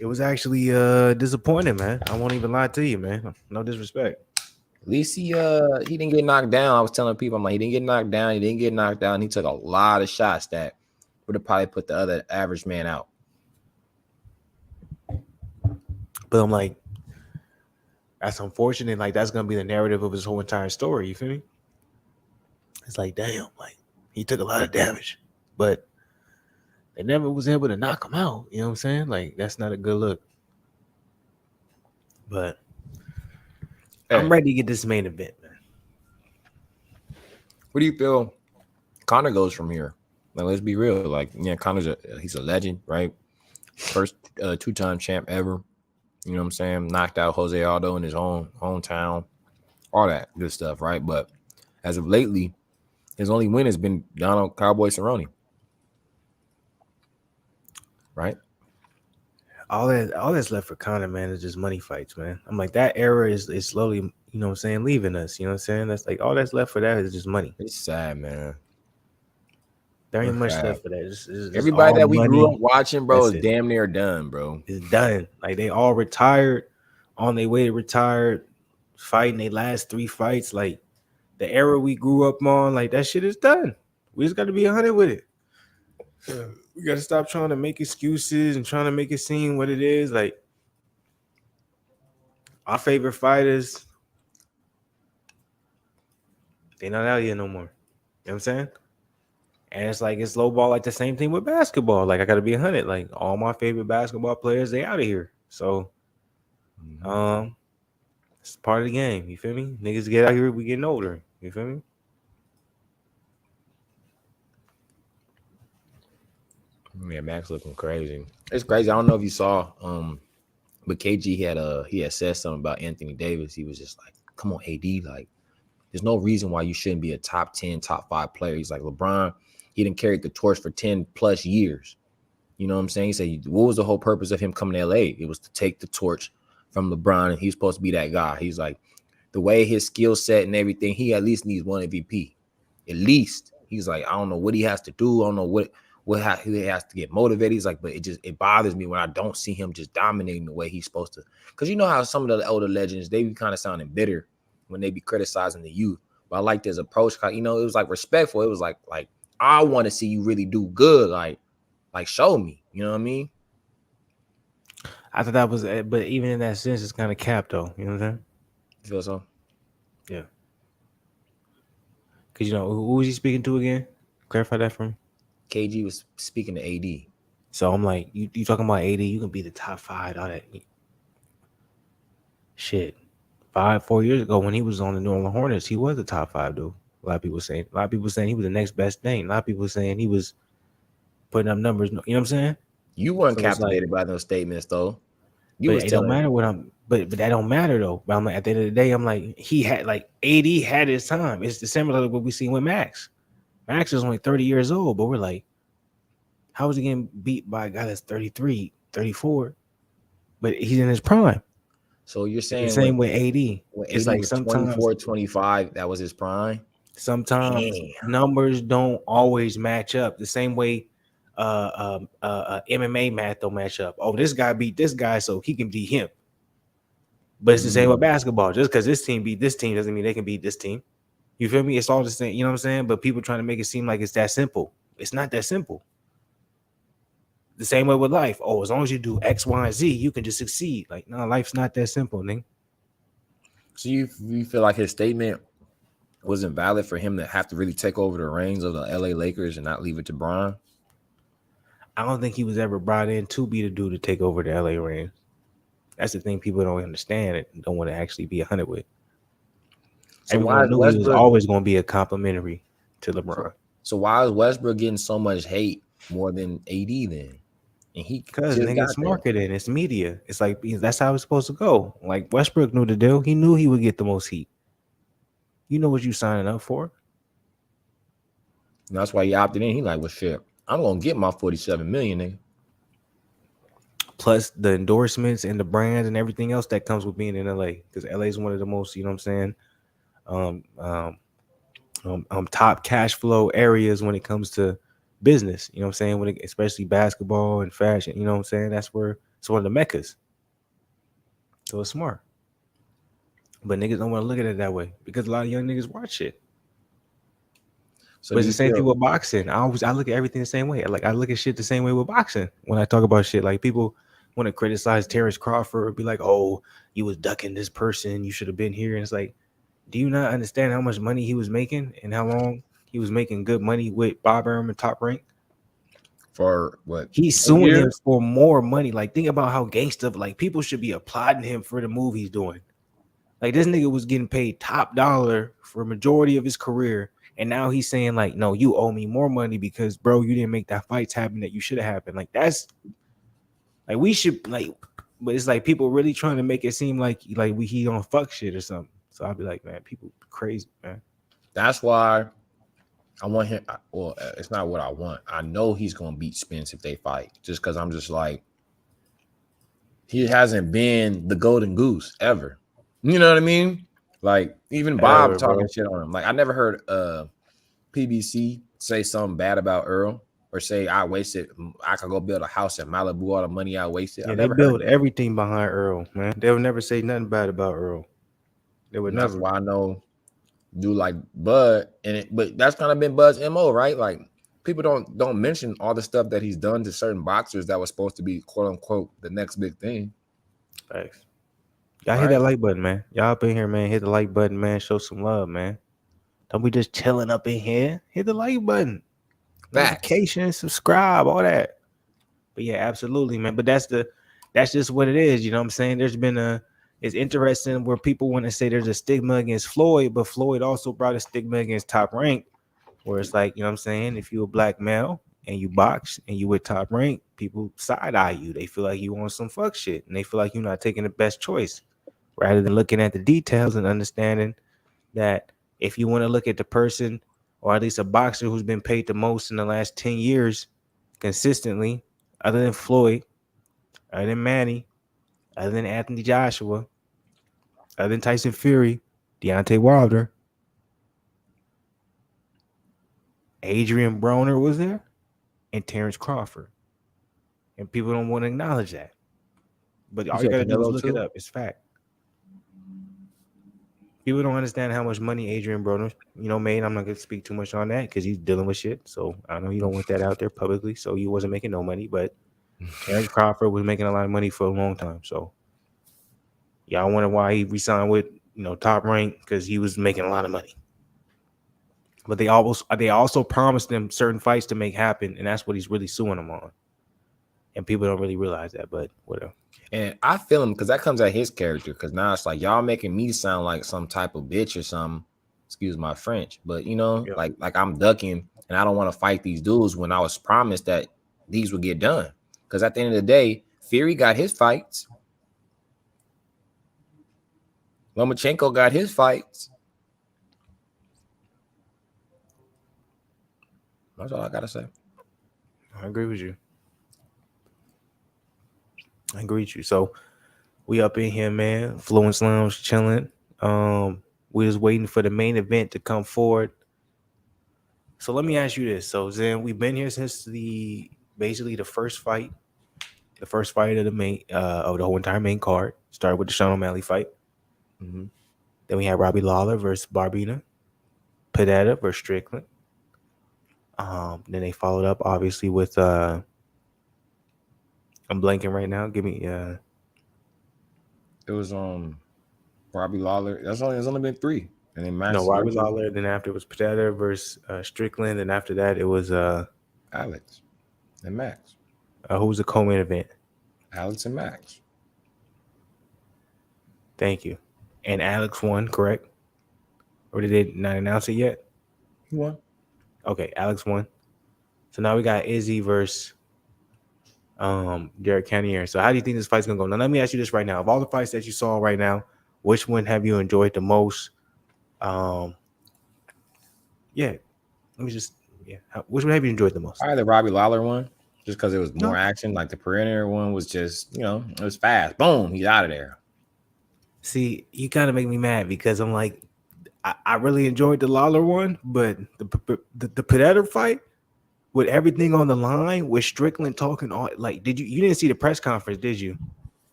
It was actually disappointing, man. I won't even lie to you, man. No disrespect. At least he didn't get knocked down. I was telling people, I'm like, he didn't get knocked down. He didn't get knocked down. He took a lot of shots that would have probably put the other average man out. But I'm like, that's unfortunate. Like, that's gonna be the narrative of his whole entire story. You feel me? It's like, damn, like he took a lot of damage, but they never was able to knock him out. You know what I'm saying? Like, that's not a good look. But I'm ready to get this main event, man. What do you feel Conor goes from here? Like, let's be real. Like, yeah, Conor's he's a legend, right? First two-time champ ever. You know what I'm saying? Knocked out Jose Aldo in his own hometown. All that good stuff, right? But as of lately, his only win has been Donald Cowboy Cerrone. Right? All that's left for Conor, man, is just money fights, man. I'm like, that era is slowly, you know what I'm saying, leaving us. You know what I'm saying? That's like all that's left for that is just money. It's sad, man. There ain't much left for that. It's everybody that we money. grew up watching, bro, That's is damn near done, bro. It's done. Like, they all retired, on their way to retired, fighting their last 3 fights. Like, the era we grew up on, like, that shit is done. We just got to be 100 with it. We got to stop trying to make excuses and trying to make it seem what it is. Like, our favorite fighters, they not out here no more. You know what I'm saying? And it's like, it's low ball, like the same thing with basketball. Like, I got to be 100. Like, all my favorite basketball players, they out of here. So, it's part of the game. You feel me? Niggas get out here, we getting older. You feel me? Yeah, Max looking crazy. It's crazy. I don't know if you saw, but KG had said something about Anthony Davis. He was just like, "Come on, AD, like, there's no reason why you shouldn't be a top 10, top 5 player." He's like, LeBron, he didn't carry the torch for 10 plus years. You know what I'm saying? He said, what was the whole purpose of him coming to LA? It was to take the torch from LeBron, and he's supposed to be that guy. He's like, the way his skill set and everything, he at least needs one MVP. At least. He's like, I don't know what he has to do. I don't know what he has to get motivated. He's like, but it bothers me when I don't see him just dominating the way he's supposed to. Because you know how some of the older legends, they be kind of sounding bitter when they be criticizing the youth. But I liked his approach. You know, it was like respectful. It was like I want to see you really do good. Like show me. You know what I mean? I thought that was, but even in that sense, it's kind of capped though. You know what I'm saying? You feel so? Yeah. Because, you know, who was he speaking to again? Clarify that for me. KG was speaking to AD. So I'm like, you talking about AD, you can be the top 5, all that. Shit. 4 years ago when he was on the New Orleans Hornets, he was the top 5, dude. A lot of people saying he was the next best thing. A lot of people saying he was putting up numbers. You know what I'm saying? You weren't captivated by those statements, though. But it don't matter what but that don't matter though. But I'm like, at the end of the day, I'm like, he had AD had his time. It's similar to what we seen with Max. Max is only 30 years old, but we're like, how is he getting beat by a guy that's 33, 34? But he's in his prime. So you're saying the same way AD. It's like sometimes 24, 25, that was his prime. Sometimes numbers don't always match up. The same way MMA math don't match up. Oh, this guy beat this guy, so he can beat him. But it's the same with basketball. Just because this team beat this team doesn't mean they can beat this team. You feel me? It's all the same. You know what I'm saying? But people trying to make it seem like it's that simple. It's not that simple. the same way with life. Oh, as long as you do X, Y, and Z, you can just succeed. Like, no, life's not that simple, nigga. So you feel like his statement wasn't valid for him to have to really take over the reins of the LA Lakers and not leave it to Bron? I don't think he was ever brought in to be the dude to take over the LA reign. That's the thing people don't understand and don't want to actually be 100 with. So Everyone why is knew he was always going to be a complimentary to LeBron. So why is Westbrook getting so much hate more than AD then? And because nigga, it's marketing, it's media. It's like that's how it's supposed to go. Like Westbrook knew the deal. He knew he would get the most heat. You know what you signing up for. And that's why he opted in. He like, well, shit, I'm gonna get my 47 million, nigga. Plus the endorsements and the brands and everything else that comes with being in LA. Because LA is one of the most, you know what I'm saying, top cash flow areas when it comes to business. You know what I'm saying? Especially basketball and fashion. You know what I'm saying? That's where it's one of the meccas. So it's smart. But niggas don't want to look at it that way because a lot of young niggas watch it. So but it's the same thing with boxing. I look at everything the same way. I look at shit the same way with boxing. When I talk about shit, like people want to criticize Terrence Crawford or be like, oh, you was ducking this person. You should have been here. And it's like, do you not understand how much money he was making and how long he was making good money with Bob Arum and Top Rank? For what? He's suing him for more money. Like, think about how gangsta, like, people should be applauding him for the move he's doing. Like, this nigga was getting paid top dollar for a majority of his career. And now he's saying, like, no, you owe me more money because, bro, you didn't make that fights happen that you should have happened. Like, that's like, we should, like, but it's like people really trying to make it seem like he on fuck shit or something. So I'll be like, man, people crazy, man. That's why I want him. Well, it's not what I want. I know he's going to beat Spence if they fight, just because I'm just like, he hasn't been the golden goose ever. You know what I mean? Like, even Bob talking shit on him. Like, I never heard PBC say something bad about Earl or say I could go build a house in Malibu, all the money I wasted. Yeah, they build everything behind Earl, man. They would never say nothing bad about Earl. They would never. That's why I know do like Bud, but that's kind of been Bud's MO, right? Like, people don't mention all the stuff that he's done to certain boxers that was supposed to be quote unquote the next big thing. Thanks. Y'all hit that like button, man. Y'all up in here, man. Hit the like button, man. Show some love, man. Don't be just chilling up in here. Hit the like button. Notification, subscribe, all that. But yeah, absolutely, man. But that's just what it is. You know what I'm saying? It's interesting where people want to say there's a stigma against Floyd, but Floyd also brought a stigma against Top Rank, where it's like, you know what I'm saying? If you're a black male and you box and you with Top Rank, people side eye you. They feel like you want some fuck shit, and they feel like you're not taking the best choice, rather than looking at the details and understanding that if you want to look at the person, or at least a boxer who's been paid the most in the last 10 years consistently, other than Floyd, other than Manny, other than Anthony Joshua, other than Tyson Fury, Deontay Wilder, Adrian Broner was there, and Terrence Crawford. And people don't want to acknowledge that. But all you got to do is look it up. It's fact. People don't understand how much money Adrian Broner, made. I'm not going to speak too much on that because he's dealing with shit. So I know you don't want that out there publicly. So he wasn't making no money. But Terrence Crawford was making a lot of money for a long time. So y'all wonder why he resigned with, Top Rank, because he was making a lot of money. But they also promised them certain fights to make happen, and that's what he's really suing them on. And people don't really realize that, but whatever. And I feel him because that comes at his character. Because now it's like y'all making me sound like some type of bitch or something. Excuse my French, but like I'm ducking and I don't want to fight these dudes when I was promised that these would get done. Because at the end of the day, Fury got his fights. Lomachenko got his fights. That's all I gotta say. I agree with you. So we up in here, man. Fluence Lounge chilling. We was waiting for the main event to come forward. So let me ask you this. So Zen, we've been here since basically the first fight of the main of the whole entire main card. Started with the Sean O'Malley fight. Mm-hmm. Then we had Robbie Lawler versus Barbina, Padetta versus Strickland. Then they followed up obviously with I'm blanking right now. Give me It was Robbie Lawler. There's only been 3, and then Max. no, Robbie Lawler. Then after it was Padetta versus Strickland. Then after that, it was Alex and Max. who was the co-main event? Alex and Max. Thank you. And Alex won, correct? Or did they not announce it yet? Who won? Okay, Alex won. So now we got Izzy versus Derek Cannonier. So how do you think this fight's gonna go? Now let me ask you this right now. Of all the fights that you saw right now, which one have you enjoyed the most? Yeah. Let me just which one have you enjoyed the most? Probably the Robbie Lawler one, just because it was more action. Like the Pereira one was just, it was fast. Boom, he's out of there. See, you kind of make me mad because I'm like, I really enjoyed the Lawler one, but the Padetta fight with everything on the line, with Strickland talking all like, you didn't see the press conference, did you?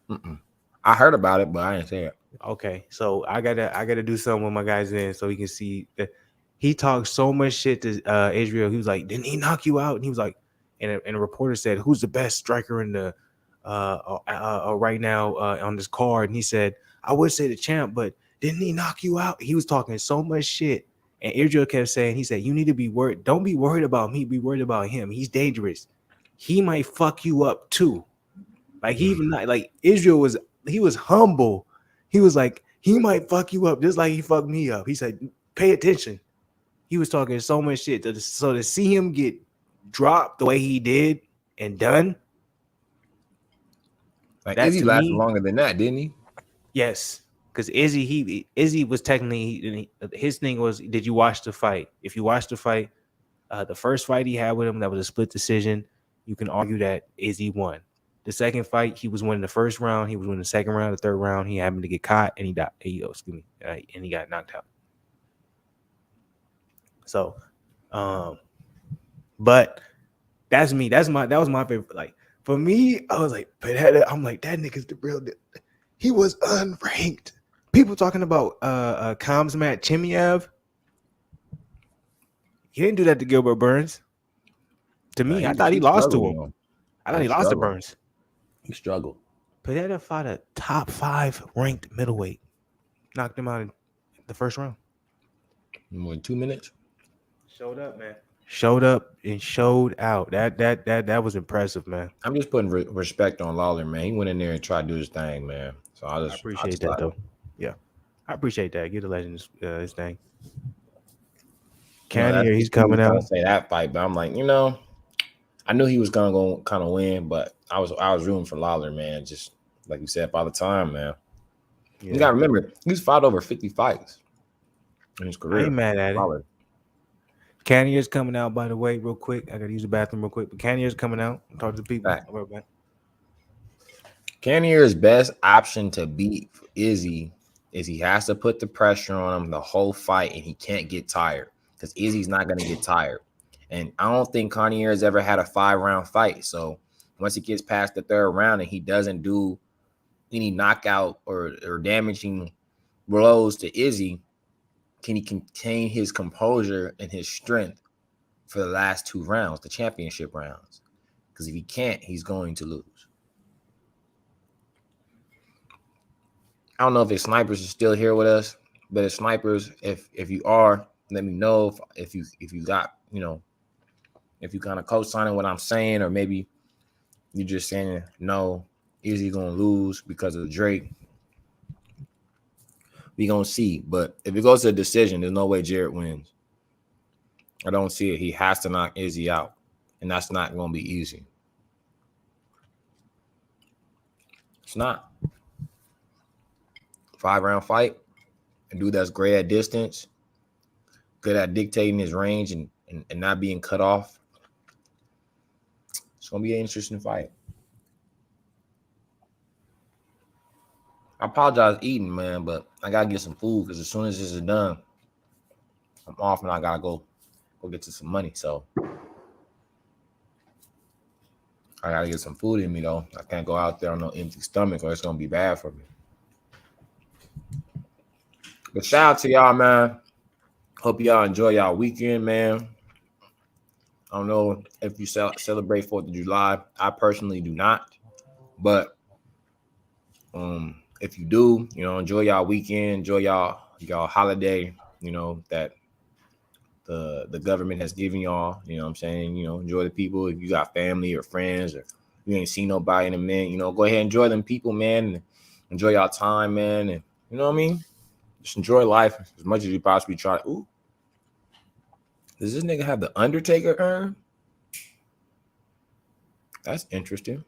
Mm-mm. I heard about it, but I didn't say it. Okay, so I gotta do something with my guys in so he can see that he talked so much shit to Israel. He was like, "Didn't he knock you out?" And he was like, and a reporter said, "Who's the best striker in the right now on this card?" And he said, "I would say the champ, but didn't he knock you out?" He was talking so much shit, and Israel kept saying, "He said you need to be worried. Don't be worried about me. Be worried about him. He's dangerous. He might fuck you up too." Like he even like Israel was. He was humble. He was like, he might fuck you up just like he fucked me up. He said, pay attention. He was talking so much shit. So to see him get dropped the way he did and done. Like Izzy lasted longer than that, didn't he? Yes. Because Izzy was technically, his thing was, did you watch the fight? If you watched the fight, the first fight he had with him, that was a split decision. You can argue that Izzy won. The second fight, he was winning the first round. He was winning the second round. The third round, he happened to get caught and he died. And he got knocked out. So, but that's me. That was my favorite. Like for me, I was like, I'm like, that nigga's the real. He was unranked. People talking about Khamzat Chimaev. He didn't do that to Gilbert Burns. To me, I thought he lost to him. I thought he lost to Burns. He struggled. Padetta fought a top 5 ranked middleweight. Knocked him out in the first round. More than 2 minutes. Showed up, man. Showed up and showed out. That was impressive, man. I'm just putting respect on Lawler, man. He went in there and tried to do his thing, man. So I appreciate that, though. Yeah, I appreciate that. Give the legend his thing. Cannonier, he's coming out. Say that fight, but I'm like, I knew he was gonna go kind of win, but I was rooting for Lawler, man. Just like you said, by the time, man. Yeah. You gotta remember, he's fought over 50 fights in his career. I ain't mad at it. Cannonier's coming out, by the way, real quick. I gotta use the bathroom real quick. But Cannonier's coming out. Talk to the people. Right. Cannonier's best option to beat Izzy is he has to put the pressure on him the whole fight, and he can't get tired because Izzy's not gonna get tired. And I don't think Cannonier has ever had a 5-round fight. So once he gets past the 3rd round and he doesn't do any knockout or damaging blows to Izzy, can he contain his composure and his strength for the last 2 rounds, the championship rounds? Because if he can't, he's going to lose. I don't know if snipers are still here with us, but as snipers, if you are, let me know if you got, if you kind of co-signing what I'm saying, or maybe you're just saying, no, is he going to lose because of Drake? We going to see. But if it goes to a decision, there's no way Jarrett wins. I don't see it. He has to knock Izzy out, and that's not going to be easy. It's not. 5-round fight. A dude that's great at distance, good at dictating his range and not being cut off. It's going to be an interesting fight. I apologize eating, man, but I got to get some food because as soon as this is done, I'm off and I got to go get to some money. So I got to get some food in me, though. I can't go out there on no empty stomach or it's going to be bad for me. But shout out to y'all, man. Hope y'all enjoy y'all weekend, man. I don't know if you celebrate 4th of July. I personally do not. But if you do, enjoy y'all weekend, enjoy y'all holiday, that the government has given y'all, you know what I'm saying? Enjoy the people. If you got family or friends or you ain't seen nobody in a minute, go ahead and enjoy them people, man, and enjoy y'all time, man. And you know what I mean? Just enjoy life as much as you possibly try. Ooh. Does this nigga have the Undertaker urn? That's interesting.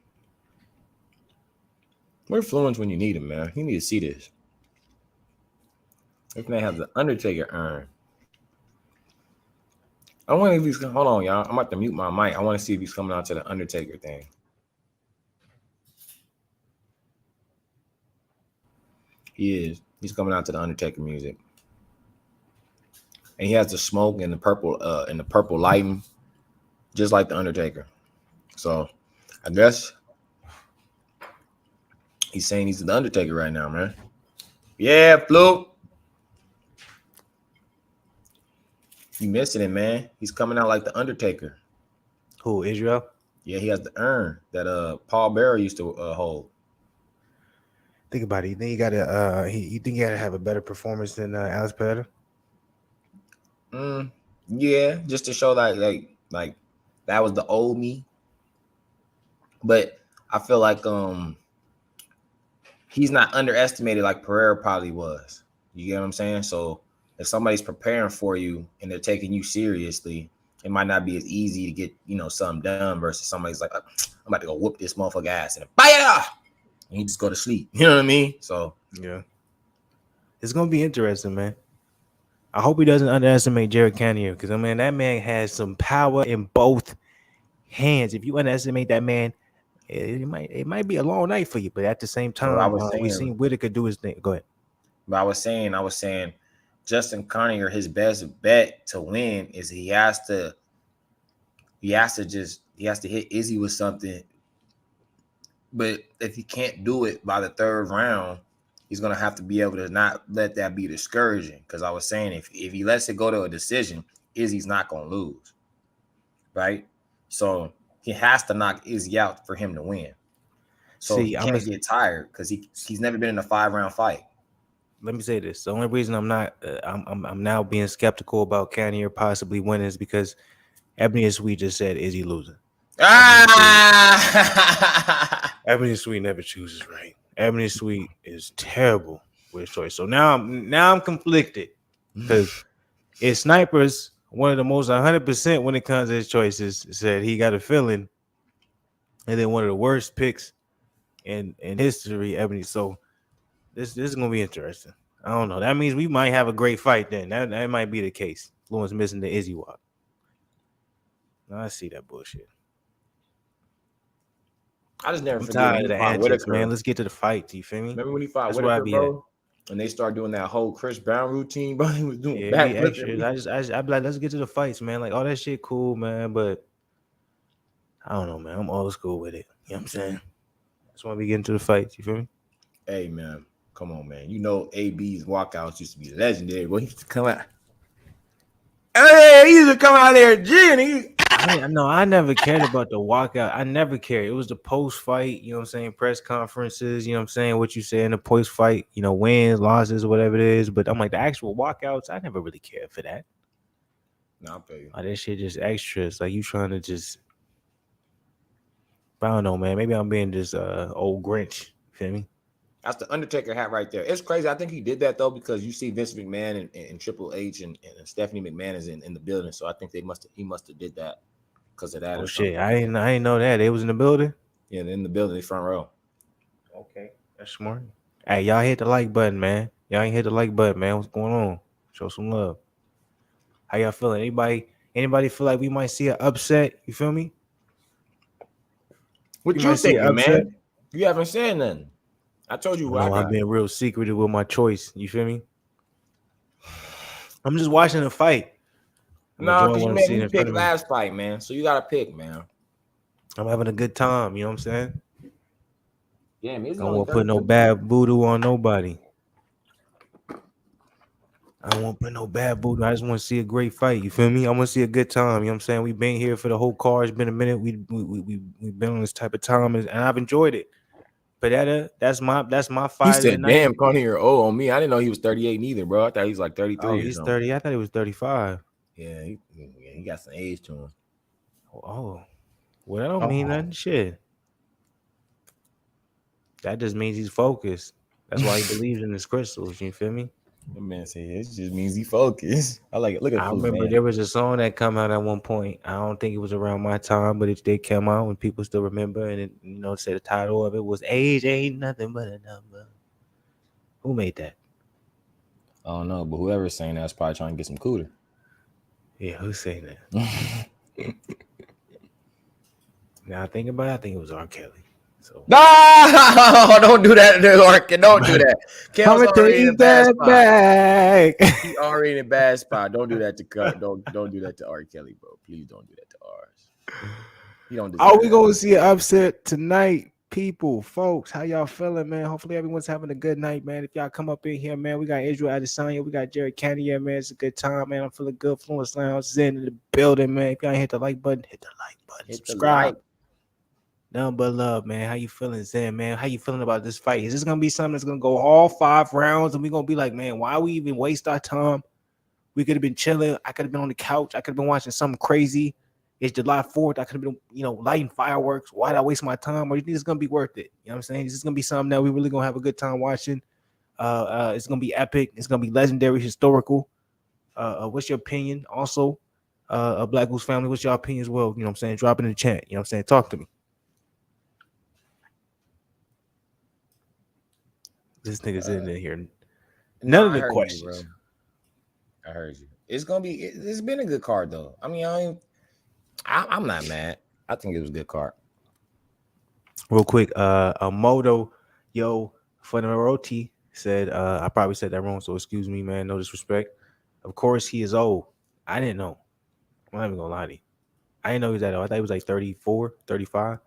Where Fluence when you need him, man? You need to see this. If they have the Undertaker urn. I wonder if he's hold on, y'all. I'm about to mute my mic. I want to see if he's coming out to the Undertaker thing. He is. He's coming out to the Undertaker music. And he has the smoke and the purple lighting, just like the Undertaker. So I guess he's saying he's the Undertaker right now, man. Yeah, Fluke. You missing it, man. He's coming out like the Undertaker. Who, Israel? Yeah, he has the urn that Paul Bearer used to hold. Think about it. You think you think he gotta have a better performance than Alex Padetta? Yeah, just to show that like that was the old me. But I feel like he's not underestimated like Pereira probably was. You get what I'm saying? So if somebody's preparing for you and they're taking you seriously, it might not be as easy to get something done versus somebody's like, I'm about to go whoop this motherfucker ass and fire, and you just go to sleep. You know what I mean? So yeah, it's gonna be interesting, man. I hope he doesn't underestimate Jared Cannonier because that man has some power in both hands. If you underestimate that man, it might be a long night for you. But at the same time, we've seen Whitaker do his thing. Go ahead. But I was saying, Justin Cannonier, his best bet to win is he has to hit Izzy with something. But if he can't do it by the third round, he's gonna have to be able to not let that be discouraging. Because I was saying if he lets it go to a decision, Izzy's not gonna lose, right? So he has to knock Izzy out for him to win. So he can't get tired because he's never been in a 5-round fight. Let me say this: the only reason I'm not, I'm now being skeptical about Cannonier possibly winning is because Ebony Sweet just said Izzy losing. Ebony Sweet never chooses right. Ebony Sweet is terrible with his choice. So now I'm conflicted because it's Snipers, one of the most 100% when it comes to his choices, said he got a feeling, and then one of the worst picks in history, Ebony. So this is gonna be interesting. I don't know. That means we might have a great fight then. That might be the case. Fluence missing the Izzy walk. I see that bullshit. I just never forget when he fought Whitaker, man. Let's get to the fight. You feel me? Remember when he fought Whitaker, bro? And they started doing that whole Chris Brown routine, bro. He was doing back extras. I'd be like, let's get to the fights, man. Like all that shit, cool, man. But I don't know, man. I'm old school with it. You know what I'm saying? Just want to be getting to the fights. You feel me? Hey, man, come on, man. AB's walkouts used to be legendary. Boy, he used to come out. Hey, he used to come out there, Jenny. I never cared about the walkout. I never cared. It was the post-fight, you know what I'm saying, press conferences, you know what I'm saying, what you say in the post-fight, wins, losses, whatever it is. But I'm like, the actual walkouts, I never really cared for that. No, I'll pay you. That shit just extra. It's like you trying to just, I don't know, man. Maybe I'm being just old Grinch. You feel me? That's the Undertaker hat right there. It's crazy. I think he did that, though, because you see Vince McMahon and Triple H and Stephanie McMahon is in the building. So I think he must have did that. Because of that. Oh shit! I didn't know that they was in the building. Yeah, they're in the building, they front row. Okay, that's smart. Hey, y'all hit the like button, man. Y'all ain't hit the like button, man. What's going on? Show some love. How y'all feeling? Anybody feel like we might see an upset? You feel me? What you thinking, man? You haven't said nothing. I told you. I've been real secretive with my choice. You feel me? I'm just watching the fight. No, because you made me pick last fight, man. So you got to pick, man. I'm having a good time. You know what I'm saying? Yeah, man. I won't put no bad voodoo on nobody. I won't put no bad voodoo. I just want to see a great fight. You feel me? I want to see a good time. You know what I'm saying? We've been here for the whole car. It's been a minute. We've been on this type of time, and I've enjoyed it. Padetta, that's my You fight of the said, night. damn, Cannonier old on me. I didn't know he was 38 neither, bro. I thought he was like 33 Oh, or he's something. 30. I thought he was 35. Yeah, he got some age to him. Oh, well, that don't mean nothing. Shit. That just means he's focused. That's why he believes in his crystals. You feel me? That man said it just means he focused. I like it. Look at I Fluence, remember man. there was a song that come out at one point. I don't think it was around my time, but it did come out and people still remember. And it, say the title of it was "Age Ain't Nothing But a Number." Who made that? I don't know, but whoever's saying that's probably trying to get some cooter. Yeah, who's saying that? Now I think about it, I think it was R. Kelly. So No, don't do that to Orchid. Don't do that. Kel's already in a bad spot. back. He already in a bad spot. Don't do that to don't do that to R. Kelly, bro. Please don't do that to ours. You don't deserve Are we that. gonna see an upset tonight, people, folks? How y'all feeling, man? Hopefully everyone's having a good night, man. If y'all come up in here, man, we got Israel Adesanya, we got Jared Cannonier, man. It's a good time, man. I'm feeling good. Fluence Lounge is in the building, man. If y'all ain't hit the like button, hit the like button. Hit the Subscribe. like. Nothing but love, man. How you feeling, Zen, man? How you feeling about this fight? Is this gonna be something that's gonna go all 5 rounds, and we're gonna be like, man, why we even waste our time? We could have been chilling. I could have been on the couch. I could have been watching something crazy. It's July 4th. I could have been, lighting fireworks. Why did I waste my time? Or you think it's gonna be worth it? You know what I'm saying? This is gonna be something that we really gonna have a good time watching. It's gonna be epic. It's gonna be legendary, historical. What's your opinion? Also, Black Goose family, what's your opinion as well? You know what I'm saying? Drop it in the chat. You know what I'm saying? Talk to me. This nigga's in here. None of the questions. I heard you. It's gonna be. It's been a good card though. I mean, I'm not mad. I think it was a good card. Real quick, a Moto Funeroti said, I probably said that wrong, so excuse me, man. No disrespect. Of course, he is old. I didn't know. I'm not even gonna lie to you. I didn't know he was that old. I thought he was like 34, 35.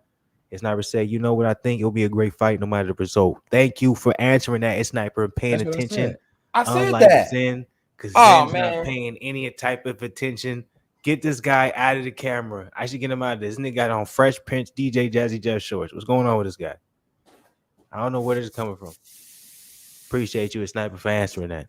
It's never said, you know what I think? It'll be a great fight no matter the result. Thank you for answering that, it's Sniper, and paying attention. I said that. Zen, because Zen's not paying any type of attention. Get this guy out of the camera. I should get him out of this. This nigga got on Fresh Prince, DJ Jazzy Jeff shorts. What's going on with this guy? I don't know where this is coming from. Appreciate you, Sniper, for answering that.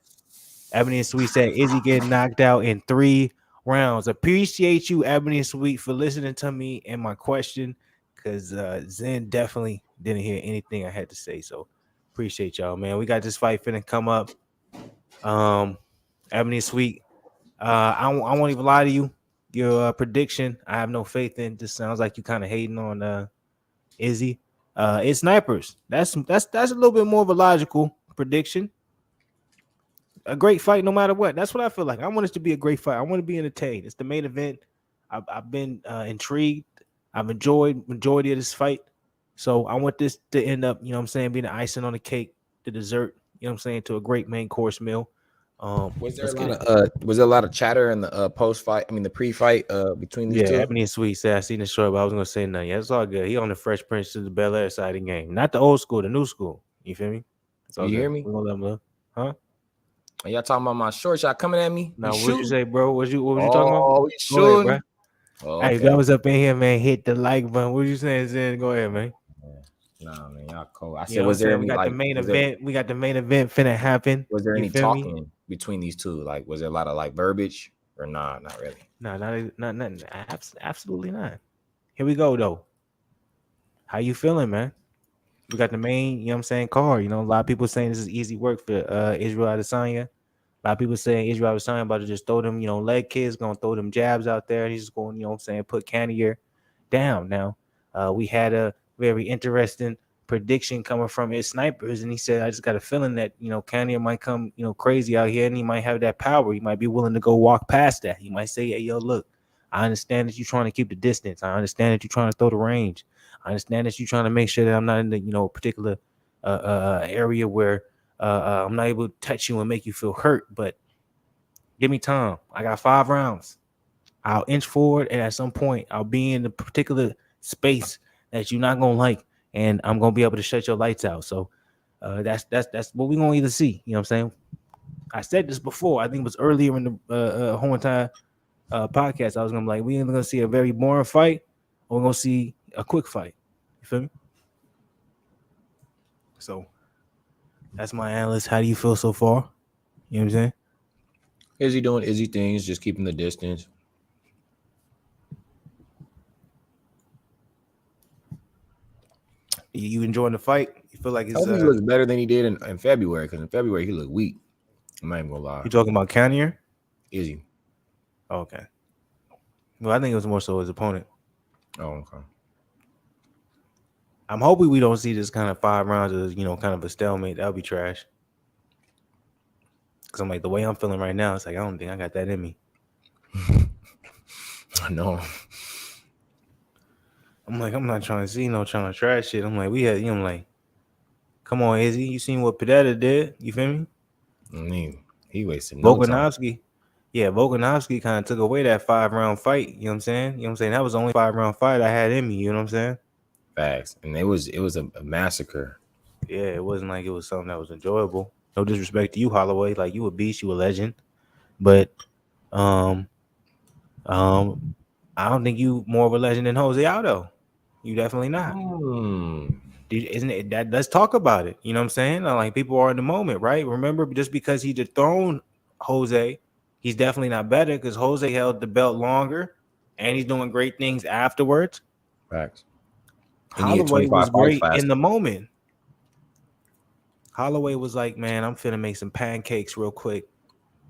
Ebony and Sweet said, is he getting knocked out in 3 rounds? Appreciate you, Ebony and Sweet, for listening to me and my question, because Zen definitely didn't hear anything I had to say. So appreciate y'all, man. We got this fight finna come up. Ebony and Sweet, I won't even lie to you. Your prediction, I have no faith in. This sounds like you kind of hating on Izzy. It's Snipers. That's a little bit more of a logical prediction. A great fight, no matter what. That's what I feel like. I want it to be a great fight. I want to be entertained. It's the main event. I've been intrigued. I've enjoyed majority of this fight. So I want this to end up, being the icing on the cake, the dessert, to a great main course meal. Was there a lot of chatter in the post fight? I mean, the pre-fight between these two. Yeah, Ebony and Sweet said I seen the short, but I was gonna say nothing. Yeah, it's all good. He on the Fresh Prince of the Bel Air side of the game, not the old school, the new school. You feel me? You hear me? We gonna let him live. Huh? Are y'all talking about my short shot coming at me? Now, what you say, bro? What was you talking about? Oh, we shooting, bro. Oh, okay. Hey, that was up in here, man. Hit the like button. What you saying, Zen? Go ahead, man. Nah, man, y'all cold. I said, was there any the main event? We got the main event finna happen. Was there any talking between these two? Like, was there a lot of verbiage or nah? Not really. No, not nothing. Absolutely not. Here we go though. How you feeling, man? We got the main, card. A lot of people saying this is easy work for Israel Adesanya. A lot of people saying Israel Adesanya about to just throw them, leg kicks, gonna throw them jabs out there. He's just going, put Cannonier down. Now, we had a very interesting prediction coming from his snipers, and he said, I just got a feeling that Cannonier might come crazy out here, and he might have that power. He might be willing to go walk past that. He might say, hey, yo, look, I understand that you're trying to keep the distance. I understand that you're trying to throw the range. I understand that you're trying to make sure that I'm not in the particular area where I'm not able to touch you and make you feel hurt, but give me time. I got 5 rounds. I'll inch forward, and at some point I'll be in the particular space that you're not gonna like, and I'm gonna be able to shut your lights out. So that's what we're gonna either see. You know what I'm saying? I said this before. I think it was earlier in the whole entire podcast. I was gonna be like, we either gonna see a very boring fight, or we're gonna see a quick fight. You feel me? So that's my analyst. How do you feel so far? You know what I'm saying? Is he doing Izzy things, just keeping the distance? You enjoying the fight? You feel like it's Hopefully he looks better than he did in February, because in February he looked weak. I'm not even gonna lie. you talking about Cannonier? Izzy. Okay. Well, I think it was more so his opponent. Oh, okay. I'm hoping we don't see this kind of 5 rounds as, kind of a stalemate. That would be trash. Because I'm like, the way I'm feeling right now, it's like, I don't think I got that in me. I know. I'm like, I'm not trying to trash shit. I'm like, I'm like, come on, Izzy. You seen what Padetta did? You feel me? I mean, he wasted no time. Volkanovski. Yeah, Volkanovski kind of took away that 5-round fight. You know what I'm saying? You know what I'm saying? That was the only 5-round fight I had in me. You know what I'm saying? Facts. And it was a massacre. Yeah, it wasn't like it was something that was enjoyable. No disrespect to you, Holloway. Like, you a beast, you a legend. But I don't think you more of a legend than Jose Aldo. You definitely not. Dude, isn't it that? Let's talk about it. You know what I'm saying? Like, people are in the moment, right? Remember, just because he dethroned Jose, he's definitely not better, because Jose held the belt longer and he's doing great things afterwards. Facts. Holloway was great in the moment. Holloway was like, man, I'm finna make some pancakes real quick.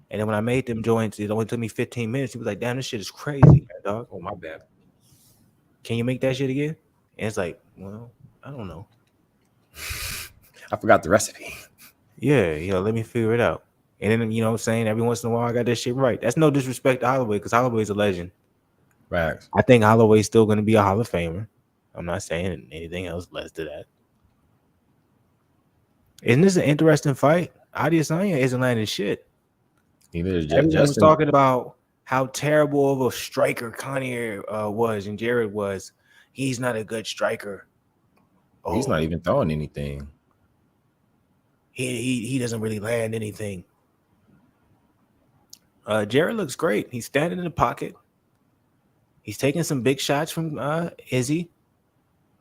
And then when I made them joints, it only took me 15 minutes. He was like, damn, this shit is crazy, dog. Oh, my bad. Can you make that shit again? And it's like, well, I don't know. I forgot the recipe. Yeah, let me figure it out. And then, you know what I'm saying, every once in a while, I got that shit right. That's no disrespect to Holloway, because Holloway's a legend. Facts. I think Holloway's still going to be a Hall of Famer. I'm not saying anything else less to that. Isn't this an interesting fight? Adesanya isn't landing shit. Everyone was talking about how terrible of a striker Cannonier was and Jared was. He's not a good striker. He's not even throwing anything. He doesn't really land anything. Jared looks great. He's standing in the pocket. He's taking some big shots from Izzy.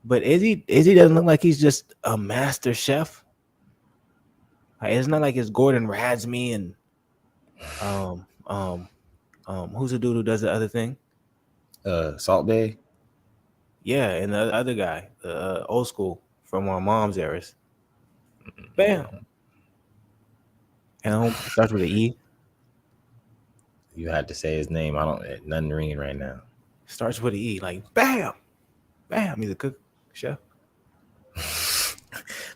But Izzy doesn't look like he's just a master chef. It's not like it's Gordon Ramsay and who's the dude who does the other thing? Salt Bay. Yeah, and the other guy, old school from our mom's eras. Bam. And starts with an E. You had to say his name. I don't. Nothing ringing right now. Starts with an E, like bam, bam. He's a cook chef.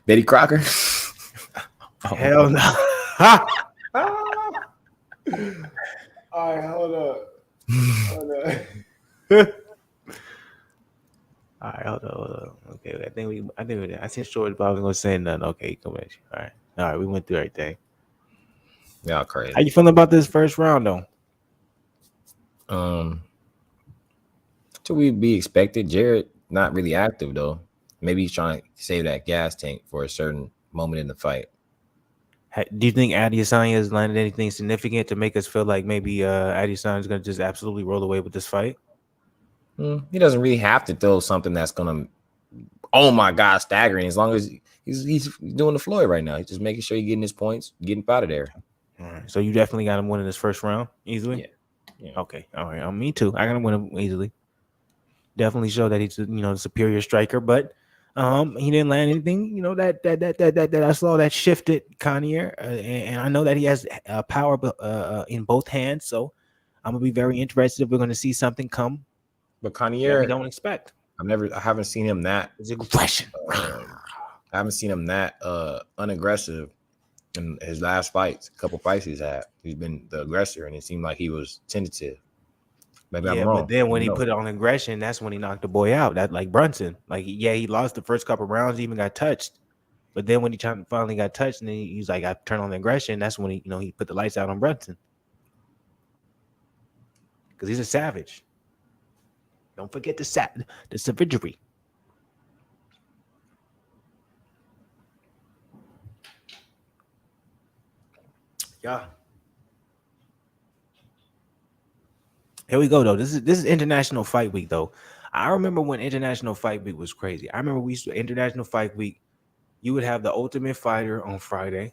Betty Crocker. Hell no. All right, hold up. All right, hold up. Okay, I seen short, but I was gonna say nothing. Okay, come at you. All right, we went through everything. Y'all crazy. How you feeling about this first round, though? To be expected. Jared not really active though. Maybe he's trying to save that gas tank for a certain moment in the fight. Do you think Adesanya has landed anything significant to make us feel like maybe Adesanya is going to just absolutely roll away with this fight? He doesn't really have to throw something that's going to, oh my God, staggering. As long as he's doing the Floyd right now. He's just making sure he's getting his points, getting out of there. All right. So you definitely got him winning this first round easily? Yeah. Okay. All right. Me too. I got to win him easily. Definitely show that he's the superior striker, but he didn't land anything, that I saw that shifted Cannonier, and I know that he has power in both hands. So I'm gonna be very interested if we're gonna see something come. But Cannonier, we don't expect. I haven't seen him that. It's aggression. I haven't seen him that unaggressive in his last fights. A couple fights he's had. He's been the aggressor, and it seemed like he was tentative. Maybe I'm wrong. But then when he put it on aggression, that's when he knocked the boy out. That like Brunson. Like, he lost the first couple rounds, he even got touched. But then when he finally got touched, and then he's like, I turned on the aggression, that's when he put the lights out on Brunson. Because he's a savage. Don't forget the savagery. Yeah. Here we go, though. This is International Fight Week, though. I remember when International Fight Week was crazy. I remember International Fight Week You would have the Ultimate Fighter on Friday.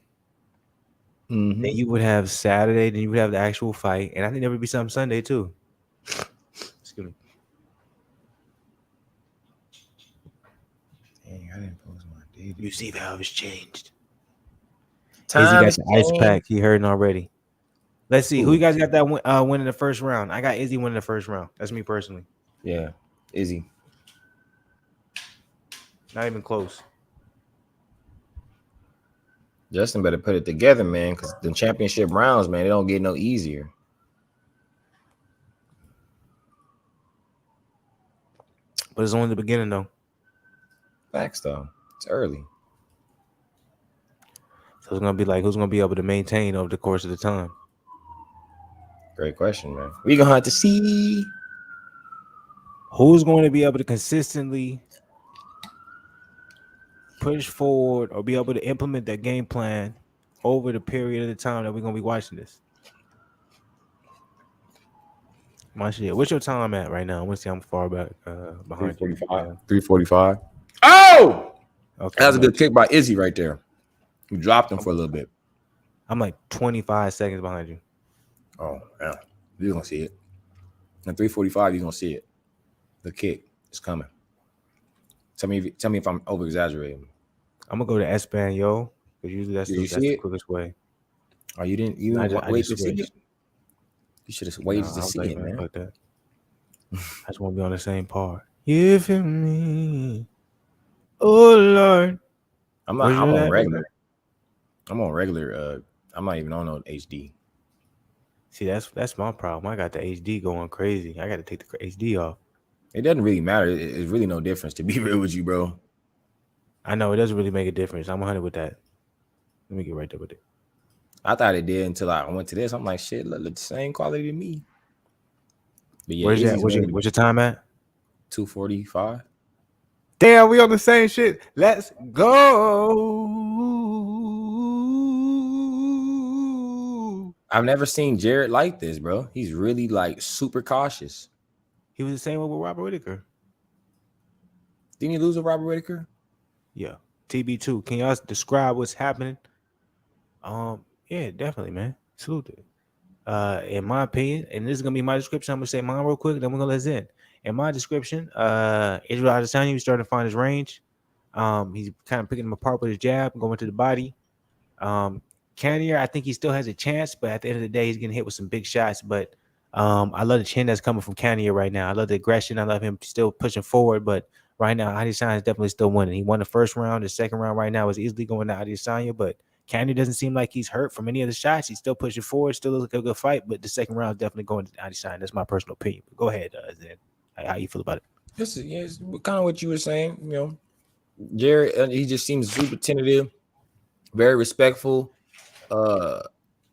Mhm. Then you would have Saturday. Then you would have the actual fight, and I think there would be something Sunday too. Excuse me. Dang, I didn't post my data. You see how it's changed. Izzy Time got is the ice changed. pack. He hurting already. Let's see. Who Ooh. you guys got that win in the first round? I got Izzy winning the first round. That's me personally. Yeah, Izzy. Not even close. Justin better put it together, man, because the championship rounds, man, they don't get no easier. But it's only the beginning, though. Facts, though. It's early. So it's gonna be like, who's gonna be able to maintain over the course of the time? Great question, man. We gonna have to see. Who's going to be able to consistently push forward or be able to implement that game plan over the period of the time that we're gonna be watching this? My shit. What's your time at right now? I want to see how far back behind you. 345. 345. Oh! Okay. That was a good kick by Izzy right there. You dropped him for a little bit. I'm like 25 seconds behind you. Oh, yeah. You're going to see it. At 345, you're going to see it. The kick is coming. Tell me if I'm over-exaggerating. I'm going to go to Espanol because usually that's the quickest way. Oh, you didn't wait to see it? You should have waited to see it, man. Like that. I just want to be on the same part. You feel me? Oh, Lord. I'm on regular. I'm on regular. I'm not even on no HD. See, that's my problem. I got the HD going crazy. I got to take the HD off. It doesn't really matter. It's really no difference, to be real with you, bro. I know it doesn't really make a difference. I'm 100 with that. Let me get right there with it. I thought it did until I went to this. I'm like, shit, look the same quality to me. But yeah, where's that? What's your time at? 245. Damn, we on the same shit. Let's go. I've never seen Jared like this, bro. He's really like super cautious. He was the same way with Robert Whittaker. Didn't he lose to Robert Whittaker? Yeah. TB2. Can y'all describe what's happening? Yeah, definitely, man. Salute it. In my opinion, and this is gonna be my description. I'm gonna say mine real quick, then we're gonna let Zen. In my description, Israel Adesanya, he's starting to find his range. He's kind of picking him apart with his jab, going to the body. Cannonier, I think he still has a chance, but at the end of the day, he's getting hit with some big shots. But I love the chin that's coming from Cannonier right now. I love the aggression. I love him still pushing forward. But right now, Adesanya is definitely still winning. He won the first round. The second round right now is easily going to Adesanya, but Cannonier doesn't seem like he's hurt from any of the shots. He's still pushing forward. Still looks like a good fight, but the second round is definitely going to Adesanya. That's my personal opinion. But go ahead, Zen. How you feel about it? This is kind of what you were saying. You know, Jared, he just seems super tentative, very respectful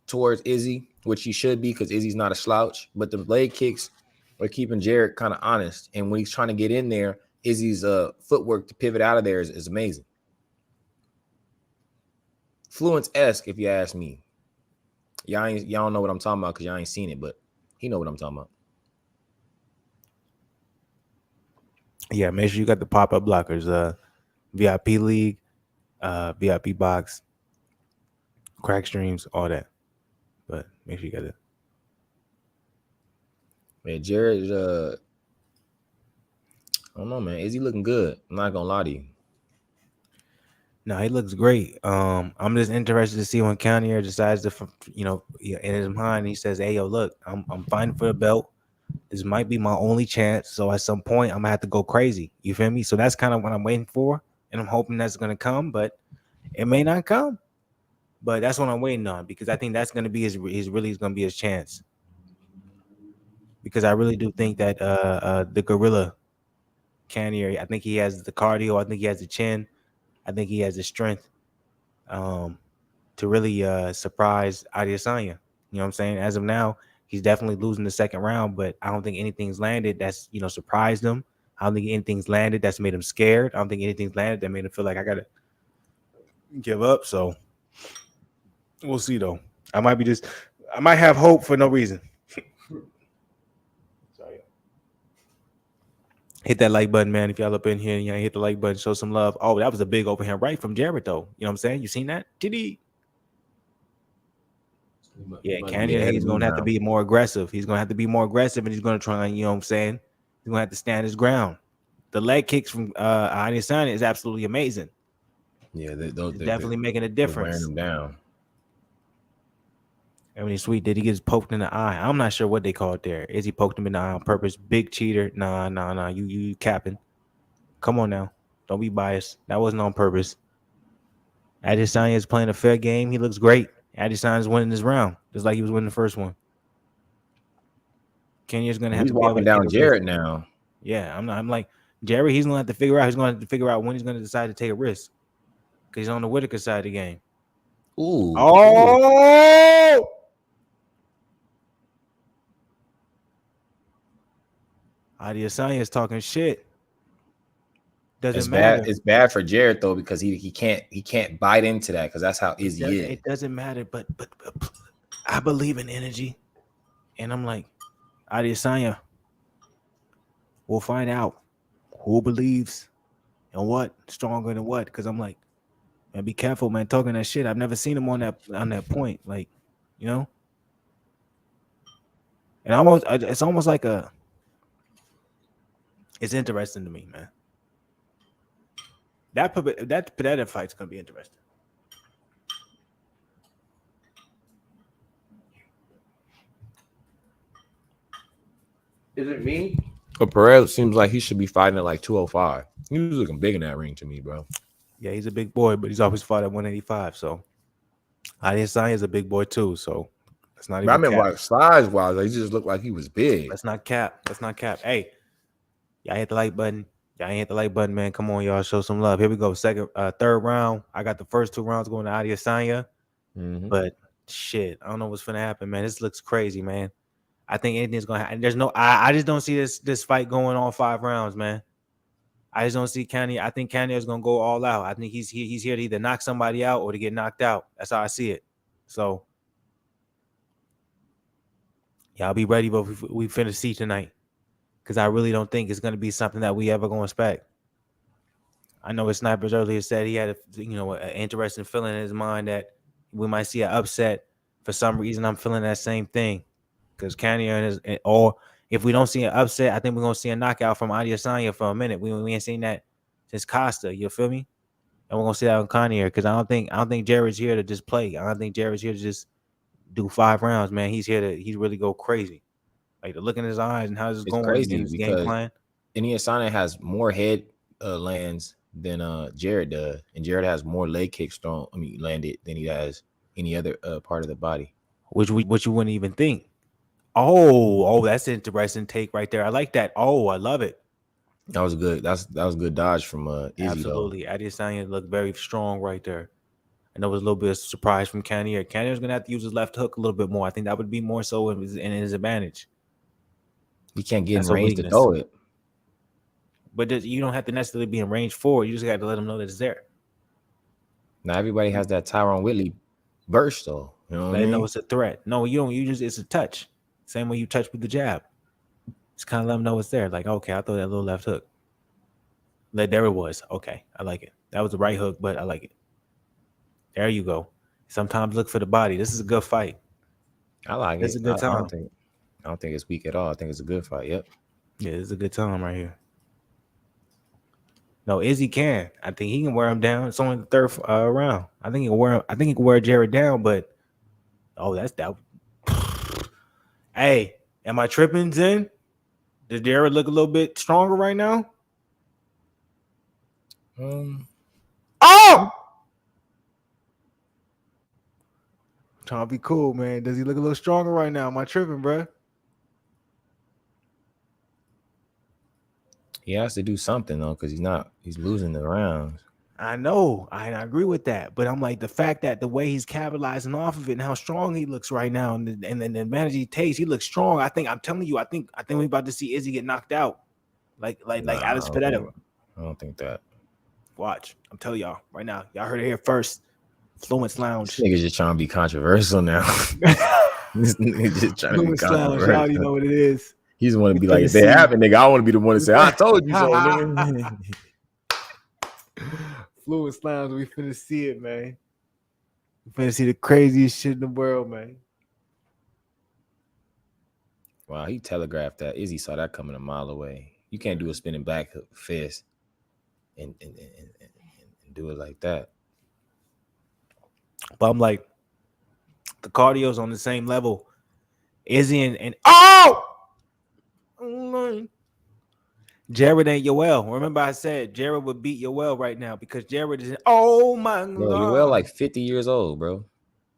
towards Izzy, which he should be because Izzy's not a slouch. But the leg kicks are keeping Jared kind of honest. And when he's trying to get in there, Izzy's footwork to pivot out of there is amazing. Fluence-esque, if you ask me. Y'all don't know what I'm talking about because y'all ain't seen it, but he know what I'm talking about. Yeah, make sure you got the pop-up blockers. VIP League, VIP Box, crack streams, all that. But make sure you got it. Man, Jared, I don't know, man. Is he looking good? I'm not gonna lie to you. No, he looks great. I'm just interested to see when Cannonier decides to, in his mind, he says, "Hey, yo, look, I'm fighting for the belt. This might be my only chance. So at some point, I'm gonna have to go crazy. You feel me? So that's kind of what I'm waiting for, and I'm hoping that's gonna come, but it may not come. But that's what I'm waiting on because I think that's gonna be his gonna be his chance. Because I really do think that the gorilla Cannonier, I think he has the cardio. I think he has the chin. I think he has the strength to really surprise Adesanya. You know what I'm saying? As of now, he's definitely losing the second round, but I don't think anything's landed that's, surprised him. I don't think anything's landed that's made him scared. I don't think anything's landed that made him feel like I got to give up. So we'll see, though. I might have hope for no reason. Sorry. Hit that like button, man. If y'all up in here, you know, hit the like button, show some love. Oh, that was a big overhand right from Jared, though. You know what I'm saying? You seen that? Did Yeah, Cannonier, he's gonna have to be more aggressive. He's gonna have to be more aggressive, and he's gonna try and, you know what I'm saying? He's gonna have to stand his ground. The leg kicks from Adesanya is absolutely amazing. Yeah, they're definitely making a difference. Wearing them down. And when he's sweet, did he get poked in the eye? I'm not sure what they call it there. Is he poked him in the eye on purpose? Big cheater. Nah. You capping. Come on now. Don't be biased. That wasn't on purpose. Adesanya is playing a fair game. He looks great. Adesanya is winning this round, just like he was winning the first one. Kenya's gonna have to be walking down Jared now. Yeah, I'm like Jerry. He's gonna have to figure out. He's gonna have to figure out when he's gonna decide to take a risk, because he's on the Whitaker side of the game. Ooh. Oh. Adesanya is talking shit. Doesn't matter. It's bad for Jared though, because he can't bite into that, because that's how Izzy is. It doesn't matter, but I believe in energy, and I'm like, Adesanya, we'll find out who believes and what stronger than what. Because I'm like, man, be careful, man, talking that shit. I've never seen him on that point, like, you know. And it's almost like it's interesting to me, man. That Padetta fight's gonna be interesting. Is it me? But Perez seems like he should be fighting at like 205. He was looking big in that ring to me, bro. Yeah, he's a big boy, but he's always fought at 185. So Adesanya is a big boy too. So it's not even. I mean, like size wise, he just looked like he was big. Let's not cap. Hey, y'all hit the like button. Y'all ain't hit the like button, man. Come on, y'all, show some love. Here we go. Third round. I got the first 2 rounds going to Adesanya, but shit, I don't know what's gonna happen, man. This looks crazy, man. I think anything's gonna happen. There's no. I just don't see this fight going all 5 rounds, man. I just don't see Cannonier. I think Cannonier is gonna go all out. I think he's here to either knock somebody out or to get knocked out. That's how I see it. So y'all be ready, but we finna see tonight. Because I really don't think it's going to be something that we ever going to expect. I know Snipers earlier said he had an interesting feeling in his mind that we might see an upset. For some reason, I'm feeling that same thing. Because Cannonier or if we don't see an upset, I think we're going to see a knockout from Adesanya for a minute. We ain't seen that since Costa. You feel me? And we're going to see that on Cannonier, because I don't think Jared's here to just play. I don't think Jared's here to just do 5 rounds, man. He's here to really go crazy. Like the look in his eyes and how this is going. Crazy his game plan. Adesanya has more head lands than Jared does, and Jared has more leg kicks landed than he has any other part of the body. Which you wouldn't even think. Oh, that's an interesting take right there. I like that. Oh, I love it. That was good. That was a good dodge from Izzy. Absolutely. Adesanya looked very strong right there. And there was a little bit of surprise from Cannonier. Cannonier's gonna have to use his left hook a little bit more. I think that would be more so in his advantage. You can't get in range to throw it. But you don't have to necessarily be in range for it. You just got to let them know that it's there. Now everybody has that Tyron Whitley burst, though. You know what I mean? Know it's a threat. No, you don't. It's a touch. Same way you touch with the jab. Just kind of let them know it's there. Like, okay, I throw that little left hook. There it was. Okay, I like it. That was the right hook, but I like it. There you go. Sometimes look for the body. This is a good fight. I like it. It's a good time. I don't think it's weak at all. I think it's a good fight. Yep. Yeah, it's a good time right here. No, Izzy can. I think he can wear him down. It's only the third round. I think he can wear Jared down, but that's that. Hey, am I tripping, Zen? Does Jared look a little bit stronger right now? Trying to be cool, man. Does he look a little stronger right now? Am I tripping, bro? He has to do something though, because he's losing the rounds. I know. I agree with that. But I'm like, the fact that the way he's capitalizing off of it and how strong he looks right now, and the advantage he takes, he looks strong. I'm telling you, I think we're about to see Izzy get knocked out. Like Alex Padetta. I don't think that. Watch. I'm telling y'all right now. Y'all heard it here first. Fluence Lounge. This nigga's just trying to be controversial now. This nigga just trying to be controversial. Lounge, y'all already know what it is. He just want to be finna like, if they see. have it, nigga, I want to be the one to say, I told you so, nigga. Fluence Slimes, we finna see it, man. We finna see the craziest shit in the world, man. Wow, he telegraphed that. Izzy saw that coming a mile away. You can't do a spinning back fist and do it like that. But I'm like, the cardio's on the same level. Izzy and oh! Jared ain't Yoel. Remember I said Jared would beat Yoel right now because Jared is oh my Bro, God. Yoel like 50 years old, bro.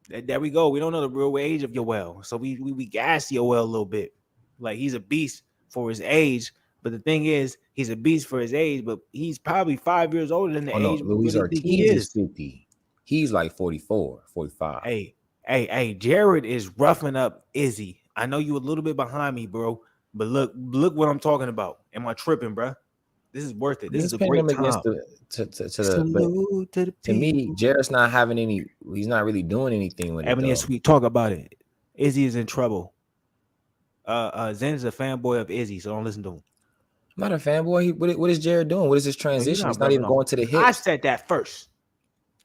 There we go. We don't know the real age of Yoel. So we gas Yoel a little bit. Like he's a beast for his age. But the thing is, he's a beast for his age, but he's probably 5 years older than the age we Luis really think Ortiz he is 50. He's like 44, 45. Hey, Jared is roughing up Izzy. I know you a little bit behind me, bro. But look what I'm talking about. Am I tripping, bro? This is worth it. This is a great time. To me, Jared's not having any. He's not really doing anything with it. Ebony and Sweet, talk about it. Izzy is in trouble. Zen is a fanboy of Izzy, so don't listen to him. I'm not a fanboy. What is Jared doing? What is his transition? He's not even going to the hips. I said that first.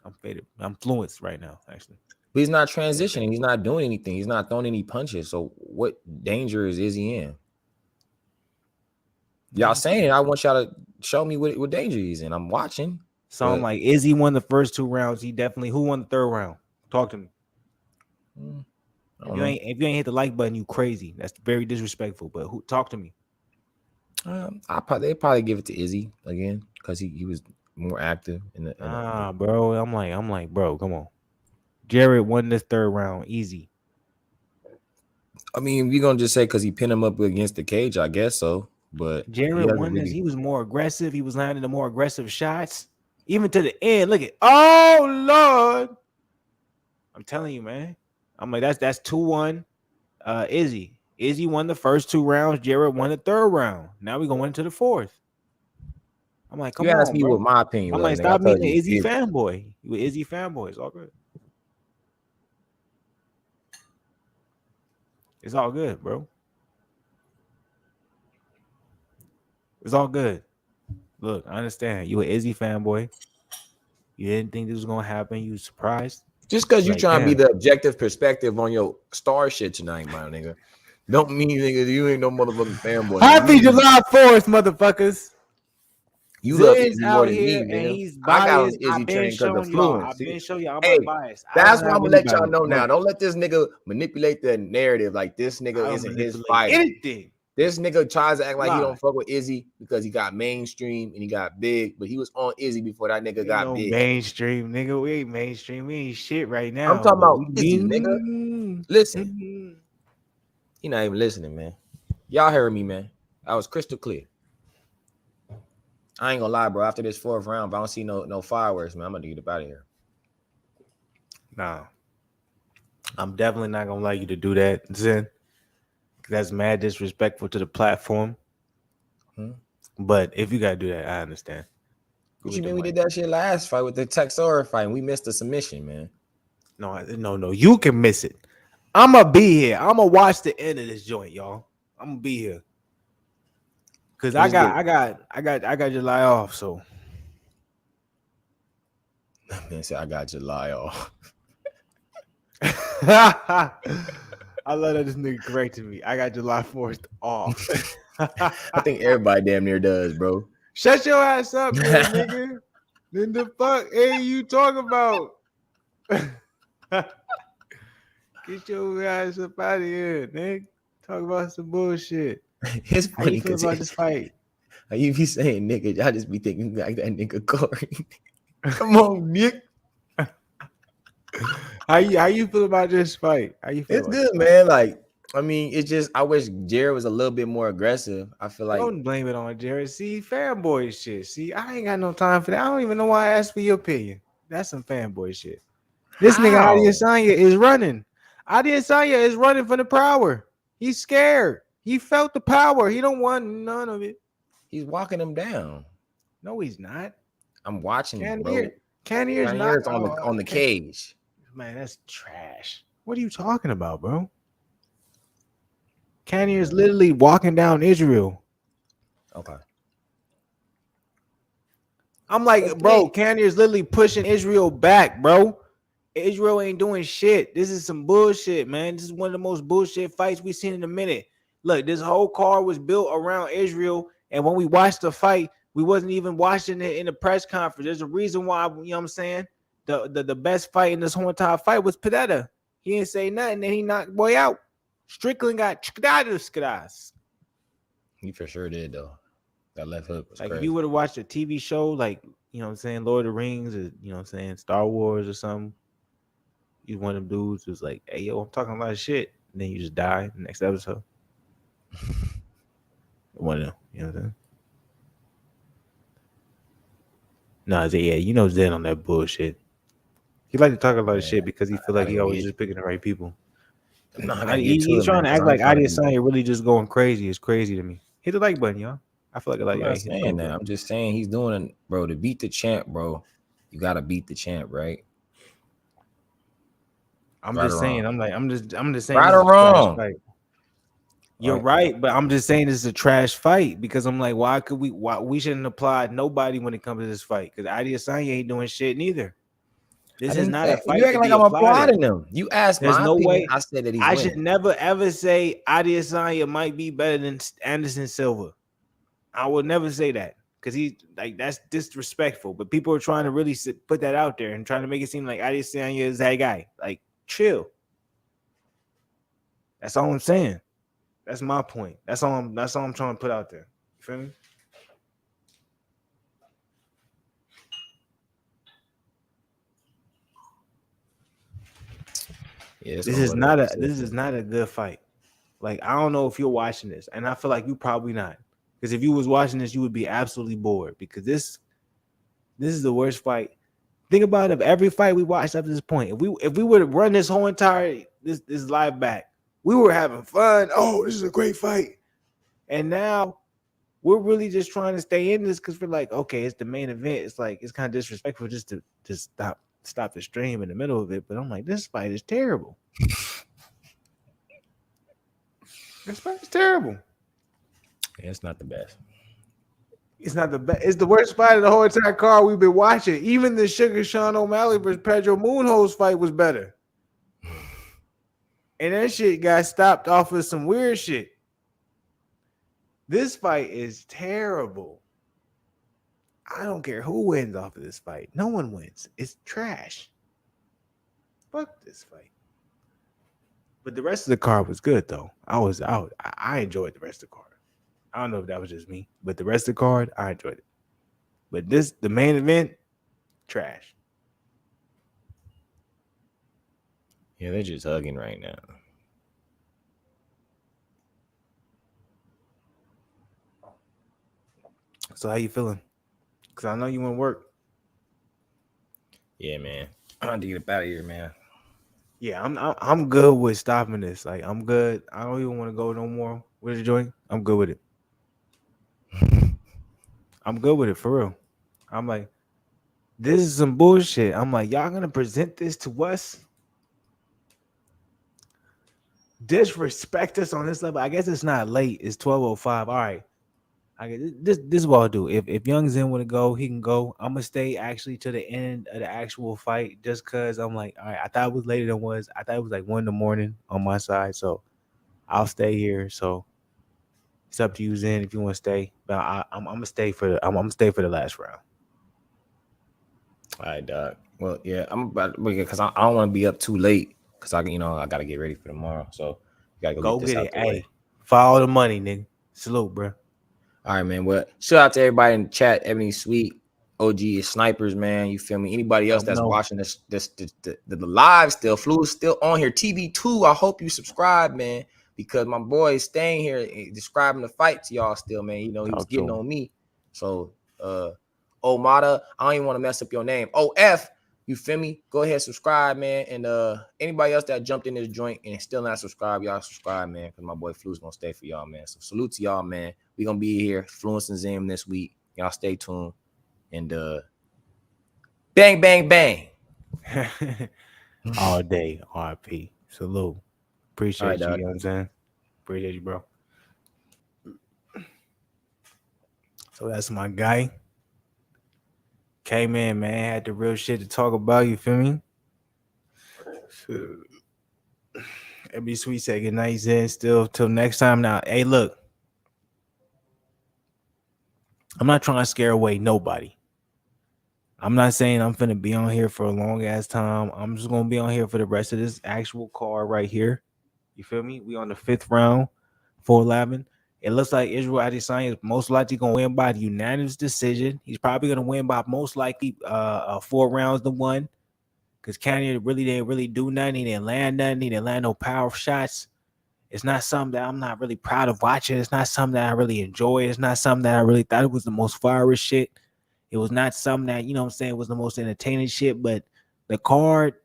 I'm faded. I'm Fluence right now, actually. But he's not transitioning. He's not doing anything. He's not throwing any punches. So what danger is he in? Y'all saying it. I want y'all to show me what danger he's in. I'm watching. So I'm like, Izzy won the first 2 rounds. Who won the 3rd round? Talk to me. If you ain't hit the like button, you crazy. That's very disrespectful. But talk to me? They probably give it to Izzy again because he was more active in the. Bro. I'm like, bro, come on. Jared won this 3rd round, easy. I mean, we're gonna just say because he pinned him up against the cage, I guess so. But Jared won this. He was more aggressive. He was landing the more aggressive shots, even to the end. Look at, oh Lord! I'm telling you, man. I'm like, that's 2-1. Izzy won the first 2 rounds. Jared won the 3rd round. Now we're going into the 4th. I'm like, come on, ask me bro. what my opinion I'm was. like, stop being an Izzy fanboy. You an Izzy fanboy. It's all good. It's all good, bro. It's all good. Look, I understand. You an Izzy fanboy. You didn't think this was gonna happen. You surprised? Just because you're trying to be the objective perspective on your star shit tonight, my nigga, don't mean nigga you ain't no motherfucking fanboy. Happy July 4th, motherfuckers. You love Izzy more than me, nigga. I got on Izzy train because of Fluence. I've been showing y'all hey, my bias. That's why I'm gonna let y'all know now. Don't let this nigga manipulate the narrative like this nigga isn't his fight. Anything. This nigga tries to act like he don't fuck with Izzy because he got mainstream and he got big, but he was on Izzy before that nigga got big. Mainstream, nigga. We ain't mainstream. We ain't shit right now. I'm talking about Izzy, nigga. Listen. He not even listening, man. Y'all heard me, man. I was crystal clear. I ain't gonna lie, bro. After this 4th round, if I don't see no fireworks, man, I'm gonna get up out of here. Nah. I'm definitely not gonna allow you to do that, Zen. That's mad disrespectful to the platform. But if you gotta do that, I understand. What you mean we did that shit last fight with the Texora fight and we missed the submission, man? No. You can miss it. I'm gonna be here. I'm gonna watch the end of this joint, y'all. I'm gonna be here. Cause I got July off, so man said I got July off. I love that this nigga corrected me. I got July 4th off. I think everybody damn near does, bro. Shut your ass up, man, nigga. Then the fuck ain't you talking about? Get your ass up out of here, nigga. Talk about some bullshit. It's funny because about this fight. You be saying nigga, y'all just be thinking like that nigga Corey. Come on, Nick. How you feel about this fight? How you feel? It's good, man. Like, I mean, it's just I wish Jared was a little bit more aggressive. I feel like don't blame it on Jared. See, fanboy shit. See, I ain't got no time for that. I don't even know why I asked for your opinion. That's some fanboy shit. This nigga Adesanya is running. Adesanya is running for the power. He's scared. He felt the power. He don't want none of it. He's walking him down. No, he's not. I'm watching him, bro. Cannonier's not on the cage. Man, that's trash. What are you talking about, bro? Cannonier is literally walking down Israel. Okay. I'm like, bro, Cannonier is literally pushing Israel back, bro. Israel ain't doing shit. This is some bullshit, man. This is one of the most bullshit fights we've seen in a minute. Look, this whole card was built around Israel, and when we watched the fight, we wasn't even watching it in the press conference. There's a reason why, you know what I'm saying? The best fight in this whole entire fight was Padetta. He didn't say nothing, and he knocked boy out. Strickland got skadadas. He for sure did though. That left hook was Like crazy. if you would have watched a TV show, like, you know what I'm saying, Lord of the Rings, or, you know what I'm saying, Star Wars or something, you one of them dudes who's like, hey, yo, I'm talking a lot of shit. And then you just die the next episode. One of them, you know what I'm saying? No, yeah, you know Zen on that bullshit. He like to talk a lot of shit because he feel like he always just picking the right people. No, He's trying to act like Adesanya really just going crazy. It's crazy to me. Hit the like button, y'all. I feel like a lot. I'm not saying that. I'm just saying he's doing it, bro. To beat the champ, bro, you gotta beat the champ, right? I'm just saying. I'm just saying. Right or wrong? You're right, but I'm just saying this is a trash fight because I'm like, why we shouldn't apply nobody when it comes to this fight because Adesanya ain't doing shit neither. This is not a fight. You acting like I'm applauding him. You asked my opinion. Way I said that he's winning. Should never ever say Adesanya might be better than Anderson Silva. I would never say that because he like that's disrespectful. But people are trying to really put that out there and trying to make it seem like Adesanya is that guy. Like, chill. That's all I'm saying. That's my point. That's all I'm trying to put out there. You feel me? Yeah, this is not a good fight. Like, I don't know if you're watching this, and I feel like you probably not. Because if you was watching this, you would be absolutely bored. Because this is the worst fight. Think about it, of every fight we watched up to this point. If we would have run this whole entire this live back, we were having fun. Oh, this is a great fight. And now we're really just trying to stay in this because we're like, okay, it's the main event. It's like it's kind of disrespectful just to stop the stream in the middle of it. But I'm like, this fight is terrible. This fight is terrible. Yeah, it's not the best. It's not the best. It's the worst fight of the whole entire card we've been watching. Even the Sugar Sean O'Malley versus Pedro Munhoz fight was better. And that shit got stopped off of some weird shit. This fight is terrible. I don't care who wins off of this fight. No one wins. It's trash. Fuck this fight. But the rest of the card was good though. I enjoyed the rest of the card. I don't know if that was just me, but the rest of the card, I enjoyed it. But the main event, trash. Yeah, they're just hugging right now. So how you feeling? Because I know you want to work. Yeah, man. I need to get up out of here, man. Yeah, I'm good with stopping this. Like, I'm good. I don't even want to go no more with the joint. I'm good with it. I'm good with it for real. I'm like, this is some bullshit. I'm like, y'all gonna present this to us? Disrespect us on this level. I guess it's not late. It's 12:05. All right. I guess this is what I'll do. If Young Zen want to go, he can go. I'm gonna stay actually to the end of the actual fight just because I'm like, all right, I thought it was later than it was. I thought it was like 1 a.m. on my side. So I'll stay here. So it's up to you, Zen, if you want to stay. But I'm gonna stay for the last round. All right, dog. Well, yeah, I'm about because I don't want to be up too late because I got to get ready for tomorrow. So you gotta go get this out the way. Hey, follow the money, nigga. Salute, bro. All right, man. Well, shout out to everybody in the chat. Ebony Sweet, OG is Snipers, man. You feel me? Anybody else that's watching the live still, Fluence still on here. TV2, I hope you subscribe, man, because my boy is staying here describing the fight to y'all still, man. You know, he was getting on me. So, Omada, I don't even want to mess up your name. OF, you feel me? Go ahead, subscribe, man. And anybody else that jumped in this joint and still not subscribed, y'all subscribe, man, because my boy Fluence gonna stay for y'all, man. So salute to y'all, man. We gonna be here, Fluence and Zim this week. Y'all stay tuned. And bang, bang, bang. All day, RP. Salute. Appreciate you, you know what I'm saying? Appreciate you, bro. So that's my guy. Came in, man. Had the real shit to talk about. You feel me? It'd be sweet. Say good night, Zen. Still till next time. Now, hey, look. I'm not trying to scare away nobody. I'm not saying I'm finna be on here for a long ass time. I'm just gonna be on here for the rest of this actual card right here. You feel me? We on the 5th round, 411. It looks like Israel Adesanya is most likely gonna win by the unanimous decision. He's probably gonna win by most likely 4 rounds to 1. Because Cannonier really didn't really do nothing. He didn't land nothing. He didn't land no power shots. It's not something that I'm not really proud of watching. It's not something that I really enjoy. It's not something that I really thought it was the most fiery shit. It was not something that, you know what I'm saying, was the most entertaining shit. But the card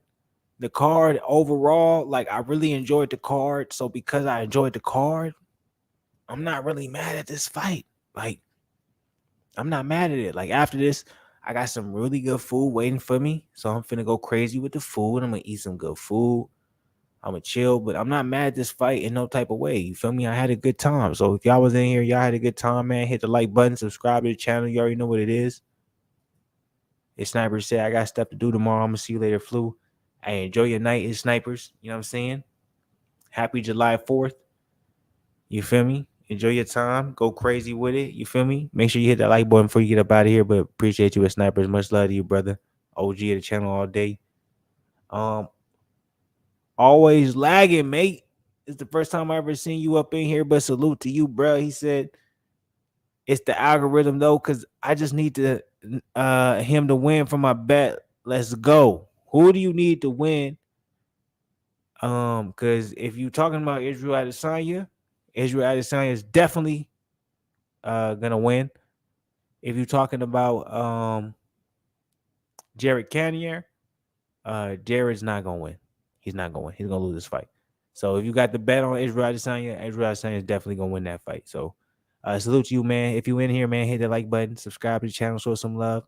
overall, like, I really enjoyed the card. So because I enjoyed the card, I'm not really mad at this fight. Like, I'm not mad at it. Like, after this, I got some really good food waiting for me. So I'm finna go crazy with the food. I'm gonna eat some good food. I'm gonna chill, but I'm not mad at this fight in no type of way. You feel me? I had a good time. So if y'all was in here, y'all had a good time, man. Hit the like button, subscribe to the channel. You already know what it is. It's Sniper said, I got stuff to do tomorrow. I'm gonna see you later, Flu. Hey, enjoy your night, it's Snipers. You know what I'm saying? Happy July 4th. You feel me? Enjoy your time. Go crazy with it. You feel me? Make sure you hit that like button before you get up out of here. But appreciate you, Snipers. Much love to you, brother. OG of the channel all day. Always lagging, mate. It's the first time I ever seen you up in here, but salute to you, bro. He said it's the algorithm though, because I just need to him to win for my bet. Let's go. Who do you need to win? Because if you're talking about Israel Adesanya is definitely gonna win. If you're talking about Jared Cannonier, Jared's not gonna win. He's not gonna win. He's gonna lose this fight. So if you got the bet on Israel Adesanya is definitely gonna win that fight. So salute to you, man. If you in here, man, hit the like button, subscribe to the channel, show some love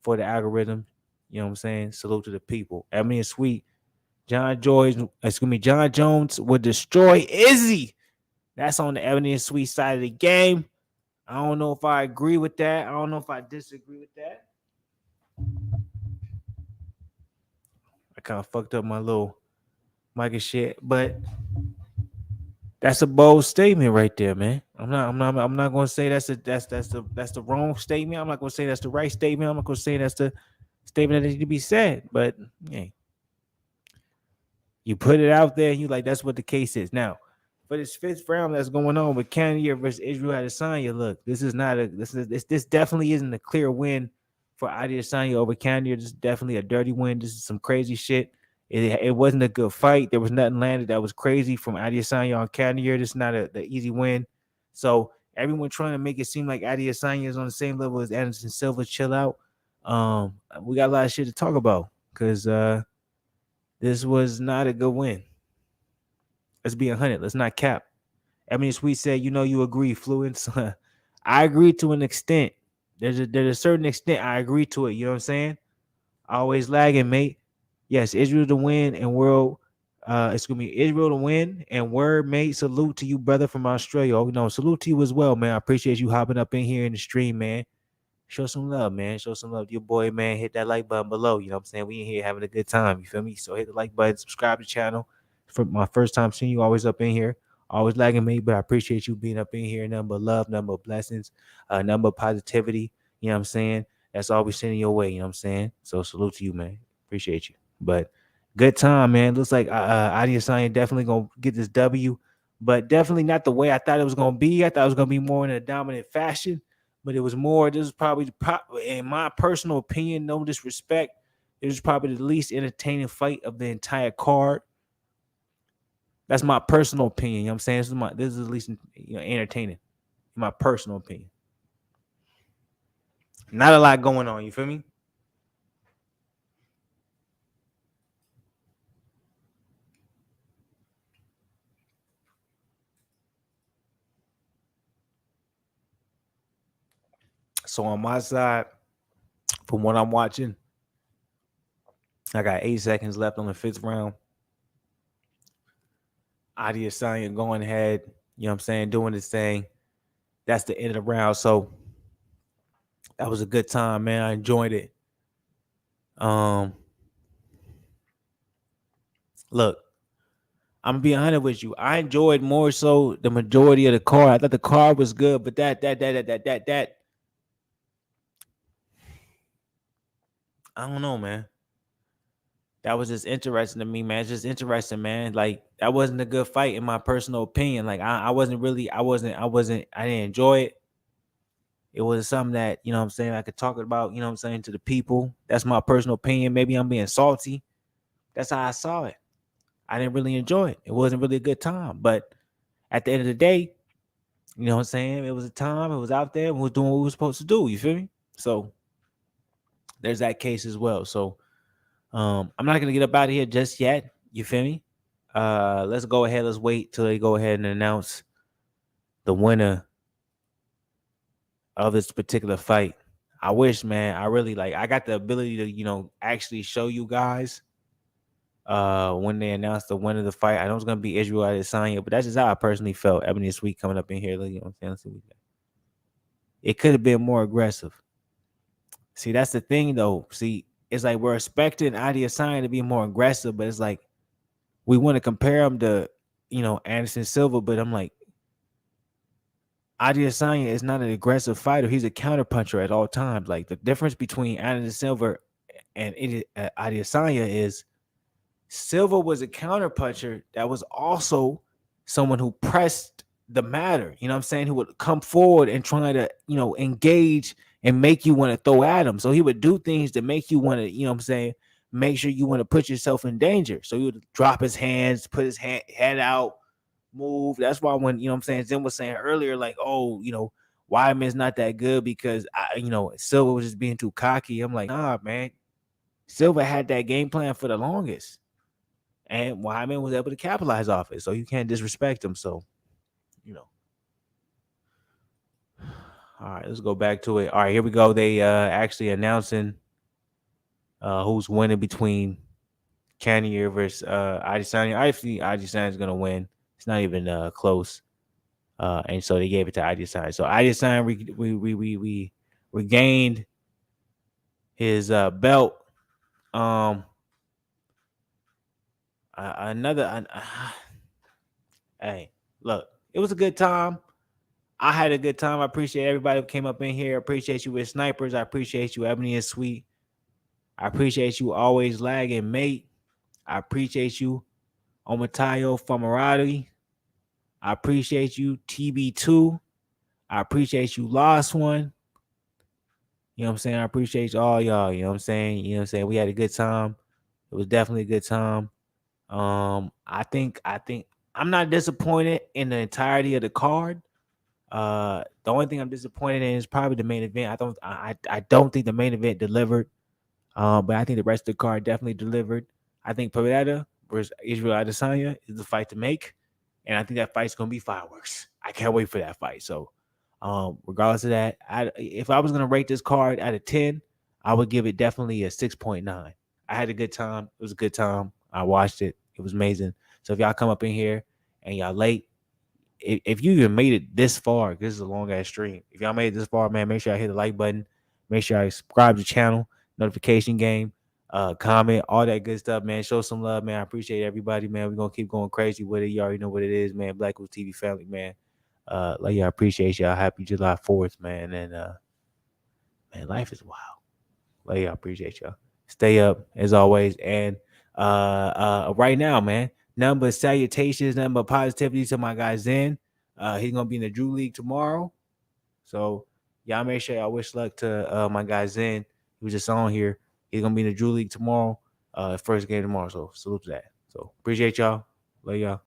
for the algorithm. You know what I'm saying? Salute to the people. Ebony and Sweet. John Jones would destroy Izzy. That's on the Ebony and Sweet side of the game. I don't know if I agree with that. I don't know if I disagree with that. I kind of fucked up my little mic and shit, but that's a bold statement right there, man. I'm not gonna say that's the wrong statement. I'm not gonna say that's the right statement. I'm not gonna say that's the statement that needs to be said. But yeah, you put it out there, and you like that's what the case is. Now, for this 5th round that's going on with Cannonier versus Israel Adesanya, look, this definitely isn't a clear win for Adesanya over Cannonier. This is definitely a dirty win. This is some crazy shit. It wasn't a good fight. There was nothing landed that was crazy from Adesanya on Cannonier. This is not the easy win. So everyone trying to make it seem like Adesanya is on the same level as Anderson Silva. Chill out. We got a lot of shit to talk about because this was not a good win. Let's be 100. Let's not cap. Ebony Sweet said, you know, you agree, Fluence. I agree to an extent. There's a certain extent I agree to it. You know what I'm saying? Always lagging, mate. Yes, Israel to win and world. It's gonna be Israel to win and word, mate. Salute to you, brother from Australia. Oh, no, salute to you as well, man. I appreciate you hopping up in here in the stream, man. Show some love, man. Show some love to your boy, man. Hit that like button below. You know what I'm saying? We in here having a good time. You feel me? So hit the like button, subscribe to the channel. For my first time seeing you, always up in here. Always lagging me, but I appreciate you being up in here. Nothing but love, nothing but blessings, nothing but positivity. You know what I'm saying? That's all we sending your way. You know what I'm saying? So salute to you, man. Appreciate you. But good time, man. Looks like Adesanya definitely gonna get this W, but definitely not the way I thought it was gonna be. I thought it was gonna be more in a dominant fashion, but it was more. This is probably, in my personal opinion, no disrespect, it was probably the least entertaining fight of the entire card. That's my personal opinion. You know what I'm saying? This is at least entertaining, in my personal opinion. Not a lot going on. You feel me? So on my side, from what I'm watching, I got 8 seconds left on the 5th round. Adesanya going ahead You know what I'm saying? Doing his thing. That's the end of the round. So that was a good time, man. I enjoyed it. Look, I'm gonna be honest with you. I enjoyed more so the majority of the card. I thought the card was good, but that I don't know, man. That was just interesting to me, man. It's just interesting, man. Like that wasn't a good fight in my personal opinion. Like I didn't enjoy it. It was something that, you know what I'm saying, I could talk about, you know what I'm saying, to the people. That's my personal opinion. Maybe I'm being salty. That's how I saw it. I didn't really enjoy it. It wasn't really a good time. But at the end of the day, you know what I'm saying? It was a time. It was out there. We were doing what we were supposed to do. You feel me? So there's that case as well. So I'm not gonna get up out of here just yet. You feel me? Let's go ahead. Let's wait till they go ahead and announce the winner of this particular fight. I wish, man, I really I got the ability to, you know, actually show you guys when they announced the winner of the fight. I know it's gonna be Israel Adesanya, but that's just how I personally felt. Ebony Sweet coming up in here, you know what I'm saying? Let's see what we got. It could have been more aggressive. See, that's the thing though. See, it's like we're expecting Adesanya to be more aggressive, but it's like we want to compare him to, you know, Anderson Silva, but I'm like, Adesanya is not an aggressive fighter. He's a counterpuncher at all times. Like the difference between Anderson Silva and Adesanya is Silva was a counterpuncher that was also someone who pressed the matter. You know what I'm saying? Who would come forward and try to, you know, engage and make you want to throw at him. So he would do things to make you want to, you know what I'm saying, make sure you want to put yourself in danger. So he would drop his hands, put his head out, move. That's why when, you know what I'm saying, Zim was saying earlier, like, oh, you know, Weidman's not that good because, you know, Silva was just being too cocky. I'm like, nah, man. Silva had that game plan for the longest. And Weidman was able to capitalize off it. So you can't disrespect him. So, you know. All right, let's go back to it. All right, here we go. They actually announcing who's winning between Cannonier versus Adesanya. I think Adesanya is gonna win. It's not even close. And so they gave it to Adesanya. So Adesanya we regained his belt. Hey, look, it was a good time. I had a good time. I appreciate everybody who came up in here. I appreciate you with snipers. I appreciate you, Ebony and Sweet. I appreciate you always lagging, mate. I appreciate you, Omatayo Famarati. I appreciate you, TB2. I appreciate you, Lost One. You know what I'm saying? I appreciate all y'all. You know what I'm saying? You know what I'm saying? We had a good time. It was definitely a good time. I think I'm not disappointed in the entirety of the card. The only thing I'm disappointed in is probably the main event. I don't think the main event delivered. But I think the rest of the card definitely delivered. I think Padetta versus Israel Adesanya is the fight to make. And I think that fight's gonna be fireworks. I can't wait for that fight. So regardless of that, if I was gonna rate this card out of 10, I would give it definitely a 6.9. I had a good time. It was a good time. I watched it. It was amazing. So if y'all come up in here and y'all late, if you even made it this far, this is a long ass stream. If y'all made it this far, man, make sure I hit the like button. Make sure I subscribe to the channel, notification game, comment, all that good stuff, man. Show some love, man. I appreciate everybody, man. We're gonna keep going crazy with it. You already know what it is, man. Black Ops TV family, man. Like y'all, appreciate y'all. Happy July 4th, man. And man, life is wild. Like y'all, appreciate y'all. Stay up as always. And right now, man, nothing but salutations, nothing but positivity to my guy Zen. He's gonna be in the Drew League tomorrow. So y'all make sure y'all wish luck to my guy Zen. He was just on here. He's gonna be in the Drew League tomorrow. First game tomorrow. So salute to that. So appreciate y'all. Love y'all.